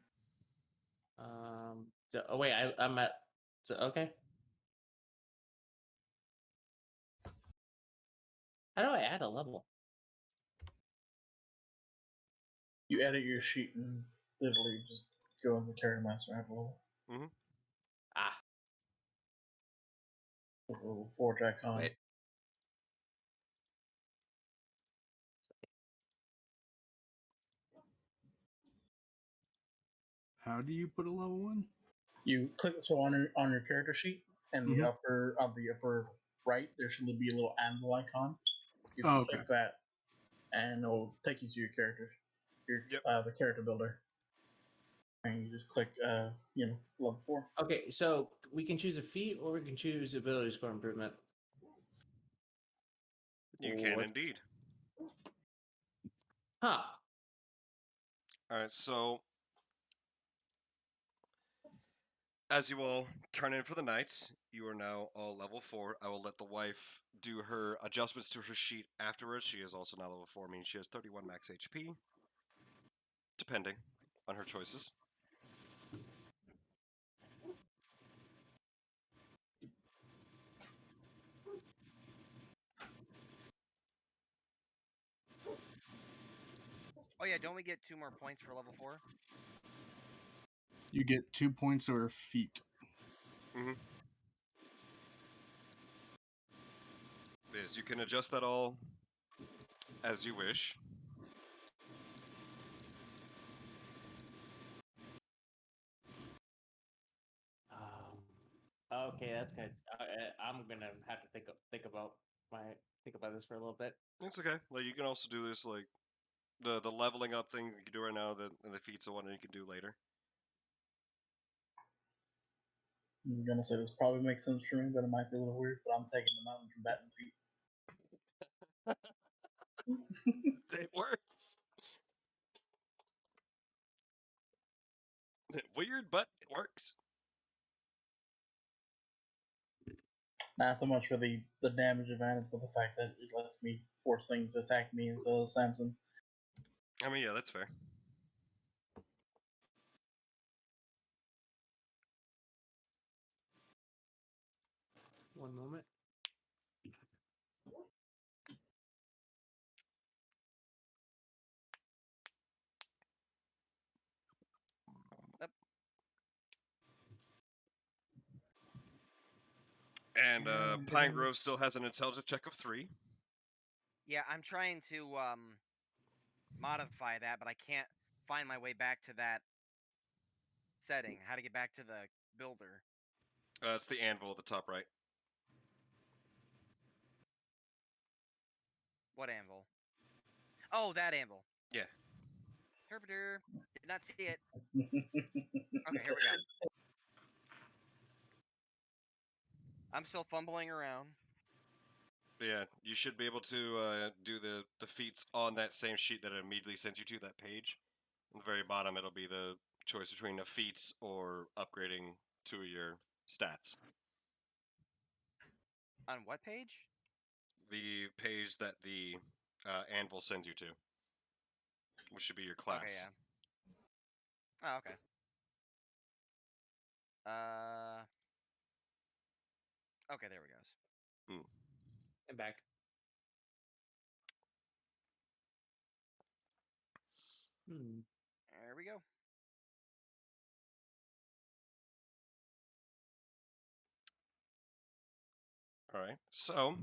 Oh wait, I'm at. So okay. How do I add a level? You edit your sheet and literally just go into Carry Master and have a level. Ah, Level 4 Jack Con. Wait. How do you put a level in? You click so on your character sheet and the upper right there should be a little anvil icon. You can Oh, click okay. that and it'll take you to your character. The character builder. And you just click level 4. okay. So we can choose a feat, or we can choose ability score improvement. You can What? indeed. Huh? All right, so as you all turn in for the night, you are now all level 4. I will let the wife do her adjustments to her sheet afterwards. She is also now level 4, meaning she has 31 max HP, depending on her choices. Oh yeah, don't we get 2 more points for level 4? You get 2 points or a feat. Yes, you can adjust that all as you wish. Okay, that's good. I'm gonna have to think about this for a little bit. It's okay. Like you can also do this like the leveling up thing you can do right now, and the feats the one that you can do later. I'm gonna say this probably makes sense for me, but it might be a little weird. But I'm taking the mountain combatant feat. It works. Weird, but it works. Not so much for the damage advantage, but the fact that it lets me force things to attack me instead of Samson. I mean, yeah, that's fair. One moment. And Pine Grove still has an intelligence check of 3. Yeah, I'm trying to modify that, but I can't find my way back to that setting. How to get back to the builder. It's the anvil at the top right. What anvil? Oh, that anvil. Yeah. Herpeter. Did not see it. Okay, here we go. I'm still fumbling around. Yeah, you should be able to do the feats on that same sheet that it immediately sent you to that page. At the very bottom, it'll be the choice between a feat or upgrading 2 of your stats. On what page? The page that the anvil sends you to, which should be your class. Okay, yeah. Oh, okay. Okay, there we go. I'm back. There we go. All right. So,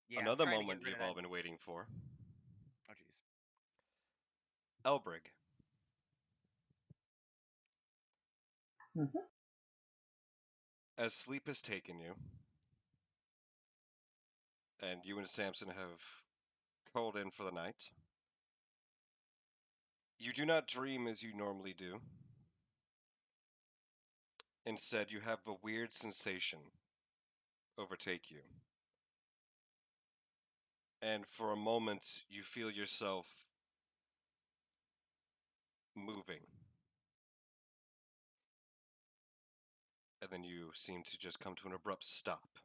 Yeah, I'm another trying to get moment rid of you've all that. been waiting for. Oh, jeez. Elbrig. Mhm. As sleep has taken you, and you and Samson have called in for the night, you do not dream as you normally do. Instead, you have a weird sensation overtake you. And for a moment, you feel yourself moving. And then you seem to just come to an abrupt stop.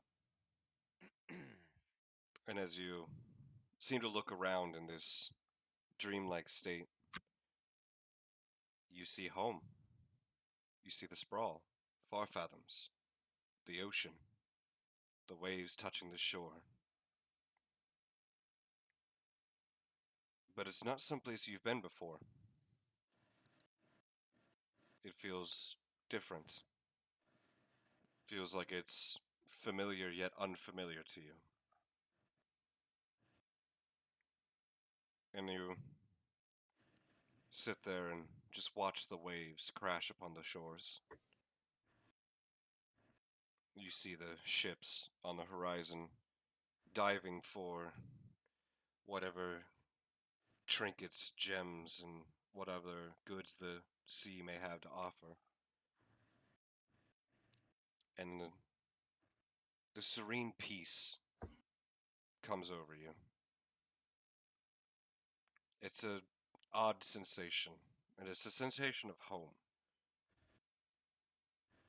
And as you seem to look around in this dreamlike state, you see home. You see the sprawl, far fathoms, the ocean, the waves touching the shore. But it's not someplace you've been before. It feels different. Feels like it's familiar yet unfamiliar to you. And you sit there and just watch the waves crash upon the shores. You see the ships on the horizon diving for whatever trinkets, gems, and whatever goods the sea may have to offer. And the serene peace comes over you. It's a odd sensation, and it's a sensation of home.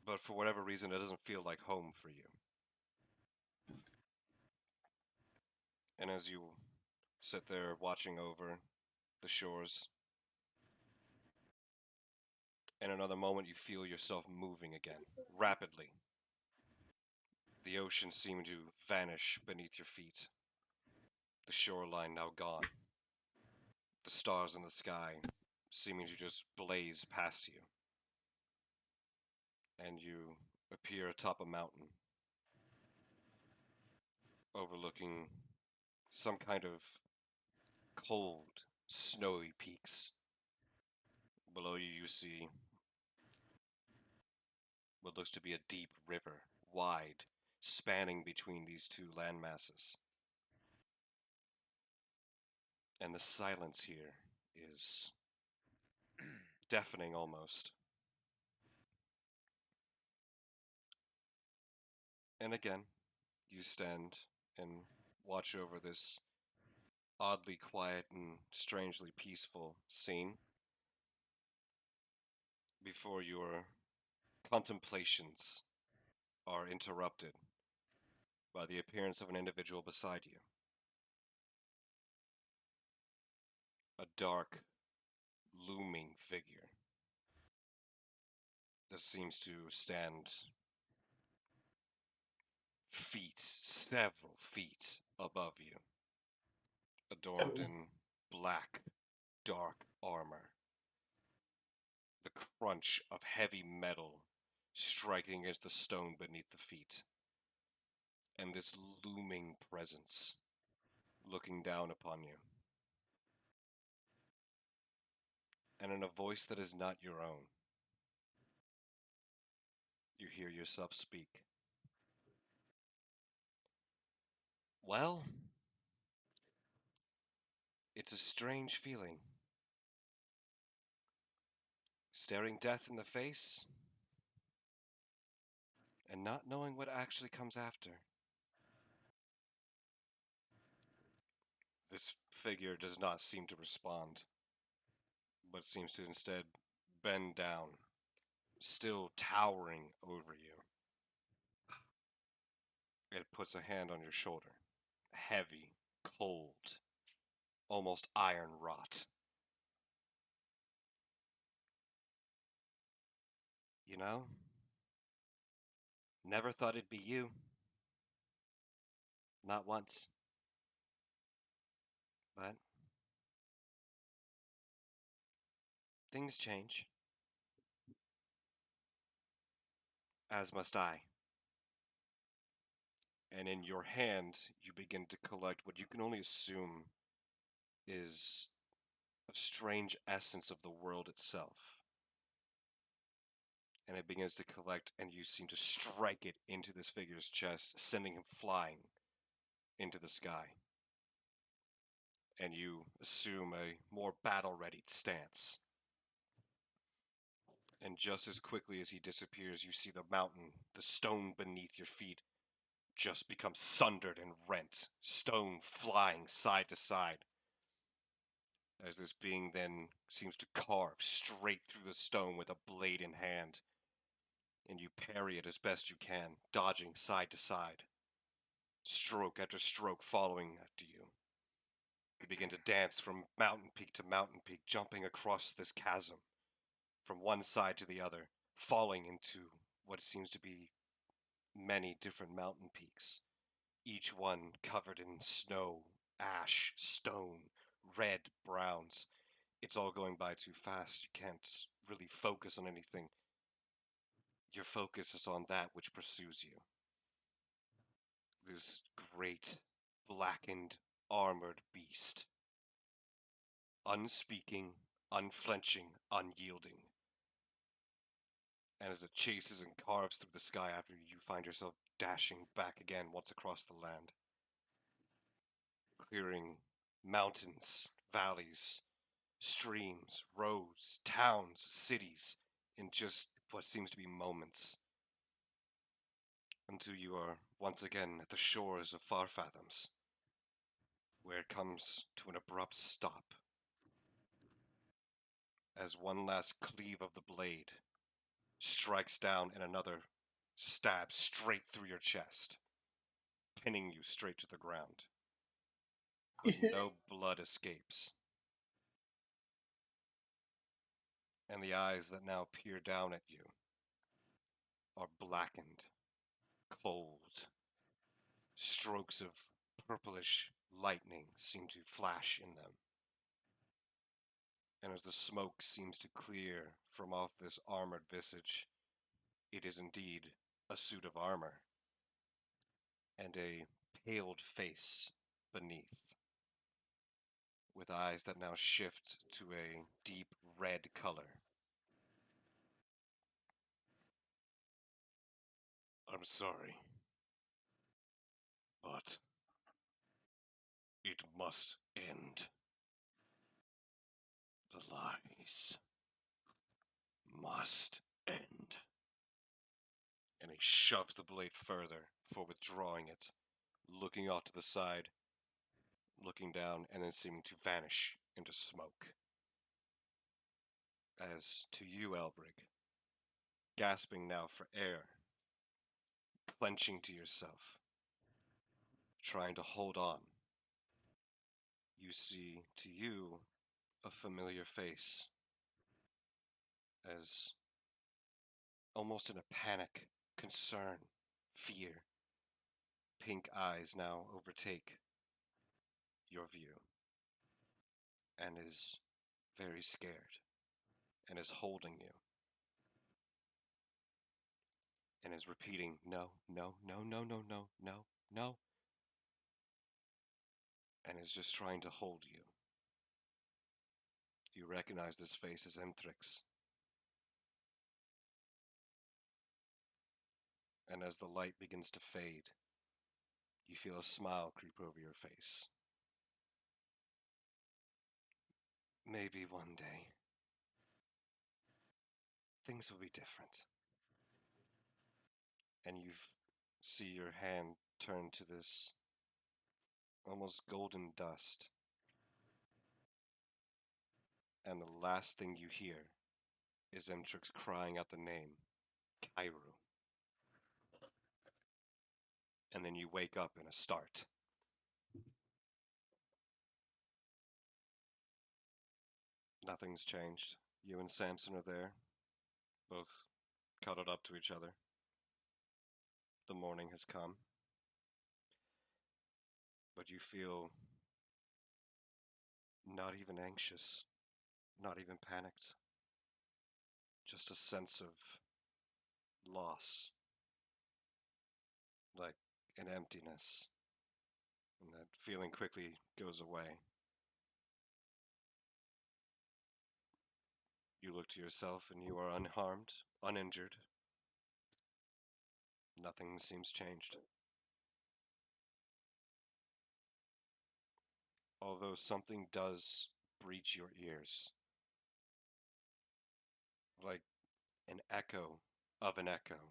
But for whatever reason, it doesn't feel like home for you. And as you sit there watching over the shores, in another moment you feel yourself moving again, rapidly. The ocean seemed to vanish beneath your feet. The shoreline now gone. The stars in the sky seeming to just blaze past you. And you appear atop a mountain, overlooking some kind of cold, snowy peaks. Below you, you see what looks to be a deep river, wide, spanning between these two land masses. And the silence here is deafening almost. And again, you stand and watch over this oddly quiet and strangely peaceful scene before your contemplations are interrupted by the appearance of an individual beside you. A dark, looming figure that seems to stand several feet above you, adorned Oh. in black, dark armor. The crunch of heavy metal striking against the stone beneath the feet, and this looming presence looking down upon you. And in a voice that is not your own, you hear yourself speak. Well, it's a strange feeling. Staring death in the face and not knowing what actually comes after. This figure does not seem to respond, but seems to instead bend down, still towering over you. It puts a hand on your shoulder, heavy, cold, almost iron wrought. You know, never thought it'd be you. Not once. But things change. As must I. And in your hand, you begin to collect what you can only assume is a strange essence of the world itself. And it begins to collect, and you seem to strike it into this figure's chest, sending him flying into the sky. And you assume a more battle-readied stance. And just as quickly as he disappears, you see the mountain, the stone beneath your feet, just become sundered and rent, stone flying side to side. As this being then seems to carve straight through the stone with a blade in hand. And you parry it as best you can, dodging side to side. Stroke after stroke following after you. You begin to dance from mountain peak to mountain peak, jumping across this chasm, from one side to the other, falling into what seems to be many different mountain peaks, each one covered in snow, ash, stone, red, browns. It's all going by too fast. You can't really focus on anything. Your focus is on that which pursues you. This great, blackened, armored beast. Unspeaking, unflinching, unyielding. And as it chases and carves through the sky after you find yourself dashing back again once across the land. Clearing mountains, valleys, streams, roads, towns, cities, in just what seems to be moments. Until you are once again at the shores of Far Fathoms, where it comes to an abrupt stop. As one last cleave of the blade strikes down and another stabs straight through your chest, pinning you straight to the ground. But no blood escapes. And the eyes that now peer down at you are blackened, cold. Strokes of purplish lightning seem to flash in them. And as the smoke seems to clear from off this armored visage, it is indeed a suit of armor, and a paled face beneath, with eyes that now shift to a deep red color. I'm sorry, but it must end. The lies must end. And he shoves the blade further before withdrawing it, looking off to the side, looking down, and then seeming to vanish into smoke. As to you, Elbrig, gasping now for air, clenching to yourself, trying to hold on, you see, to you, a familiar face, as almost in a panic, concern, fear, pink eyes now overtake your view, and is very scared, and is holding you, and is repeating, no, no, no, no, no, no, no, no, and is just trying to hold you. You recognize this face as Emtrix. And as the light begins to fade, you feel a smile creep over your face. Maybe one day, things will be different. And you see your hand turn to this almost golden dust. And the last thing you hear is Emtrix crying out the name, Kairu. And then you wake up in a start. Nothing's changed. You and Samson are there, both cuddled up to each other. The morning has come. But you feel not even anxious, not even panicked. just a sense of loss, like an emptiness. And that feeling quickly goes away. You look to yourself and you are unharmed, uninjured. Nothing seems changed. Although something does breach your ears. Like an echo of an echo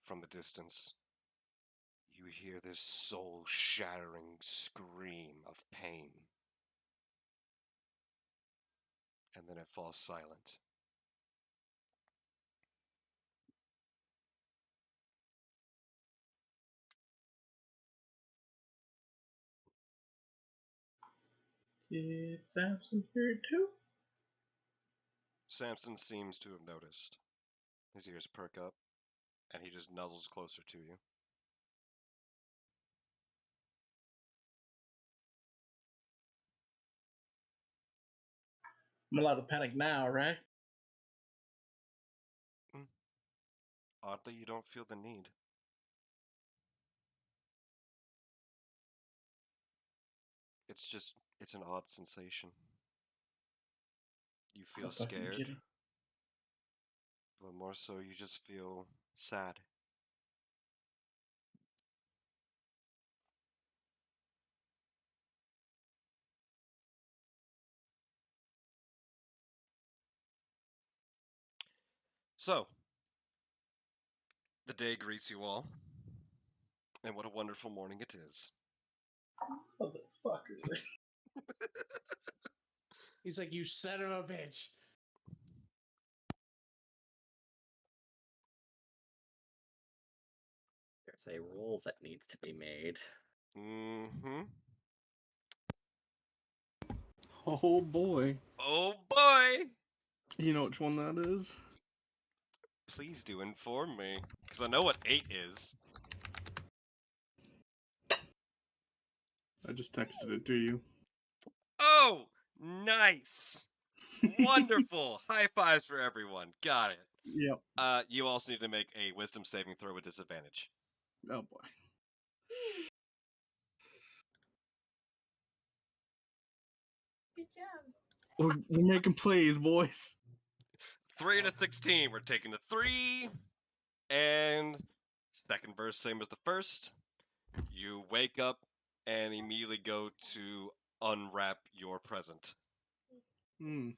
from the distance. You hear this soul-shattering scream of pain. And then it falls silent. Did Samson hear it too? Samson seems to have noticed. His ears perk up, and he just nuzzles closer to you. I'm allowed to panic now, right? Oddly, you don't feel the need. It's an odd sensation. You feel I'm fucking scared, kidding. but more so you just feel sad. So, the day greets you all, and what a wonderful morning it is. Motherfucker. He's like, you son of a bitch. There's a roll that needs to be made. Mm-hmm. Oh boy. Oh boy! You know which one that is? Please do inform me, because I know what 8 is. I just texted it to you. Oh, nice! Wonderful! High fives for everyone. Got it. Yep. You also need to make a wisdom saving throw with disadvantage. Oh boy. Good job. We're making plays, boys. 3 to 16. We're taking the 3. And second verse, same as the first. You wake up and immediately go to unwrap your present. Hmm.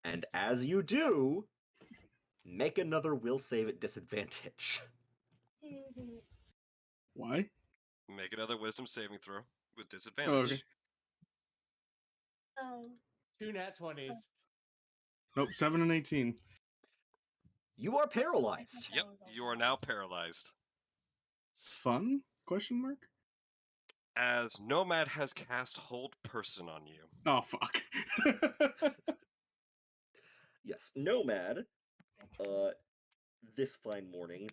And as you do, make another will save at disadvantage. Why? Make another wisdom saving throw with Oh, disadvantage. okay. Oh. 2 nat 20s. Nope, 7 and 18. You are paralyzed. Yep, you are now paralyzed. Fun? Question mark? As Nomad has cast Hold Person on you. Oh fuck. Yes, Nomad, this fine morning,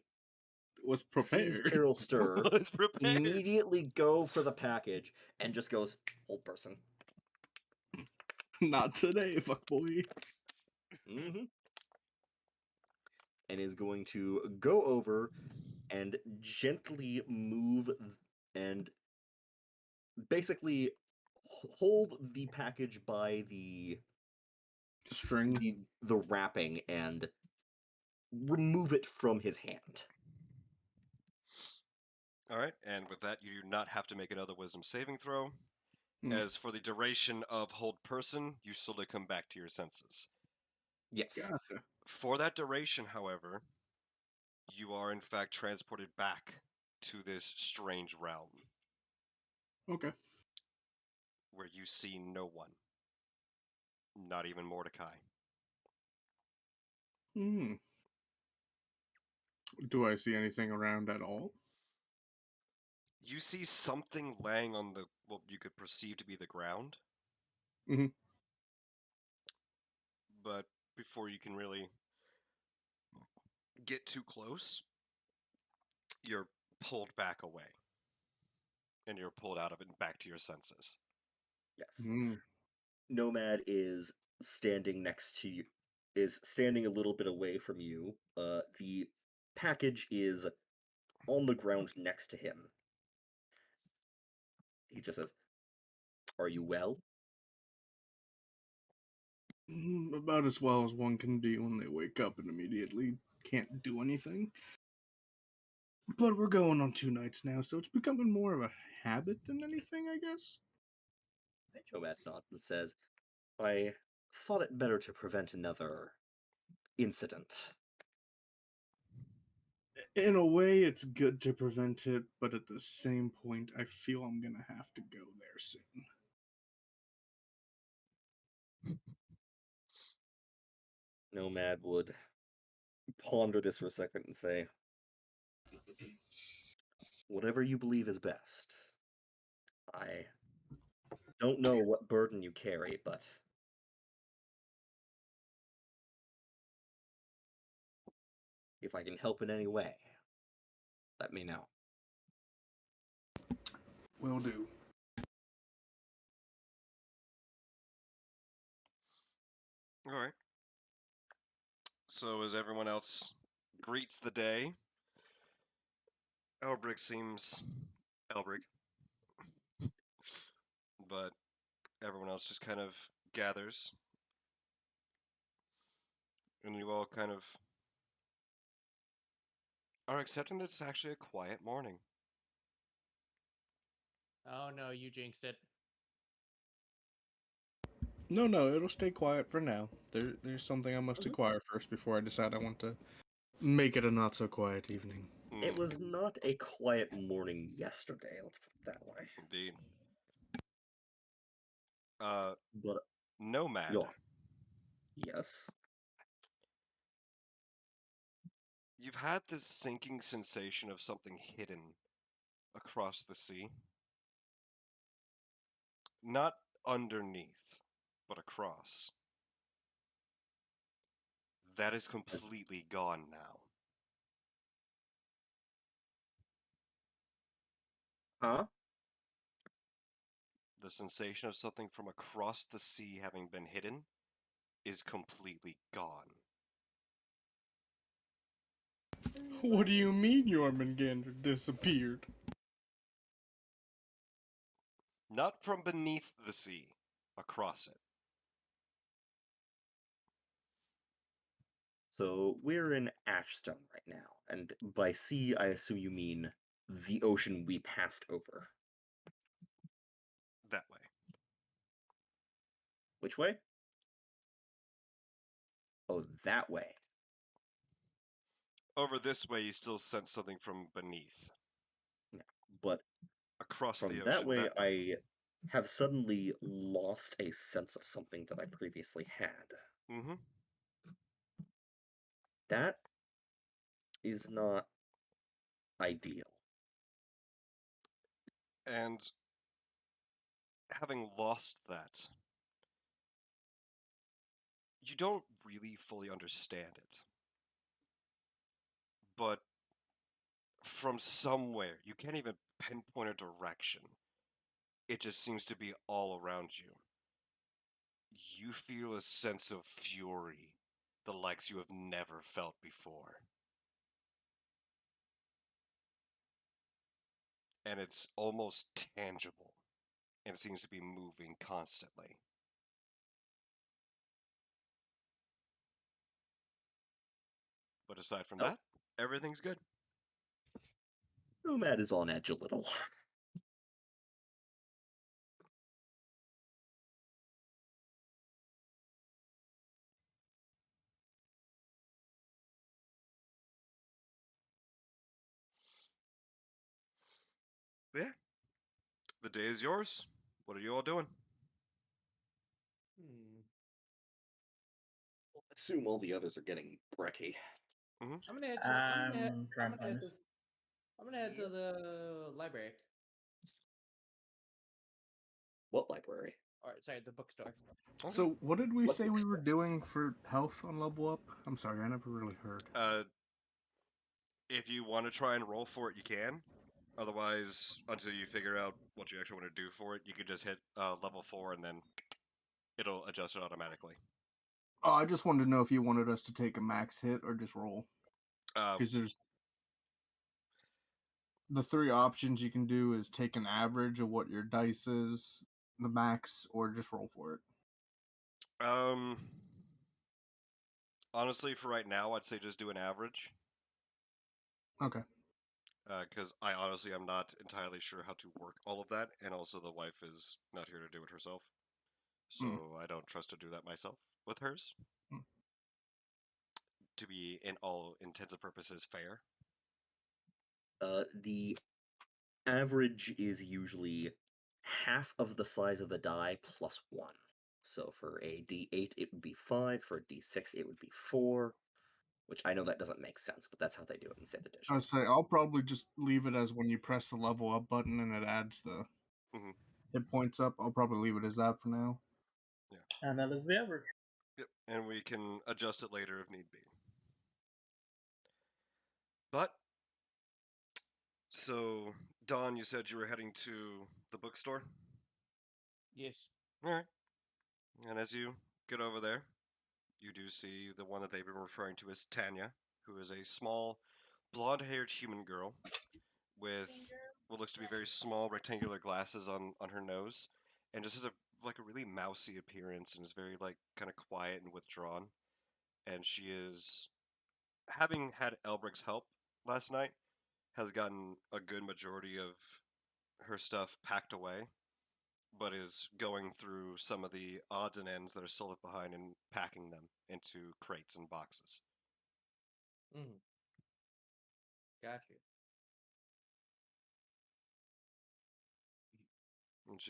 Was sees prepared. Carol stir, Was prepared. immediately go for the package, and just goes, hold person. Not today, fuck boy. Mm-hmm. And is going to go over and gently move and basically hold the package by the String. the wrapping and remove it from his hand. Alright, and with that, you do not have to make another wisdom saving throw. Hmm. As for the duration of Hold Person, you slowly come back to your senses. Yes. Gotcha. For that duration, however, you are in fact transported back to this strange realm Okay. where you see no one. Not even Mordecai. Hmm. Do I see anything around at all? You see something laying on the what you could perceive to be the ground. Mhm. But before you can really get too close, you're pulled back away. And you're pulled out of it and back to your senses. Yes. Hmm. Nomad is standing next to you. is standing a little bit away from you. The package is on the ground next to him. He just says, "Are you well?" About as well as one can be when they wake up and immediately can't do anything. But we're going on 2 nights now, so it's becoming more of a habit than anything, I guess. Nomad nods and says, "I thought it better to prevent another incident." In a way, it's good to prevent it, but at the same point, I feel I'm gonna have to go there soon. Nomad would ponder this for a second and say, "Whatever you believe is best. I don't know what burden you carry, but if I can help in any way, let me know." Will do. All right. So as everyone else greets the day, Elbrick seems Elbrick, but everyone else just kind of gathers, and you all kind of are accepting that it's actually a quiet morning. Oh no, you jinxed it. No, it'll stay quiet for now. There's something I must acquire first before I decide I want to make it a not so quiet evening. It was not a quiet morning yesterday, let's put it that way. Indeed. But Nomad. yeah. Yes. You've had this sinking sensation of something hidden across the sea. Not underneath, but across. That is completely gone now. Huh? The sensation of something from across the sea having been hidden is completely gone. What do you mean Jormungandr disappeared? Not from beneath the sea, across it. So we're in Ashstone right now, and by sea, I assume you mean the ocean we passed over. That way. Which way? Oh, that way. Over this way, you still sense something from beneath. But Across from the ocean. that way, I have suddenly lost a sense of something that I previously had. Mm-hmm. That is not ideal. And having lost that, you don't really fully understand it. But from somewhere, you can't even pinpoint a direction. It just seems to be all around you. You feel a sense of fury, the likes you have never felt before. And it's almost tangible, and it seems to be moving constantly. But aside from that, everything's good. Nomad is on edge a little. Yeah. The day is yours. What are you all doing? Assume all the others are getting brekkie. I'm gonna head to. I'm gonna head, I'm trying I'm to gonna find head this. to, I'm gonna head to the library. What library? Or sorry, the bookstore. So, what did we What say we were bookstore? doing for health on level up? I'm sorry, I never really heard. If you want to try and roll for it, you can. Otherwise, until you figure out what you actually want to do for it, you could just hit level 4 and then it'll adjust it automatically. Oh, I just wanted to know if you wanted us to take a max hit or just roll. Because there's the three options you can do is take an average of what your dice is, the max, or just roll for it. Honestly, for right now, I'd say just do an average. Okay. Because I honestly am not entirely sure how to work all of that, and also the wife is not here to do it herself. So I don't trust to do that myself with hers. Mm. To be, in all intents and purposes, fair. The average is usually half of the size of the die plus 1. So for a d8, it would be 5. For a d6, it would be 4. Which I know that doesn't make sense, but that's how they do it in 5th edition. I would say I'll probably just leave it as when you press the level up button and it adds the Mhm. hit points up. I'll probably leave it as that for now. And that is the average. Yep, and we can adjust it later if need be. But, so, Don, you said you were heading to the bookstore? Yes. Alright. And as you get over there, you do see the one that they've been referring to as Tanya, who is a small, blonde-haired human girl with what looks to be very small rectangular glasses on her nose, and just has a really mousy appearance and is very kind of quiet and withdrawn. And she is, having had Elbric's help last night, has gotten a good majority of her stuff packed away, but is going through some of the odds and ends that are still left behind and packing them into crates and boxes. Mm. Got you. And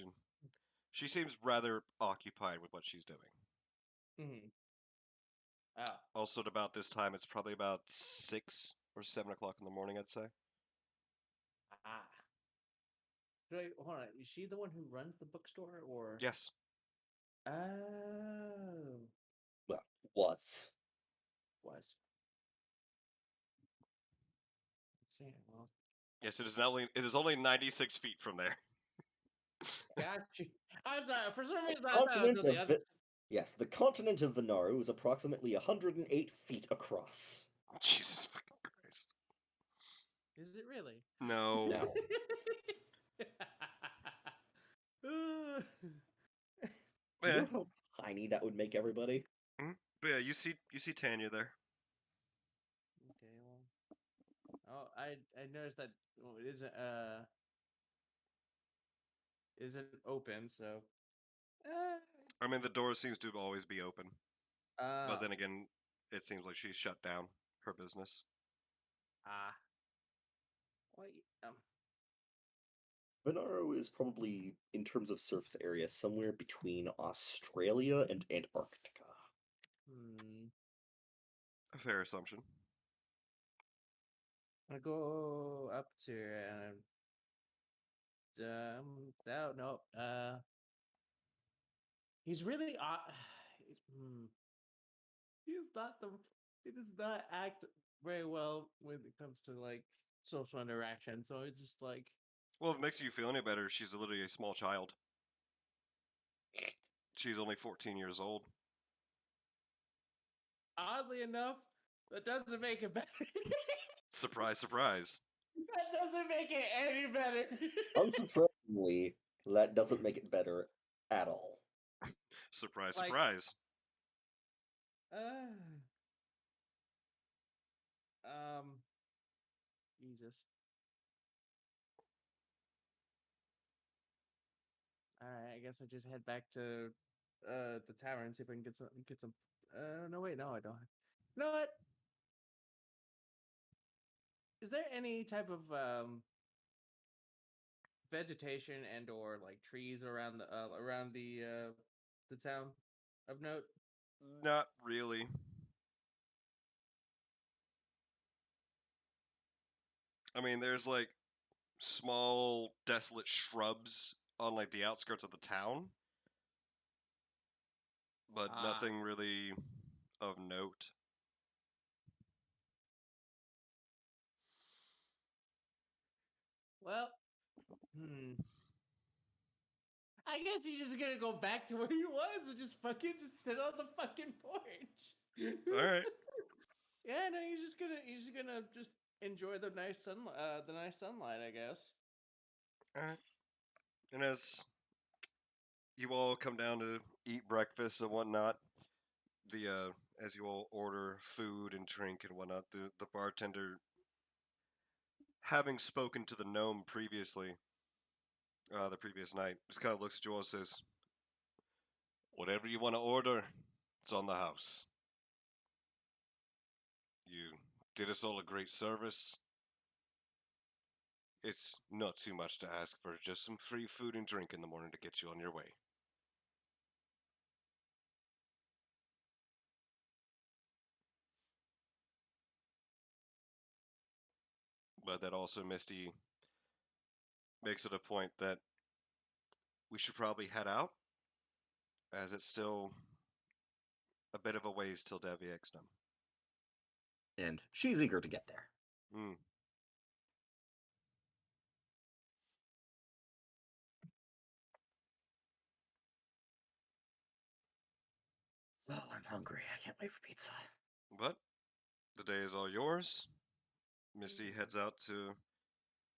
she seems rather occupied with what she's doing. Mm. Oh. Also, at about this time, it's probably about 6 or 7 o'clock in the morning, I'd say. Ah. Wait, hold on. Is she the one who runs the bookstore, or? Yes. Oh. Well, was. Was. Let's see. Well, Yes, it is only 96 feet from there. got you. I was for some reason I thought it was the other. Yes, the continent of Venaru is approximately 108 feet across. Jesus fucking Christ. Is it really? No. No. You Yeah. know how tiny that would make everybody? But yeah, you see Tanya there. Okay, well, I noticed that it isn't open, so. I mean, the door seems to always be open, but Uh, then again, it seems like she's shut down her business. ah. Well, Venaru is probably, in terms of surface area, somewhere between Australia and Antarctica. A fair assumption. I'm gonna go up to and no, he's really he's not the he does not act very well when it comes to like social interaction, so it's just like, Well, if it makes you feel any better, she's literally a small child. She's only 14 years old. oddly enough, that doesn't make it better. Surprise, surprise. That doesn't make it any better. Unsurprisingly, that doesn't make it better at all. Surprise, Like- surprise. Jesus. All right, I guess I just head back to the tower and see if I can get some. No, wait, no, I don't. You know what? Is there any type of vegetation and or like trees around the town of note? Not really. I mean, there's small, desolate shrubs on the outskirts of the town, but nothing really of note. Well, I guess he's just gonna go back to where he was and just fucking just sit on the fucking porch. All right. Yeah, no, he's just gonna just enjoy the nice sunlight, I guess. All right. And as you all come down to eat breakfast and whatnot, as you all order food and drink and whatnot, the bartender, having spoken to the gnome previously, the previous night, just kind of looks at you all and says, "Whatever you want to order, it's on the house. You did us all a great service. It's not too much to ask for just some free food and drink in the morning to get you on your way." But that also, Misty, makes it a point that we should probably head out, as it's still a bit of a ways till Deviexnum. And she's eager to get there. Hmm. Oh, I'm hungry. I can't wait for pizza. But the day is all yours. Misty heads out to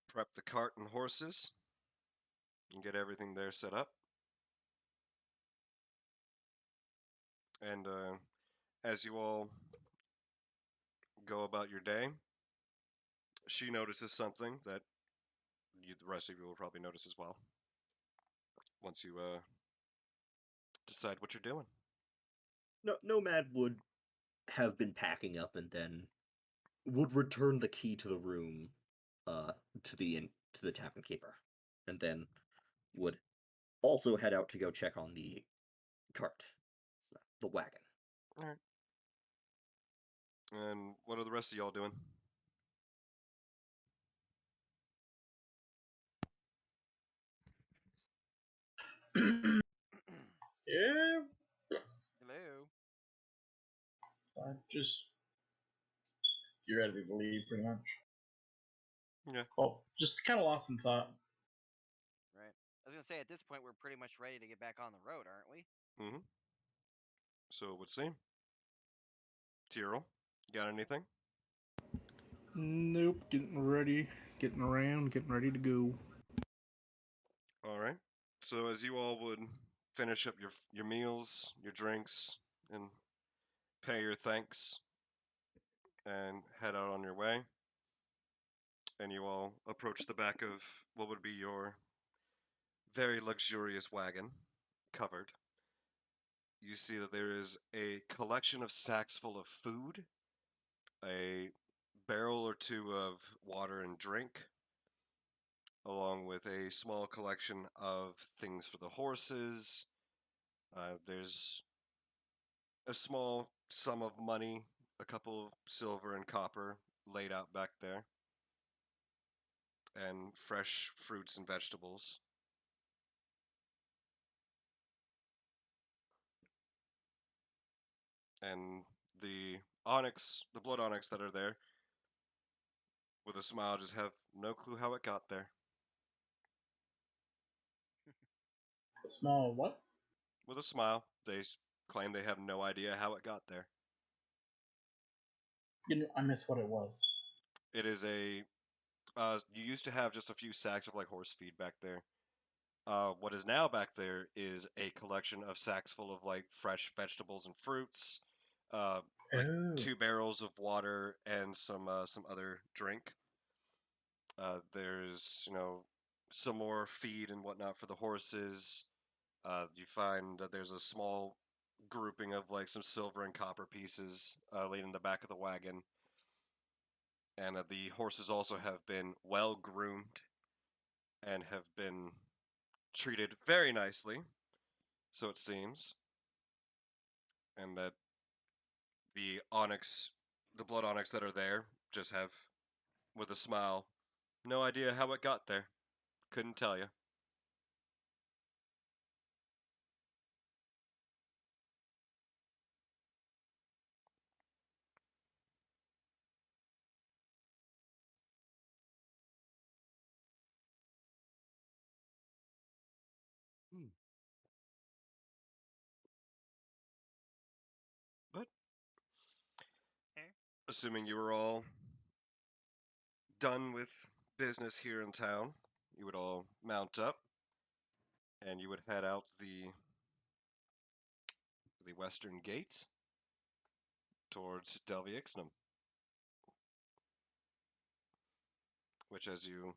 prep the cart and horses and get everything there set up. And as you all go about your day, she notices something that the rest of you will probably notice as well once you decide what you're doing. No, Nomad would have been packing up and then would return the key to the room, to the tavern keeper, and then would also head out to go check on the cart, the wagon. All right. And what are the rest of y'all doing? Yeah, Hello. I just get ready to leave, pretty much. Yeah. Oh, just kind of lost in thought. Right. I was gonna say at this point we're pretty much ready to get back on the road, aren't we? Mm-hmm. So it would seem. Tyrell, got anything? Nope, getting ready, getting around, getting ready to go. All right. So as you all would finish up your meals, your drinks, and pay your thanks, and head out on your way, and you all approach the back of what would be your very luxurious wagon, covered. You see that there is a collection of sacks full of food, a barrel or two of water and drink, along with a small collection of things for the horses. There's a small sum of money, a couple of silver and copper laid out back there, and fresh fruits and vegetables. And the the blood onyx that are there, with a smile, just have no clue how it got there. A small what? With a smile, they claim they have no idea how it got there. You know, I missed what it was. It is a. You used to have just a few sacks of like horse feed back there. What is now back there is a collection of sacks full of like fresh vegetables and fruits, like Oh. 2 barrels of water and some other drink. There's some more feed and whatnot for the horses. You find that there's a small grouping of like some silver and copper pieces laid in the back of the wagon, and the horses also have been well groomed and have been treated very nicely, so it seems, and that the blood onyx that are there, just have, with a smile, no idea how it got there. Couldn't tell you. assuming you were all done with business here in town, you would all mount up and you would head out the western gate towards Delvi Ixnum, which, as you,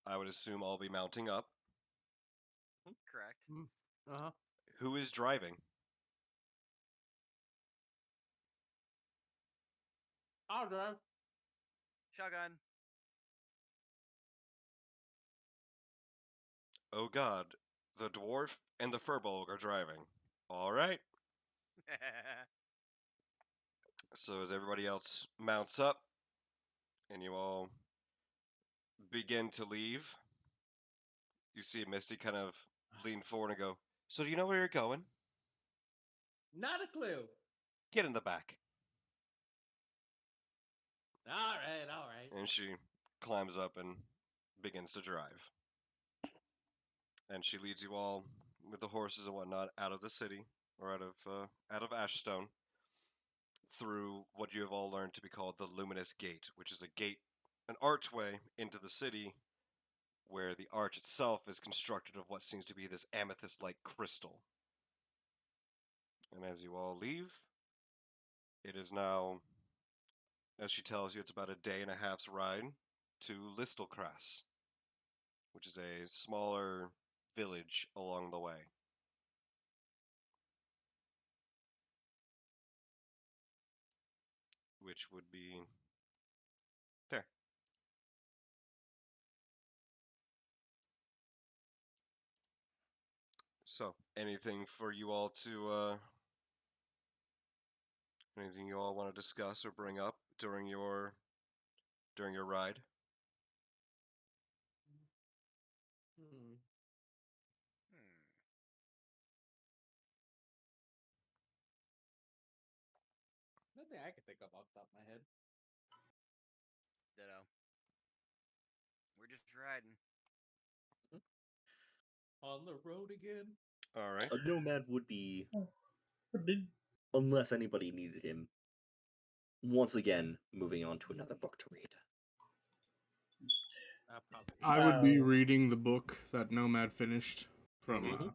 I would assume, all be mounting up. Correct. Uh-huh. Who is driving? I'll drive. Shotgun. Oh God, the dwarf and the furbolg are driving. All right. So as everybody else mounts up, and you all begin to leave, you see Misty kind of lean forward and go, "So do you know where you're going? Not a clue. Get in the back." All right. And she climbs up and begins to drive. And she leads you all with the horses and whatnot out of the city, or out of Ashstone, through what you have all learned to be called the Luminous Gate, which is a gate, an archway into the city, where the arch itself is constructed of what seems to be this amethyst-like crystal. And as you all leave, it is now, as she tells you, it's about a day and a half's ride to Listelcrass, which is a smaller village along the way. Which would be there. So, anything for you all to, anything you all want to discuss or bring up during your ride? Hmm. Nothing I can think of off the top of my head. Ditto. We're just riding. On the road again. All right. A nomad would be, Did- unless anybody needed him, once again moving on to another book to read. Probably. I would be reading the book that Nomad finished from Mhm.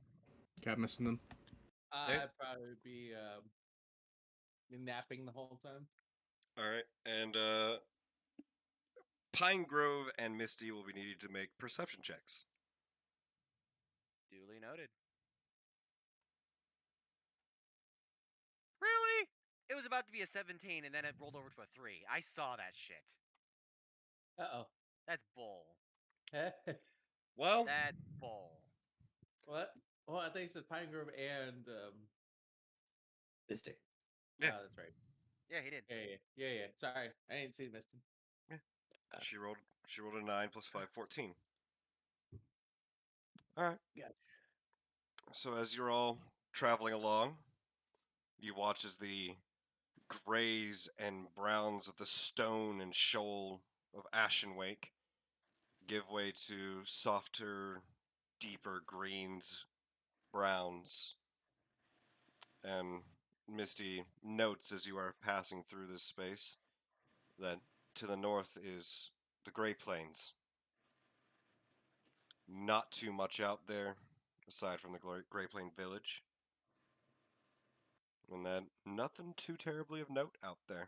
Cadmus and them. I'd probably be napping the whole time. All right. And Pine Grove and Misty will be needed to make perception checks. Duly noted. Really? It was about to be a 17 and then it rolled over to a 3. I saw that shit. Uh-oh. That's bull. Well, That's bull. What? Well, I think it said Pine Grove and Misty. Yeah. Oh, that's right. Yeah, he did. Yeah. Sorry, I didn't see Misty. she rolled a 9 plus 5, 14. All right. Gotcha. So as you're all traveling along, you watch as the grays and browns of the stone and shoal of Ashenwake give way to softer, deeper greens, browns. And Misty notes as you are passing through this space that to the north is the Grey Plains. Not too much out there, aside from the Grey Plain village. And that nothing too terribly of note out there.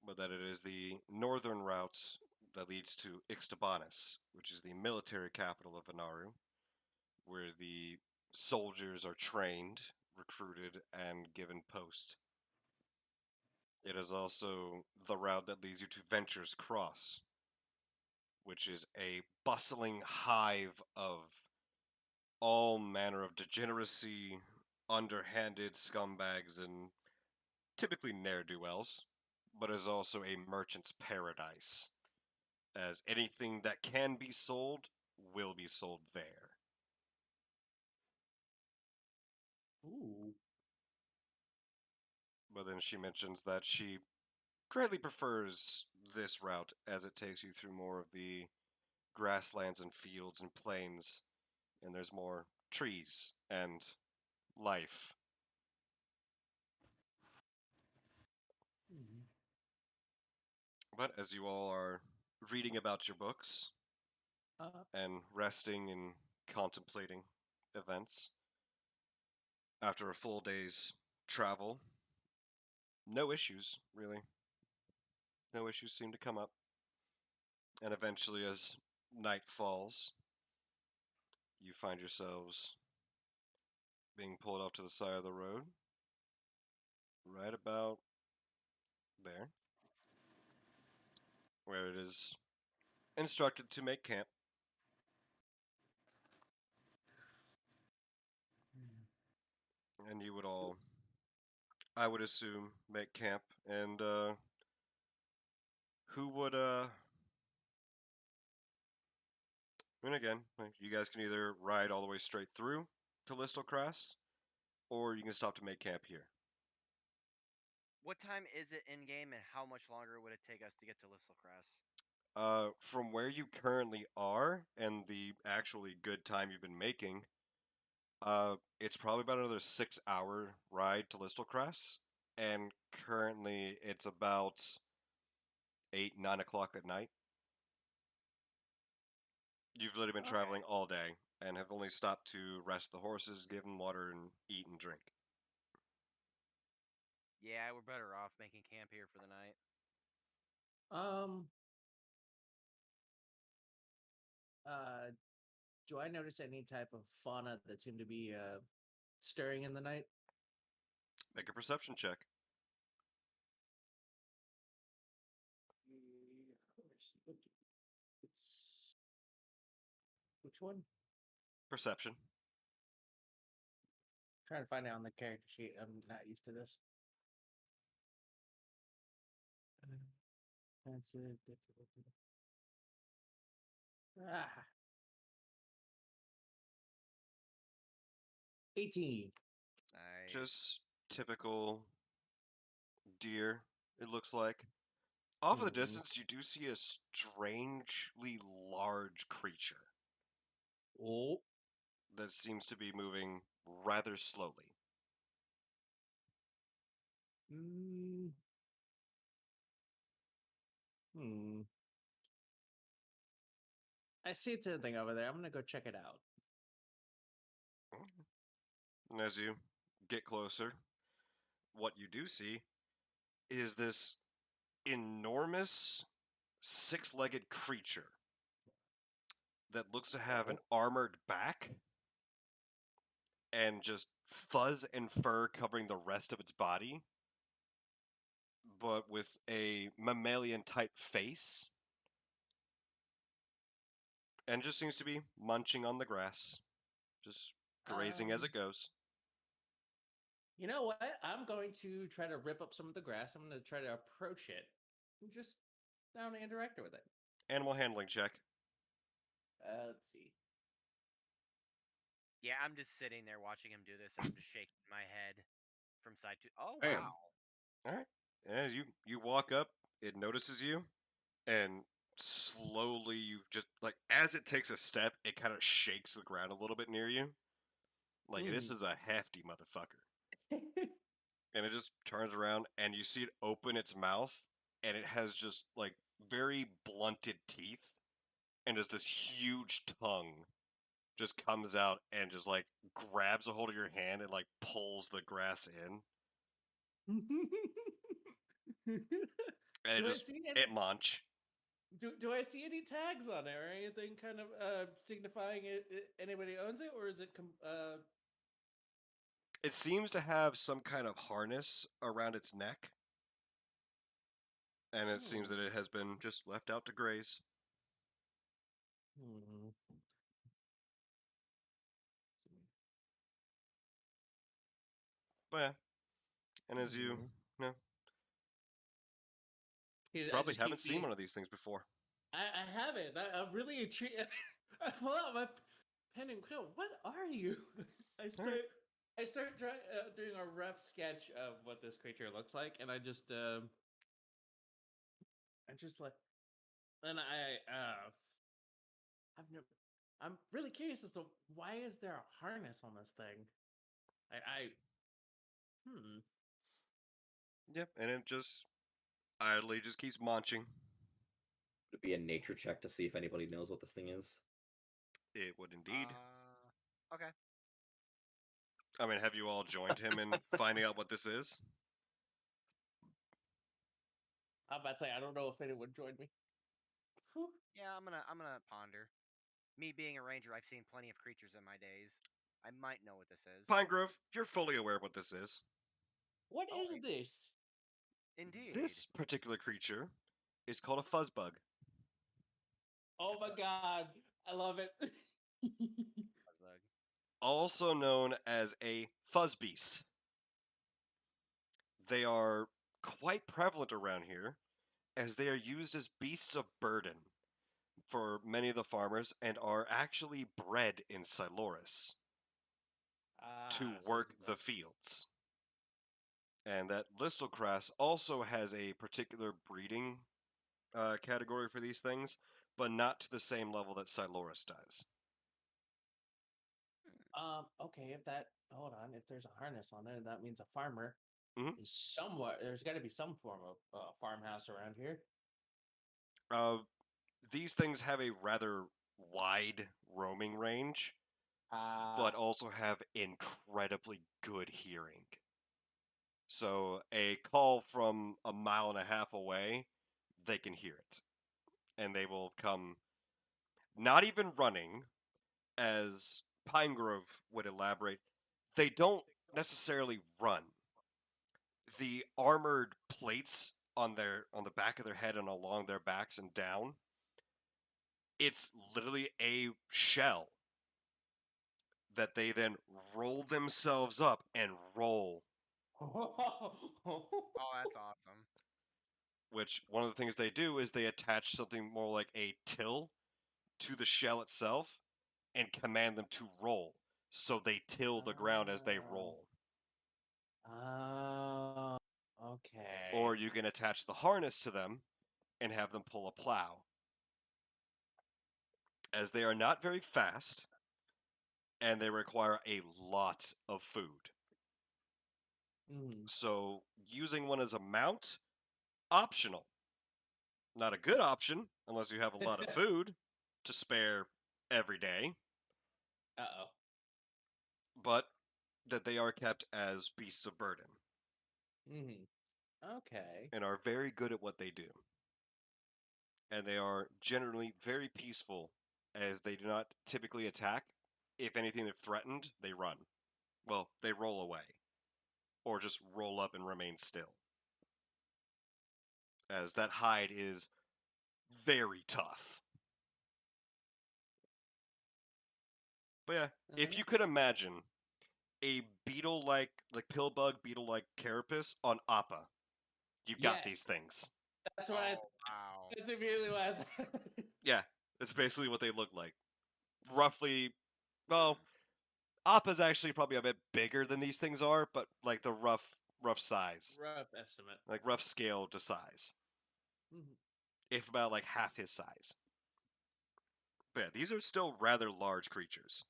But that it is the northern route that leads to Ixtabanis, which is the military capital of Vanaru, where the soldiers are trained, recruited, and given post. It is also the route that leads you to Ventures Cross, which is a bustling hive of all manner of degeneracy, underhanded scumbags, and typically ne'er-do-wells, but is also a merchant's paradise, as anything that can be sold will be sold there. Ooh. But then she mentions that she greatly prefers this route, as it takes you through more of the grasslands and fields and plains, and there's more trees and life. But as you all are reading about your books and resting and contemplating events, after a full day's travel, no issues, really. No issues seem to come up. And eventually, as night falls, you find yourselves being pulled off to the side of the road, right about there, where it is instructed to make camp. And you would all, I would assume, make camp. And who would and again, like, you guys can either ride all the way straight through to Listelcrass, or you can stop to make camp here. What time is it in game, and how much longer would it take us to get to Listelcrass? From where you currently are and the actually good time you've been making, it's probably about another 6-hour ride to Listelcrass, and currently it's about 8-9 o'clock at night. You've literally been Okay. traveling all day and have only stopped to rest the horses, give them water, and eat and drink. Yeah, we're better off making camp here for the night. Do I notice any type of fauna that seem to be stirring in the night? Make a perception check. It's which one? Perception. Trying to find it on the character sheet. I'm not used to this. Ah. 18. Nice. Just typical deer, it looks like. Off in the Mhm. distance, you do see a strangely large creature Oh. that seems to be moving rather slowly. Mm. Hmm. I see it's anything over there. I'm gonna go check it out. And as you get closer, what you do see is this enormous 6-legged creature that looks to have an armored back and just fuzz and fur covering the rest of its body, but with a mammalian type face, and just seems to be munching on the grass, just grazing as it goes. You know what? I'm going to try to rip up some of the grass. I'm going to try to approach it and just down and interact with it. Animal handling check. Let's see. Yeah, I'm just sitting there watching him do this, and I'm just shaking my head from side to. Oh Bam. wow! All right. As you walk up, it notices you, and slowly you just like as it takes a step, it kind of shakes the ground a little bit near you. Like this is a hefty motherfucker. And it just turns around, and you see it open its mouth, and it has just like very blunted teeth, and just this huge tongue just comes out and just like grabs a hold of your hand and like pulls the grass in, and it Do I just see any? it munch. Do I see any tags on it or anything kind of signifying anybody owns it, or is it It seems to have some kind of harness around its neck, and it seems that it has been just left out to graze. But yeah, and as you know, probably haven't seen one of these things before. I haven't. I'm really intrigued. I pull out my pen and quill. What are you? I start doing a rough sketch of what this creature looks like, and I just like, and I'm really curious as to why is there a harness on this thing? Yep, and it just idly just keeps munching, Would it be a nature check to see if anybody knows what this thing is? It would indeed. Okay. I mean, have you all joined him in finding out what this is? I'm about to say I don't know if anyone joined me. Whew. Yeah, I'm gonna ponder. Me being a ranger, I've seen plenty of creatures in my days. I might know what this is. Pinegrove, you're fully aware of what this is. What is Alright. this? Indeed. This particular creature is called a fuzzbug. Oh my god, I love it. Fuzzbug. Also known as a fuzzbeast. They are quite prevalent around here, as they are used as beasts of burden for many of the farmers and are actually bred in Siloris to so work this is the fields. And that Listelcrass also has a particular breeding category for these things, but not to the same level that Siloris does. Okay, hold on, if there's a harness on there, that means a farmer Mhm. is somewhat. There's got to be some form of farmhouse around here. These things have a rather wide roaming range, but also have incredibly good hearing. So a call from a mile and a half away, they can hear it. And they will come not even running, as Pinegrove would elaborate. They don't necessarily run. The armored plates on the back of their head and along their backs and down, it's literally a shell that they then roll themselves up and roll. Oh, that's awesome. Which one of the things they do is they attach something more like a till to the shell itself and command them to roll. So they till the ground as they roll. Oh, okay. Or you can attach the harness to them and have them pull a plow. As they are not very fast and they require a lot of food. Mhm. So using one as a mount, optional. Not a good option unless you have a lot of food to spare every day, Uh-oh. but that they are kept as beasts of burden Okay. and are very good at what they do. And they are generally very peaceful, as they do not typically attack. If anything, they're threatened, they run. Well, they roll away. Or just roll up and remain still. As that hide is very tough. But yeah, if you could imagine a beetle-like, pill-bug, beetle-like carapace on Appa, you got these Yes. things. That's what I. Wow. That's immediately what I thought. Yeah, that's basically what they look like. Roughly, well, Appa's actually probably a bit bigger than these things are, but like the rough size, Rough estimate. like rough scale to size, Mhm. if about like half his size. But yeah, these are still rather large creatures.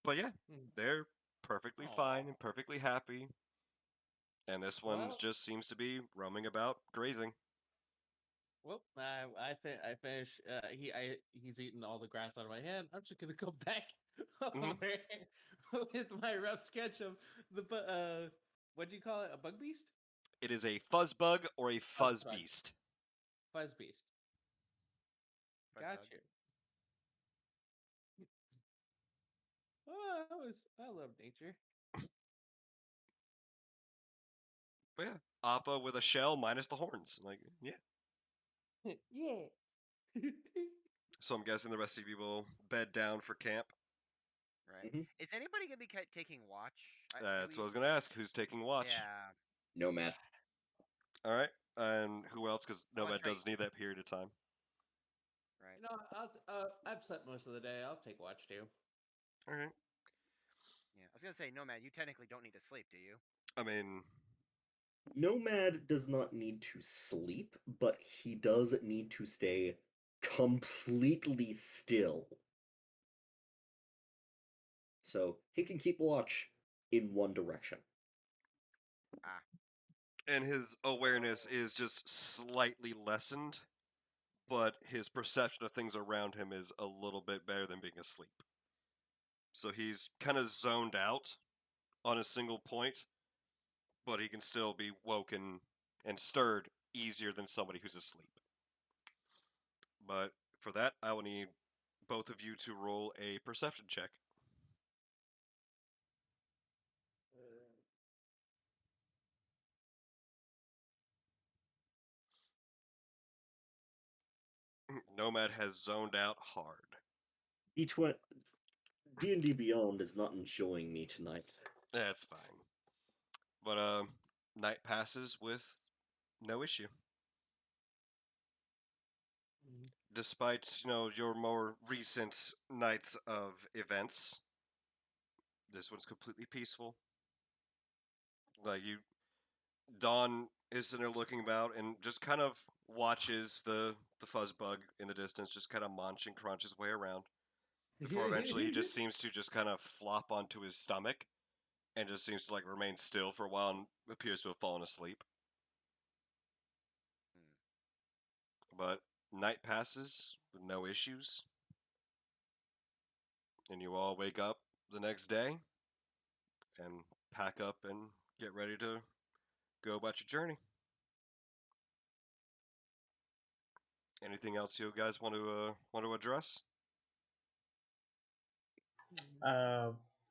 But yeah, Mhm. they're perfectly fine Aw. and perfectly happy. And this one Well- just seems to be roaming about, grazing. Well, I finished. He's eating all the grass out of my hand. I'm just gonna go back over with my rough sketch of the what do you call it? A bug beast? It is a fuzzbug or a fuzz Fuzzbug. beast. Fuzz beast. Got Fuzzbug. you. Oh, I love nature. But yeah, Appa with a shell minus the horns. Like, yeah. Yeah. So I'm guessing the rest of you will bed down for camp. Right. Mhm. Is anybody gonna be taking watch? That's what I was going to ask. Who's taking watch? Yeah. Nomad. All right. And who else? Because Well, Nomad that's right. does need that period of time. Right. No, I've slept most of the day. I'll take watch too. All right. Yeah. I was gonna say, Nomad, you technically don't need to sleep, do you? I mean, Nomad does not need to sleep, but he does need to stay completely still. So he can keep watch in one direction. and his awareness is just slightly lessened but his perception of things around him is a little bit better than being asleep. So he's kind of zoned out on a single point, but he can still be woken and stirred easier than somebody who's asleep. But for that, I will need both of you to roll a perception check. Nomad has zoned out hard. D&D Beyond is not enjoying me tonight. That's fine. But night passes with no issue. Despite, your more recent nights of events, this one's completely peaceful. Dawn is sitting there looking about and just kind of watches the fuzz bug in the distance, just kind of munch and crunch his way around. Before eventually he just seems to just kind of flop onto his stomach and just seems to remain still for a while and appears to have fallen asleep. But night passes with no issues. And you all wake up the next day and pack up and get ready to go about your journey. Anything else you guys want to address?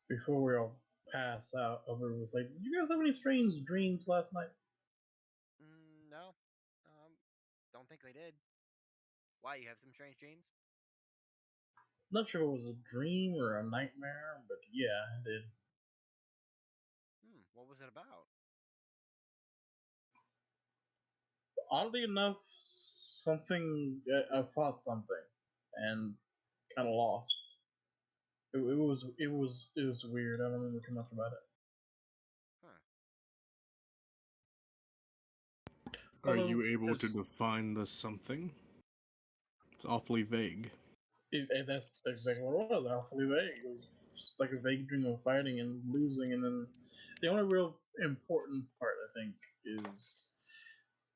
Before we all pass out, Albert was like, "Did you guys have any strange dreams last night?" No. Don't think we did. Why, you have some strange dreams? Not sure if it was a dream or a nightmare, but yeah, I did. What was it about? Oddly enough, I fought something and kind of lost. It was weird. I don't remember too much about it. Are Although, you able to it's- define the something? It's awfully vague. that's exactly what it was. Awfully vague. It was just like a vague dream of fighting and losing, and then the only real important part, I think, is,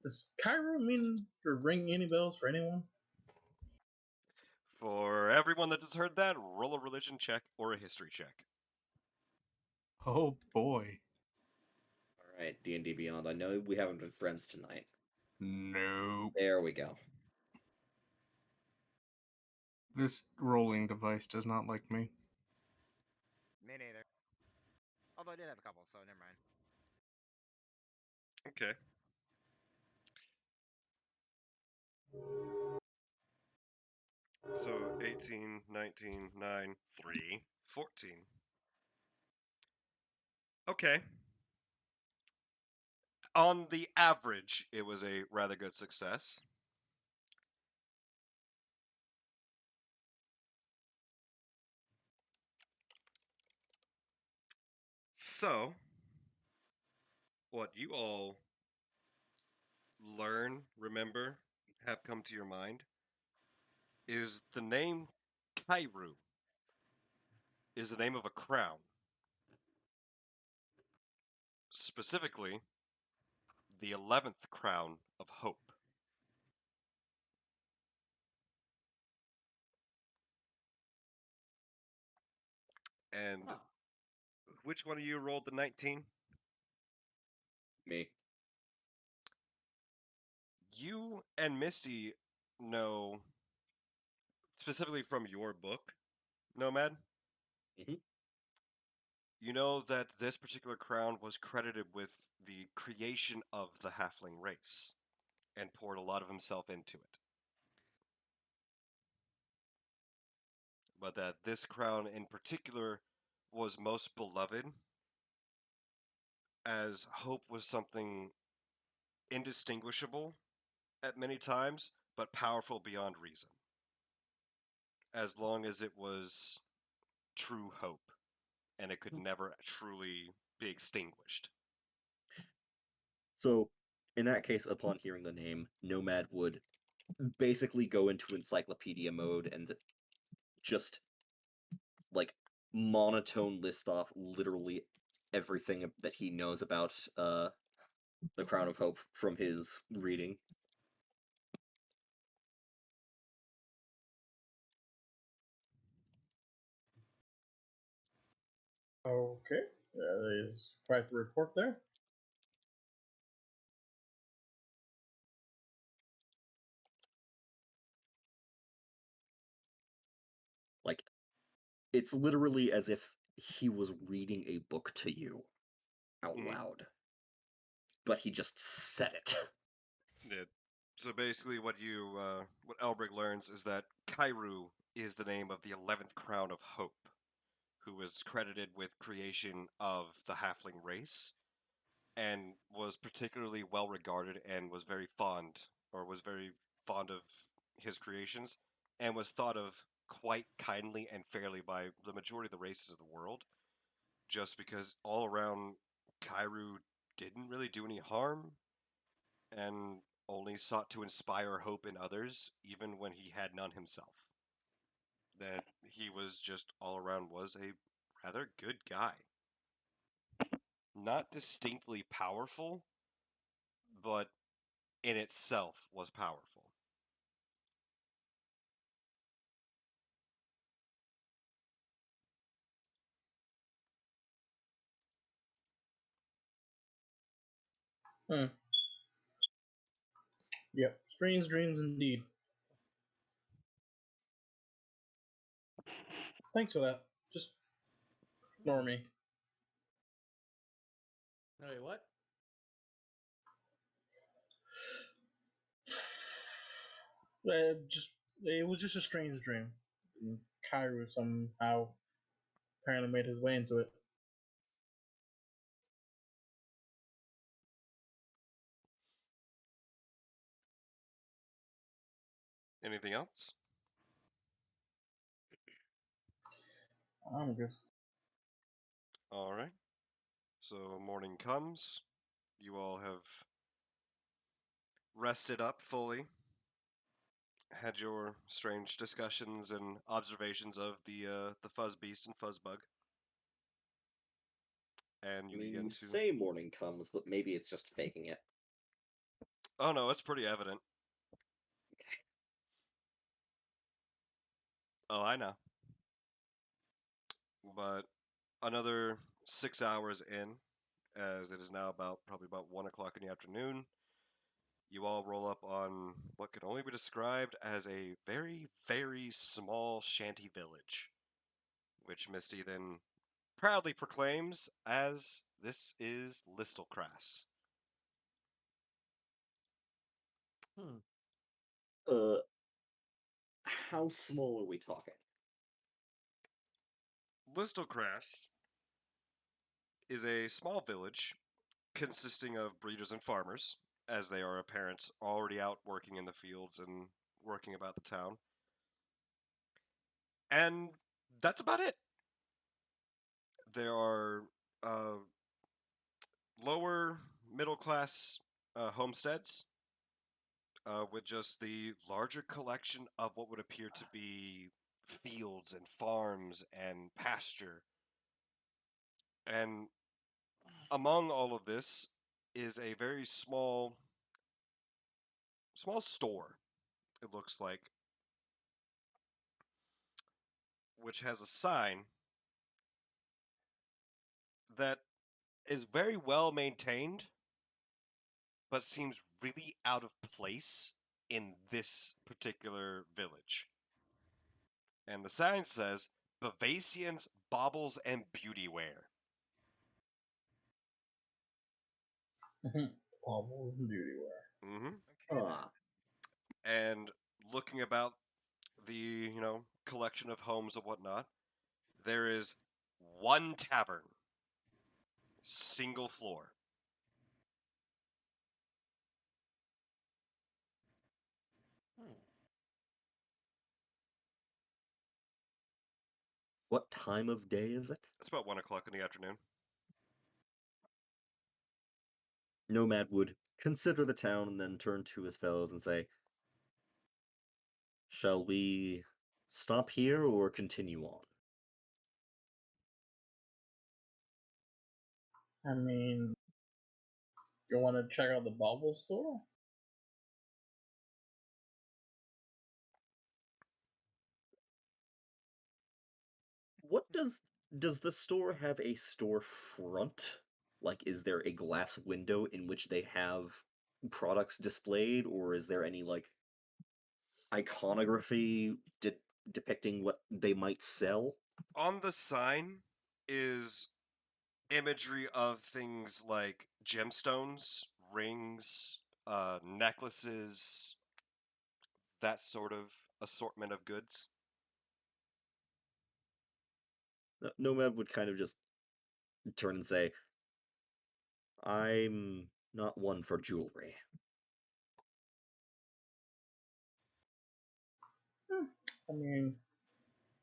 does Cairo mean or ring any bells for anyone? For everyone that has heard that, roll a religion check or a history check. Oh boy. Alright, D&D Beyond, I know we haven't been friends tonight. Nope. There we go. This rolling device does not like me. Me neither. Although I did have a couple, so never mind. Okay. So 18, 19, 9, 3, 14. Okay. On the average, it was a rather good success. So, what you all learn, remember, have come to your mind is the name Kairu is the name of a crown. Specifically, the 11th crown of hope. And which one of you rolled the 19? Me. You and Misty know, specifically from your book, Nomad, Mhm. you know that this particular crown was credited with the creation of the halfling race and poured a lot of himself into it. But that this crown in particular was most beloved, as hope was something indistinguishable at many times, but powerful beyond reason. As long as it was true hope, and it could never truly be extinguished. So, in that case, upon hearing the name, Nomad would basically go into encyclopedia mode and just, monotone list off literally everything that he knows about the Crown of Hope from his reading. Okay. That is quite the report there. Like, it's literally as if he was reading a book to you out Mhm. loud. But he just said it. Yeah. So basically, what Elbrick learns is that Kairu is the name of the 11th crown of Hope, who was credited with creation of the halfling race, and was particularly well regarded and was very fond, of his creations, and was thought of quite kindly and fairly by the majority of the races of the world, just because all around Kairu didn't really do any harm and only sought to inspire hope in others, even when he had none himself. That he was just all around was a rather good guy. Not distinctly powerful, but in itself was powerful. Hmm. Yep. Strange dreams indeed. Thanks for that. Just ignore me. No, wait, what? Just it was just a strange dream. And Cairo somehow apparently made his way into it. Anything else? I'm good. All right. So morning comes. You all have rested up fully. Had your strange discussions and observations of the fuzz beast and fuzzbug, and I you mean, begin you to. say morning comes, but maybe it's just faking it. Oh no, it's pretty evident. Oh, I know. But another 6 hours in, as it is now probably about 1 o'clock in the afternoon, you all roll up on what can only be described as a very, very small shanty village, which Misty then proudly proclaims as this is Listelcrass. Hmm. Uh, how small are we talking? Listelcrass is a small village consisting of breeders and farmers, as they are apparent already out working in the fields and working about the town. And that's about it. There are uh, lower middle class homesteads with just the larger collection of what would appear to be fields and farms and pasture. And among all of this is a very small store, it looks like, which has a sign that is very well maintained, but seems really out of place in this particular village. And the sign says Bavasian's Baubles and Beauty Wear. Baubles and beauty wear. Mm-hmm. Okay. Ah, And looking about the, collection of homes and whatnot, there is one tavern, single floor. Hmm. what time of day is it? It's about 1 o'clock in the afternoon. Nomad would consider the town and then turn to his fellows and say, shall we stop here or continue on? I mean, you want to check out the bauble store? What does Does the store have a storefront? Like, is there a glass window in which they have products displayed, or is there any, like, iconography depicting what they might sell? On the sign is imagery of things like gemstones, rings, necklaces, that sort of assortment of goods. Nomad would kind of just turn and say, I'm not one for jewelry. I mean,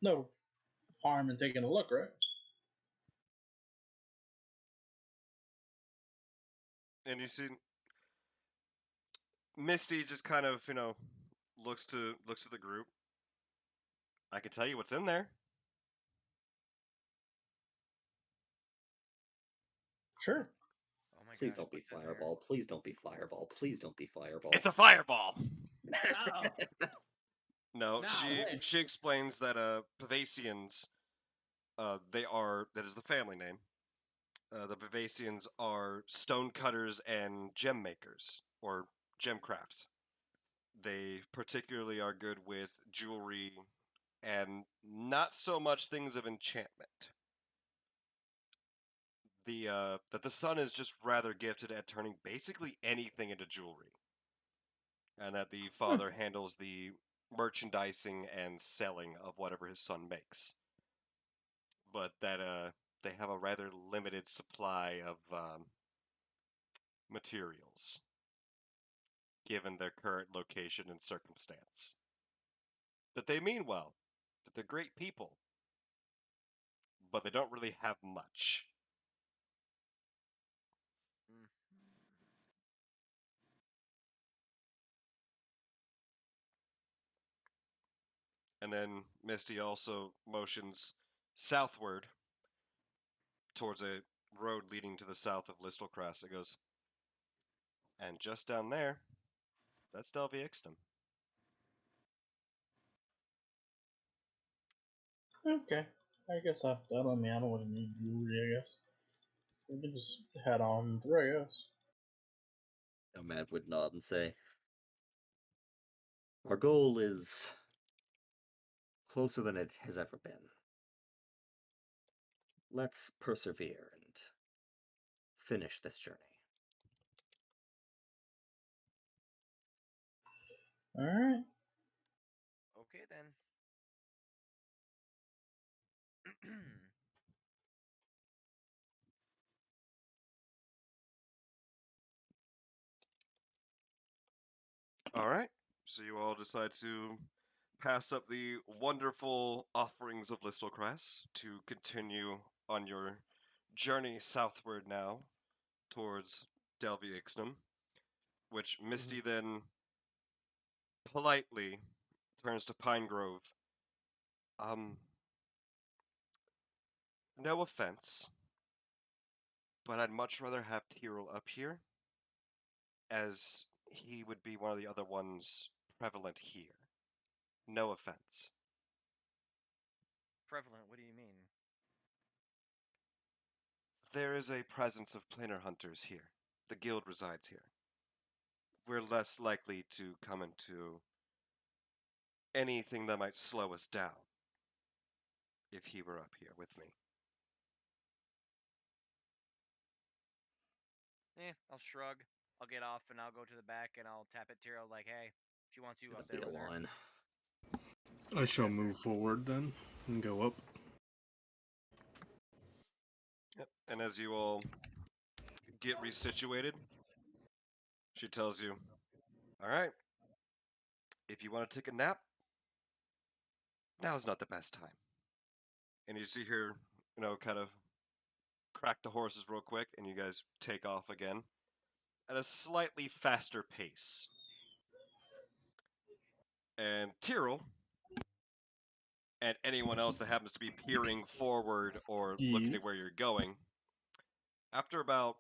no harm in taking a look, right? And you see Misty just kind of, looks to the group. I can tell you what's in there. Sure. Oh my Please gosh, don't be what's in there? Fireball. Please don't be Fireball. Please don't be Fireball. It's a fireball. No. No, No, she wait. she explains that Pavasians, that is the family name. The Pavasians are stone cutters and gem makers, or gem crafts. They particularly are good with jewelry and not so much things of enchantment. That the son is just rather gifted at turning basically anything into jewelry, and that the father handles the merchandising and selling of whatever his son makes. But that they have a rather limited supply of materials, given their current location and circumstance. That they mean well, that they're great people, but they don't really have much. Mhm. And then Misty also motions southward towards a road leading to the south of Listelcrass. It goes, and just down there, that's Delvi Ixtum. Okay. I guess I don't mean I don't really need jewelry. I guess we can just head on through. I guess. Nomad would nod and say, our goal is closer than it has ever been. Let's persevere and finish this journey. All right. Okay then. All right. So you all decide to pass up the wonderful offerings of Listelcrass to continue on your journey southward now towards Delvi Ixtum, which Misty then politely turns to Pine Grove. No offense, but I'd much rather have Tyrell up here, as he would be one of the other ones prevalent here. No offense. Prevalent, what do you mean? There is a presence of planar hunters here. The guild resides here. We're less likely to come into anything that might slow us down if he were up here with me. I'll shrug. I'll get off and I'll go to the back and I'll tap at Tiro like, hey, she wants you up Be there a with her. line. I shall move forward then and go up. Yep. And as you all get resituated, she tells you, all right, if you want to take a nap, now's not the best time. And you see her, kind of crack the horses real quick, and you guys take off again at a slightly faster pace. And Tyrell, and anyone else that happens to be peering forward or looking at where you're going, after about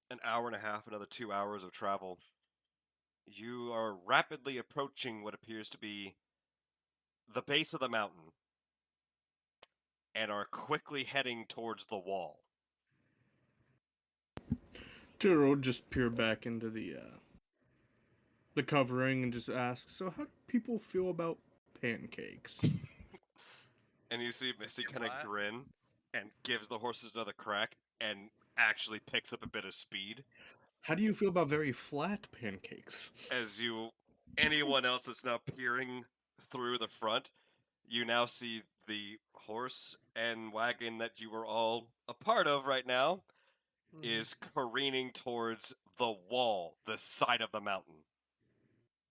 an hour and a half, another 2 hours of travel, you are rapidly approaching what appears to be the base of the mountain. and are quickly heading towards the wall. Tyrrell just peer back into the covering and just asks, "So how do people feel about pancakes?" And you see Misty kind of What? grin and gives the horses another crack and actually picks up a bit of speed. How do you feel about very flat pancakes? As anyone else that's now peering through the front, you now see the horse and wagon that you were all a part of right now is careening towards the wall, the side of the mountain.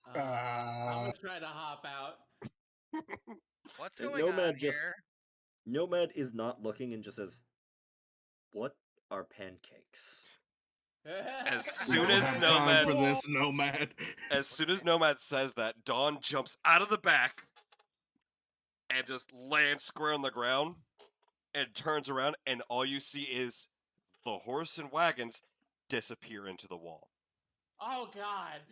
I'm gonna try to hop out. What's And going on Nomad just here? Nomad is not looking and just says, "What are pancakes?" As We soon don't as have Nomad- time for this, Nomad. As soon as Nomad says that, Dawn jumps out of the back and just lands square on the ground and turns around, and all you see is the horse and wagons disappear into the wall. Oh God.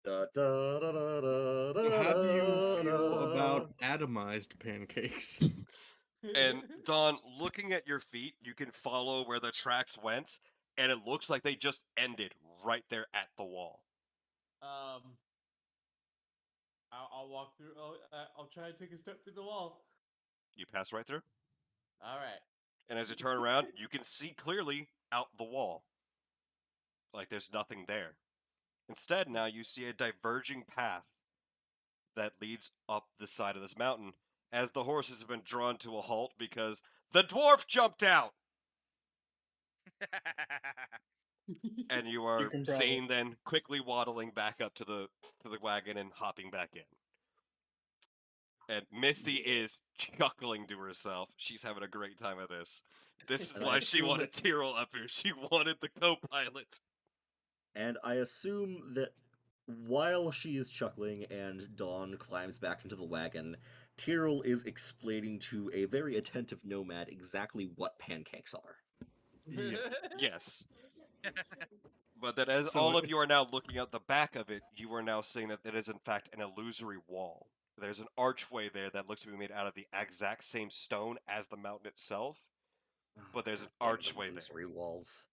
Da, da, da, da, da, da, How do you feel da. about atomized pancakes? And Dawn, looking at your feet, you can follow where the tracks went, and it looks like they just ended right there at the wall. I'll walk through. I'll try to take a step through the wall. You pass right through, All right. and as you turn around, you can see clearly out the wall. Like there's nothing there. Instead, now you see a diverging path that leads up the side of this mountain as the horses have been drawn to a halt because the dwarf jumped out. And you are can travel. seen then quickly waddling back up to the wagon and hopping back in. And Misty is chuckling to herself. She's having a great time with this. This is And I why she assume wanted Tyrrell up here. She wanted the co-pilot. And I assume that while she is chuckling and Dawn climbs back into the wagon, Tyrrell is explaining to a very attentive Nomad exactly what pancakes are. Yes. But that as So all it- of you are now looking out the back of it, you are now seeing that it is in fact an illusory wall. There's an archway there that looks to be made out of the exact same stone as the mountain itself, but there's an Damn archway there. illusory walls.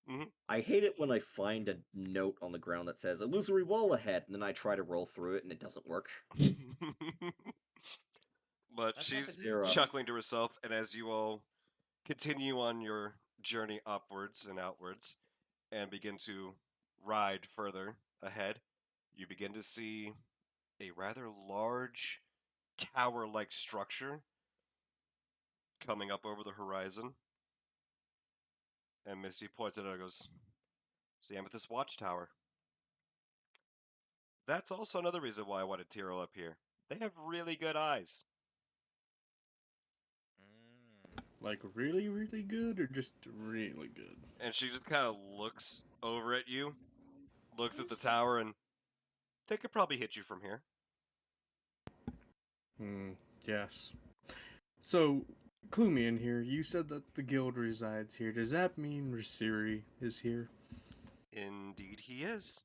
Mhm. I hate it when I find a note on the ground that says illusory wall ahead, and then I try to roll through it and it doesn't work. But That's she's happened Zero. chuckling to herself, and as you all continue on your journey upwards and outwards and begin to ride further ahead, you begin to see a rather large tower-like structure coming up over the horizon. And Misty points at it and goes, "It's the Amethyst Watchtower." That's also another reason why I wanted Tyrrell up here. They have really good eyes. Mm. Like really, really good, or just really good? And she just kind of looks over at you, looks at the tower, and they could probably hit you from here. Yes. So, clue me in here. You said that the guild resides here. Does that mean Rasiri is here? Indeed he is.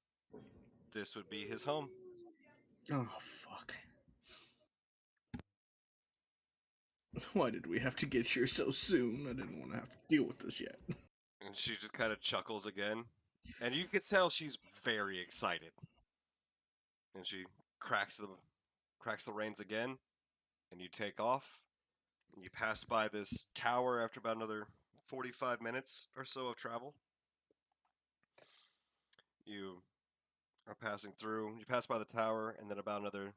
This would be his home. Oh, fuck. Why did we have to get here so soon? I didn't want to have to deal with this yet. And she just kind of chuckles again. And you can tell she's very excited. And she cracks the reins again, and you take off. And you pass by this tower after about another 45 minutes or so of travel. You are passing through. You pass by the tower, and then about another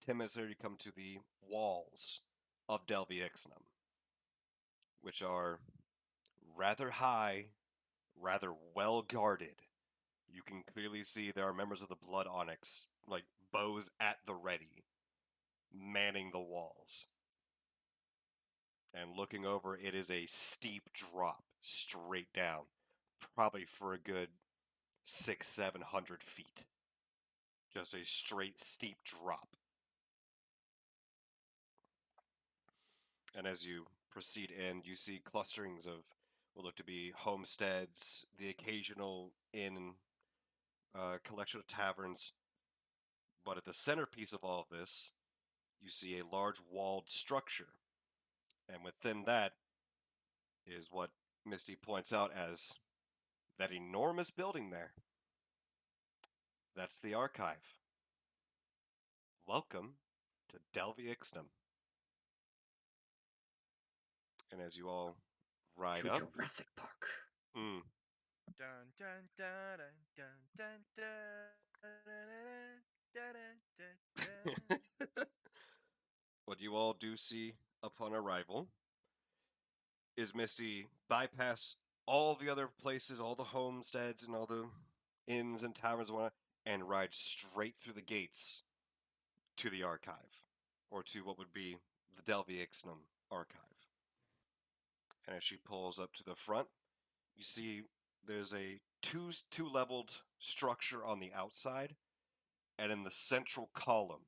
10 minutes later, you come to the walls of Delvi Ixnum, which are rather high, rather well guarded. You can clearly see there are members of the Blood Onyx, like bows at the ready, manning the walls. And looking over, it is a steep drop straight down, probably for a good 600-700 feet. Just a straight steep drop. And as you proceed in, you see clusterings of what look to be homesteads, the occasional inn, collection of taverns. But at the centerpiece of all of this, you see a large walled structure. And within that is what Misty points out as that enormous building there. That's the archive. Welcome to Delvia Ixnum. And as you all ride To up, Jurassic Park. mm, Dun dun dun dun dun dun dun dun dun dun. what you all do see upon arrival is Misty bypass all the other places, all the homesteads and all the inns and taverns and whatnot, and ride straight through the gates to the archive, or to what would be the Delvia Ixnum archive. And as she pulls up to the front, you see there's a two leveled structure on the outside, and in the central column,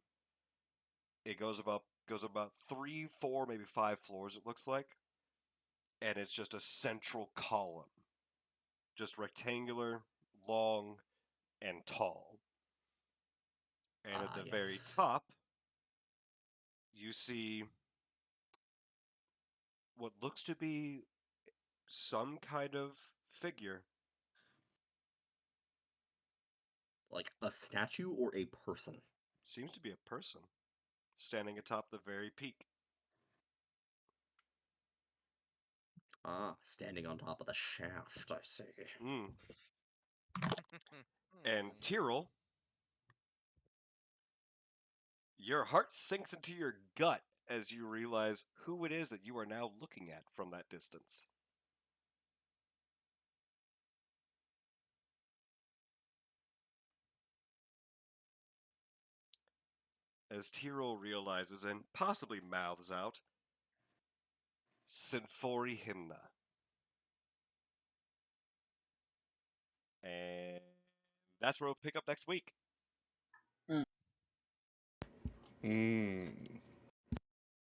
it goes about 3, 4, maybe 5 floors. It looks like, and it's just a central column, just rectangular, long, and tall. And at the very Yes. top, you see what looks to be some kind of figure. Like a statue or a person? Seems to be a person standing atop the very peak. Ah, standing on top of the shaft, I see. Mm. And Tyrrell, your heart sinks into your gut as you realize who it is that you are now looking at from that distance. As Tyrrell realizes and possibly mouths out, Sinfori Hymna. And that's where we'll pick up next week. Hmm.